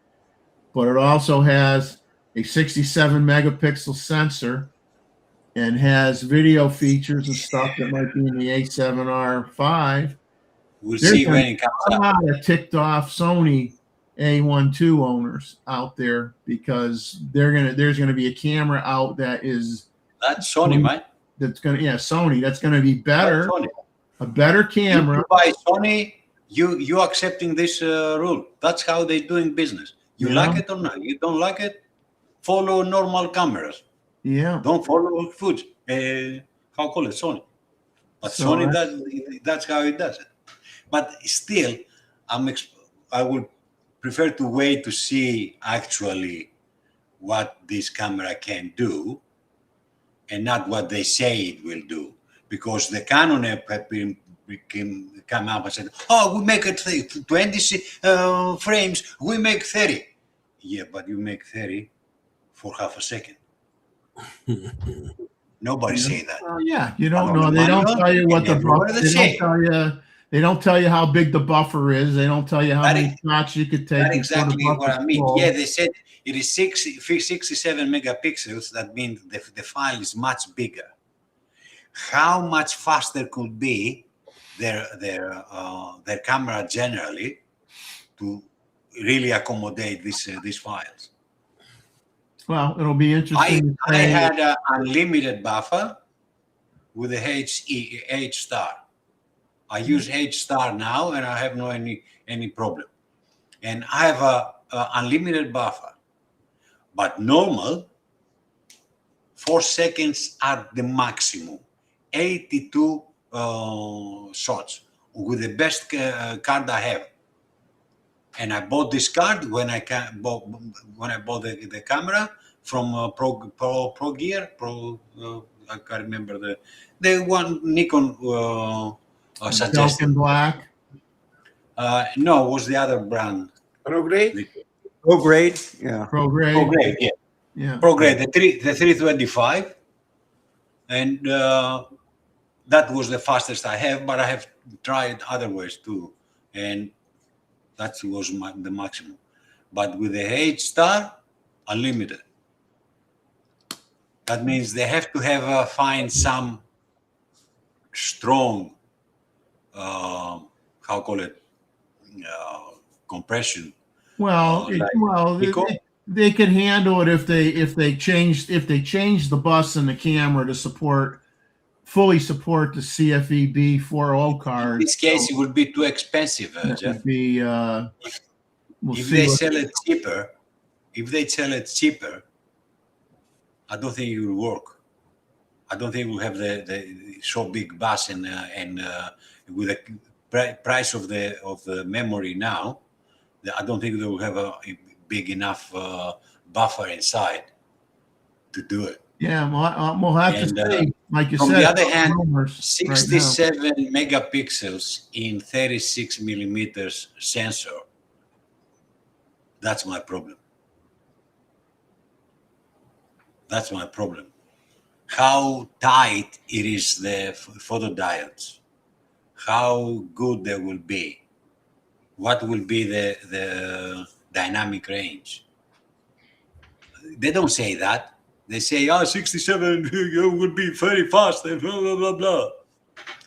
but it also has a 67 megapixel sensor and has video features and stuff that might be in the A7R5. We'll see when it comes a out. lot of ticked off Sony A1 II owners out there because there's gonna be a camera out that is That's Sony, man. Sony. That's gonna be better, That's Sony. a better camera. You buy Sony, you accepting this rule. That's how they doing business. You like it or not. You don't like it, follow normal cameras. Yeah. Don't follow Fuji. How call it Sony? But So Sony that's how it does it. But still, I would prefer to wait to see actually what this camera can do, and not what they say it will do. Because the Canon have come up and said, "Oh, we make it 20 frames. We make 30." Yeah, but you make 30 for half a second. Nobody say that. Yeah, you don't know. They don't tell you what the buffer. They don't tell you how big the buffer is. They don't tell you how many shots you could take. That's exactly what I mean. Yeah, they said it is 67 megapixels. That means the file is much bigger. How much faster could be their camera generally to really accommodate these files? Well, it'll be interesting. I had an unlimited buffer with a H star. I use H star now, and I have no any problem. And I have a unlimited buffer, but normal 4 seconds at the maximum, 82 shots with the best card I have. And I bought this card when I bought the camera from Pro Gear. I can't remember the one Nikon suggested. Black. No, it was the other brand. Prograde? Prograde, yeah. Prograde, yeah. Yeah. Prograde, the 325, and that was the fastest I have. But I have tried other ways too, and that was the maximum. But with the H star, unlimited. That means they have to find some strong, compression. Well, they could handle it if they changed the bus and the camera to fully support the CFE B40 card. In this case, it would be too expensive, Jeff. Would be, if they sell it cheaper, I don't think it will work. I don't think we'll have the so big bus and with the price of the memory now, I don't think they will have a big enough buffer inside. to do it. Yeah, well, we'll have And, to see. Like you From said, the other hand, rumors right now. 67 megapixels in 36 millimeters sensor. That's my problem. That's my problem. How tight it is, the photodiodes, how good they will be, what will be the dynamic range. They don't say that. They say, oh, 67 will be very fast and blah, blah, blah, blah.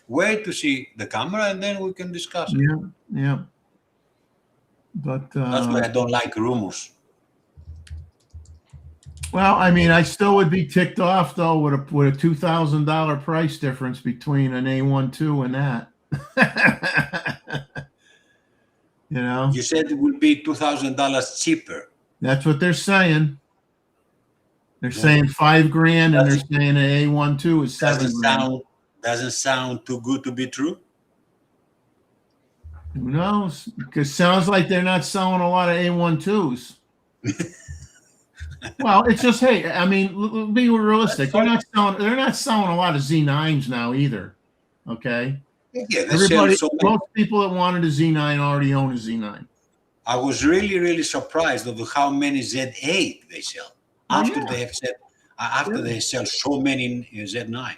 Wait to see the camera and then we can discuss it. Yeah, yeah. But That's why I don't like rumors. well, I mean, I still would be ticked off though with a $2,000 price difference between an A12 and that. You know, You said it will be $2,000 cheaper. that's what they're saying. They're Yeah. saying $5,000, and they're saying an A12 is $7,000. Doesn't sound too good to be true. Who knows? Because sounds like they're not selling a lot of A12s. Well, it's just, hey, I mean, be realistic. They're not selling a lot of Z9s now either. Okay. Yeah, Everybody, so many. most people that wanted a Z9 already own a Z9. I was really, really surprised of how many Z8 they sell after yeah. they have said after they sell so many Z9.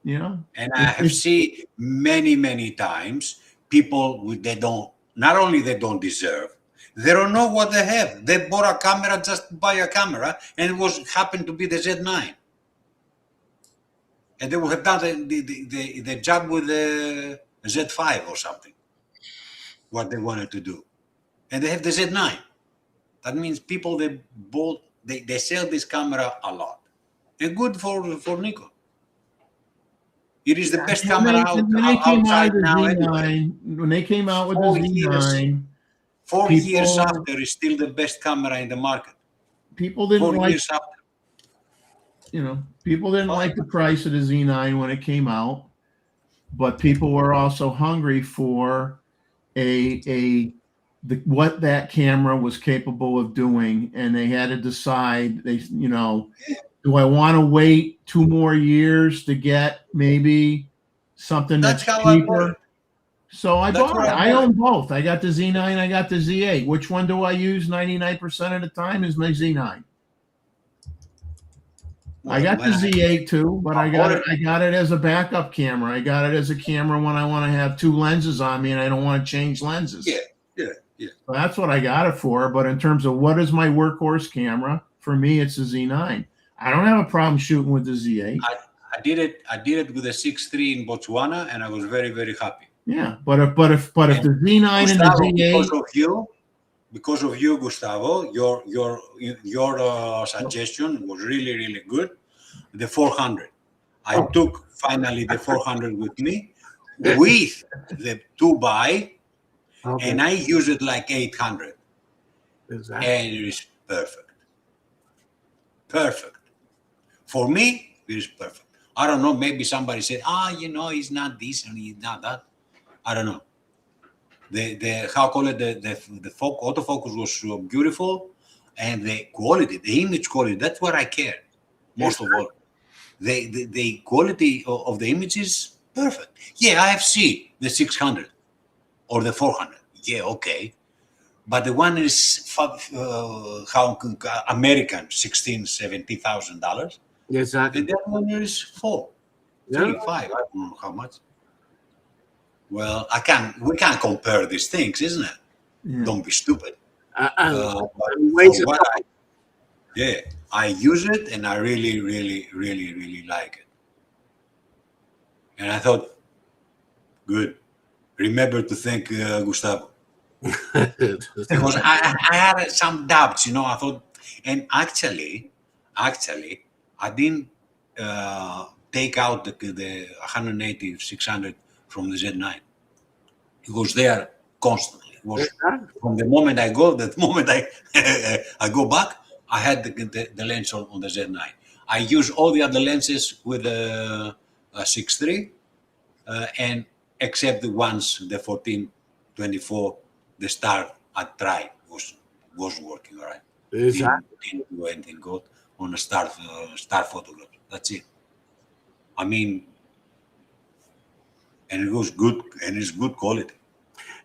You know, And I have seen many, many times people they don't not only they don't deserve, they don't know what they have. They bought a camera just to buy a camera, and it was happened to be the Z9. And they would have done the job with the Z5 or something, what they wanted to do. And they have the Z9. That means people they sell this camera a lot. And good for Nikon. It is the best camera outside now anyway. When they came out with the Z9, 4 years after, is still the best camera in the market. People didn't 4 like, years after. you know, people didn't like the price of the Z9 when it came out, but people were also hungry for what that camera was capable of doing, and they had to decide. Do I want to wait 2 more years to get maybe something that's cheaper? So I bought it. I own both. I got the Z9, I got the Z8. Which one do I use 99% of the time is my Z9. I got the Z8 too, but I got it as a backup camera. I got it as a camera when I want to have 2 lenses on me and I don't want to change lenses. Yeah. So that's what I got it for. But in terms of what is my workhorse camera, for me, it's the Z9. I don't have a problem shooting with the Z8. I did it with a 6.3 in Botswana, and I was very, very happy. Yeah, but if the Z9 and the Z8, because of you, Gustavo, your suggestion was really, really good. The 400, I took finally the 400 with me, with the 2x, and I use it like 800, Exactly. and it is perfect. Perfect. For me, it is perfect. I don't know. Maybe somebody said, he's not this and he's not that. I don't know. The autofocus was so beautiful, and the quality, the image quality. That's what I care most of all. The quality of the image is perfect. Yeah, I have seen the 600 or the 400. Yeah, okay. But the one is American, $16,000-$17,000. Exactly. And the other one is 35. I don't know how much. Well, we can't compare these things, isn't it? yeah. Don't be stupid. I use it, and I really, really, really, really like it. And I thought, good. Remember to thank Gustavo. Because I had some doubts, I thought, and actually, I didn't take out the 180, 600 from the Z9. It was there constantly. It was from the moment I go, I go back, I had the lens on the Z9. I use all the other lenses with the 6.3, and except the ones, the 14-24, the star I tried wasn't working all right. Exactly. Didn't do anything good. on a star photograph. That's it. I mean, and it was good, and it's good quality.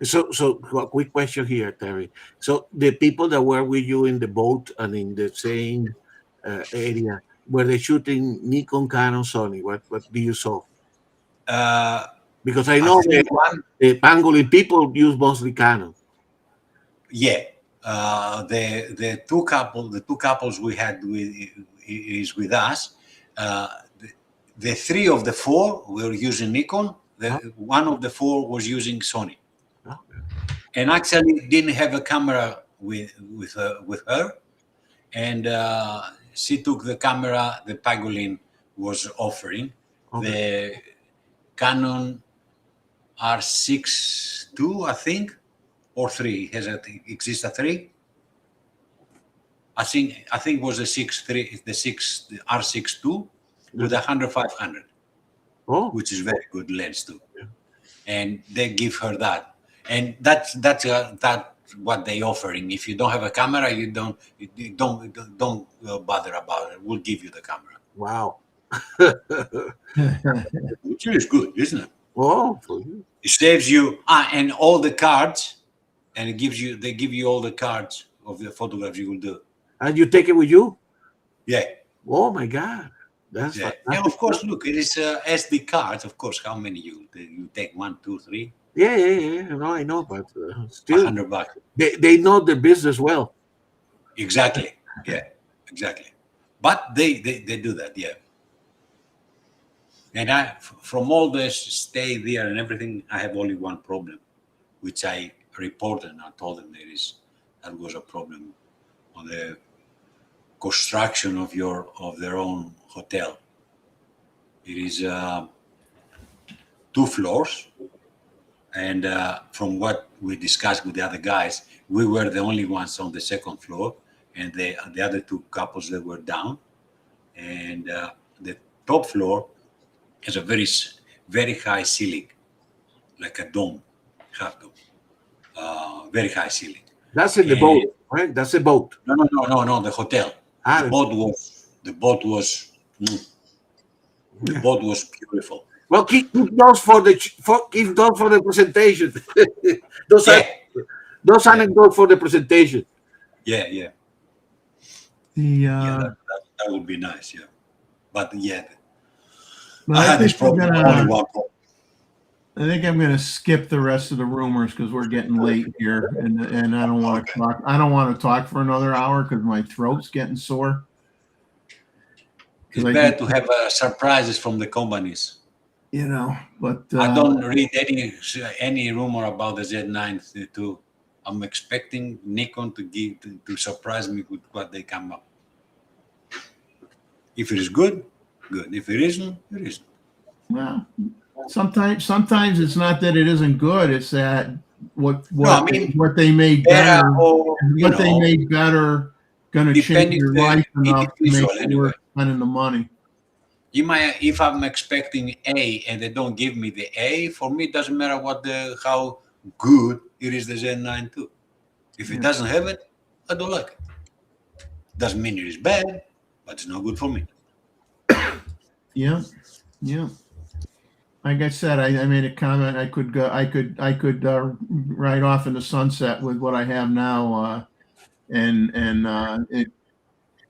So a quick question here, Terry. So the people that were with you in the boat and in the same area, were they shooting Nikon, Canon, Sony? What do you saw? Because I know think the pangolin people use mostly Canon. Yeah, the two couples we had with us. The three of the four were using Nikon. One of the four was using Sony, and actually didn't have a camera with her, and she took the camera the pangolin was offering, the Canon R6 II, I think, or 3. Exists a 3? I think it was the 6 R6 II with 100-500, which is very good lens too. Yeah. And they give her that, and that's what they offering. If you don't have a camera, you don't bother about it. We'll give you the camera. Wow. Which is good, isn't it? Oh, for you. It saves you and all the cards, and they give you all the cards of the photographs you will do. And you take it with you? Yeah. Oh my God. That's and of course, look, it is SD cards. Of course, how many you take? 1, 2, 3? Yeah. No, I know, but still, $100. They know the business well. Exactly. Yeah, exactly. But they do that. Yeah. And from all this stay there and everything, I have only one problem, which I reported and I told them that was a problem on the construction of their own hotel. It is 2 floors, and from what we discussed with the other guys, we were the only ones on the second floor, and the other 2 couples that were down, and the top floor has a very, very high ceiling, like a dome, half dome, very high ceiling. That's in the boat, right? That's a boat. No, the hotel. The boat was beautiful. Well, keep those for the presentation. those anecdotes for the presentation. Yeah. That would be nice. Yeah, but yeah, I had this problem. I think I'm going to skip the rest of the rumors because we're getting late here, and I don't want to talk. I don't want to talk for another hour because my throat's getting sore. It's better to have surprises from the companies. But I don't read any rumor about the Z9 II. I'm expecting Nikon to surprise me with what they come up. If it is good, good. If it isn't, it isn't. Well, sometimes it's not that it isn't good. It's that what they made better, they made better, going to change your life enough to make it worth spending the money. If I'm expecting A and they don't give me the A, for me it doesn't matter how good it is the Z9 II. If it doesn't have it, I don't like it. Doesn't mean it is bad, but it's not good for me. Yeah. Like I said, I made a comment. I could ride off in the sunset with what I have now,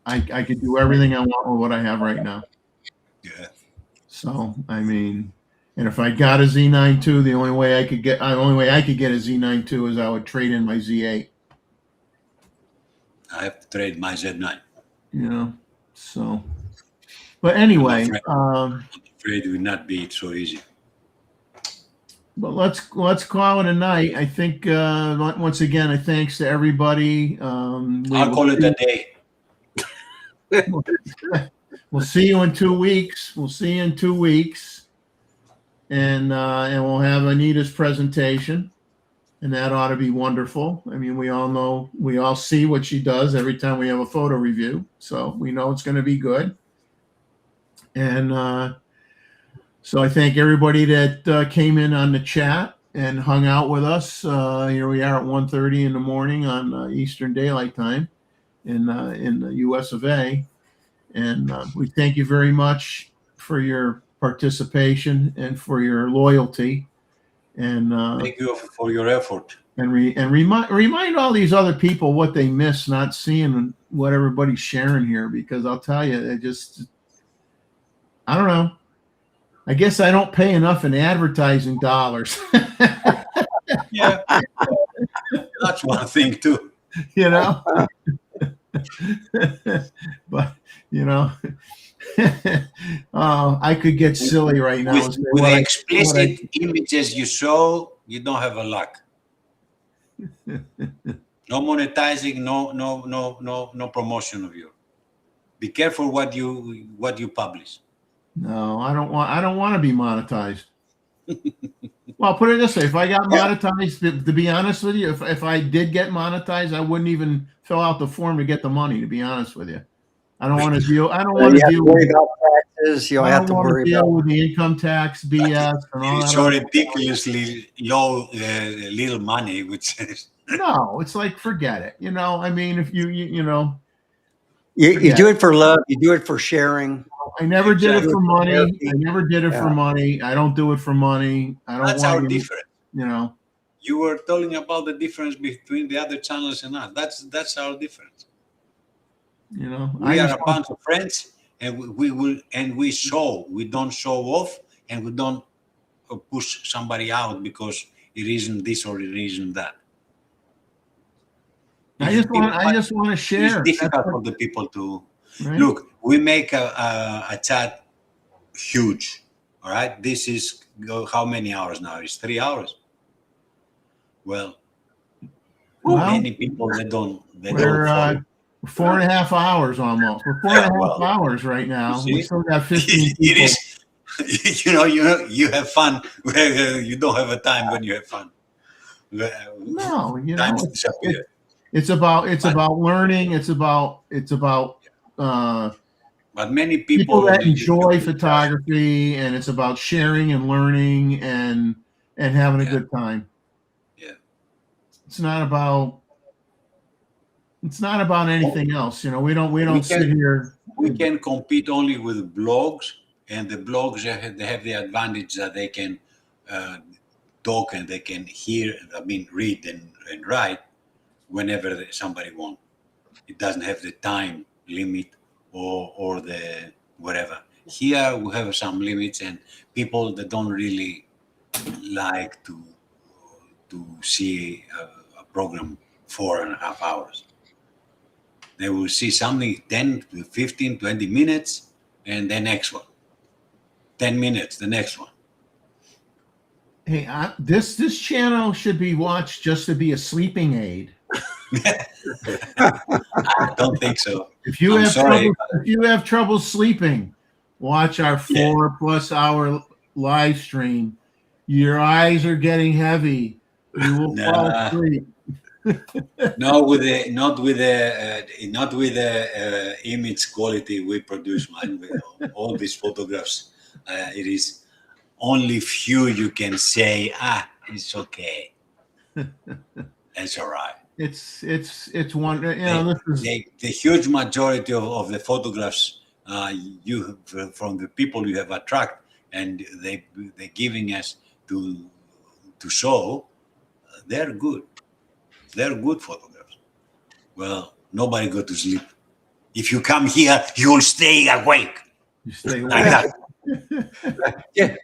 I could do everything I want with what I have right now. Yeah. So and if I got a Z9 II, the only way I could get a Z9 II is I would trade in my Z8. I have to trade my Z9. So. But anyway, I'm afraid it would not be so easy. But let's call it a night. I think once again, thanks to everybody. I'll call it a day. We'll see you in 2 weeks. And we'll have Anita's presentation, and that ought to be wonderful. We all see what she does every time we have a photo review, so we know it's going to be good. And so I thank everybody that came in on the chat and hung out with us. Here we are at 1:30 in the morning on Eastern Daylight Time in the U.S. of A. And we thank you very much for your participation and for your loyalty. And Thank you for your effort. and remind all these other people what they miss not seeing what everybody's sharing here, because I'll tell you, I don't know. I guess I don't pay enough in advertising dollars. Yeah, that's one thing too. You know. But you know, I could get silly right now. With the explicit images you show, you don't have a luck. No monetizing, no promotion of you. Be careful what you publish. No, I don't want to be monetized. Well, put it this way: if I got monetized, to be honest with you, if I did get monetized, I wouldn't even fill out the form to get the money. To be honest with you, I don't want to deal. I don't want to deal with taxes. You'll have to worry deal with the income tax BS and all It's that. so ridiculously low, little money, which is No, it's like forget it. You know, I mean, if you know, you do it for love. You do it for sharing. I never did it for money. I never did it for money. I don't do it for money. I don't. That's our difference. You know. You were telling about the difference between the other channels and us. That's our difference. You know, We are a bunch of friends, and we show. We don't show off, and we don't push somebody out because it isn't this or it isn't that. I just want to share. It's difficult for the people to look. We make a chat huge. All right, this is how many hours now? It's 3 hours. Well, many people they don't. We're 4.5 hours almost. We're 4.5 hours right now. We still got 15 people. It is. You have fun. You don't have a time when you have fun. No, you know, it's about learning. It's about but many people that enjoy photography, and it's about sharing and learning and having a good time. Yeah. It's not about anything else. You know, we don't sit here. We can compete only with blogs, and the blogs they have the advantage that they can talk and they can hear. I mean, read and write whenever somebody wants. It doesn't have the time limit or the whatever. Here we have some limits, and people that don't really like to see a program 4.5 hours. They will see something 10 to 15, 20 minutes, and the next one. 10 minutes, the next one. Hey, this channel should be watched just to be a sleeping aid. I don't think so. If you have trouble sleeping, watch our 4+ hour live stream. Your eyes are getting heavy. You will fall asleep. not with the image quality we produce, man. With all these photographs, it is only few you can say, it's okay. It's all right. It's one. You know, the huge majority of the photographs you from the people you have attracted, and they're giving us to show, they're good. They're good photographs. Well, nobody go to sleep. If you come here, you'll stay awake. You stay awake. Like that.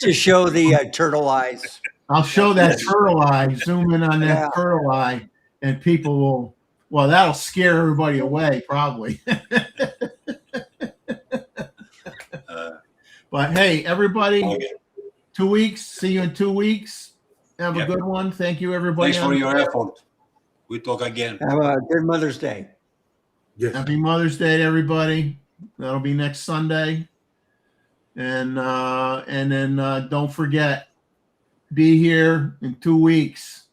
To show the turtle eyes. I'll show that turtle eye. Zoom in on that turtle eye, and people will. Well, that'll scare everybody away, probably. But hey, everybody, 2 weeks. See you in 2 weeks. Have a good one. Thank you, everybody. Thanks for your effort. We talk again. Have a good Mother's Day. Yes. Happy Mother's Day to everybody. That'll be next Sunday. And then don't forget, be here in 2 weeks.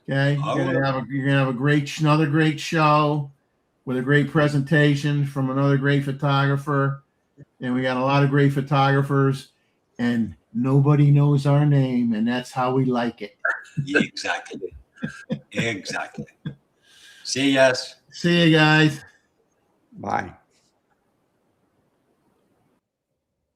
Okay, you're gonna have another great show with a great presentation from another great photographer, and we got a lot of great photographers, and nobody knows our name, and that's how we like it. Exactly. Exactly. See you guys. See you guys. Bye.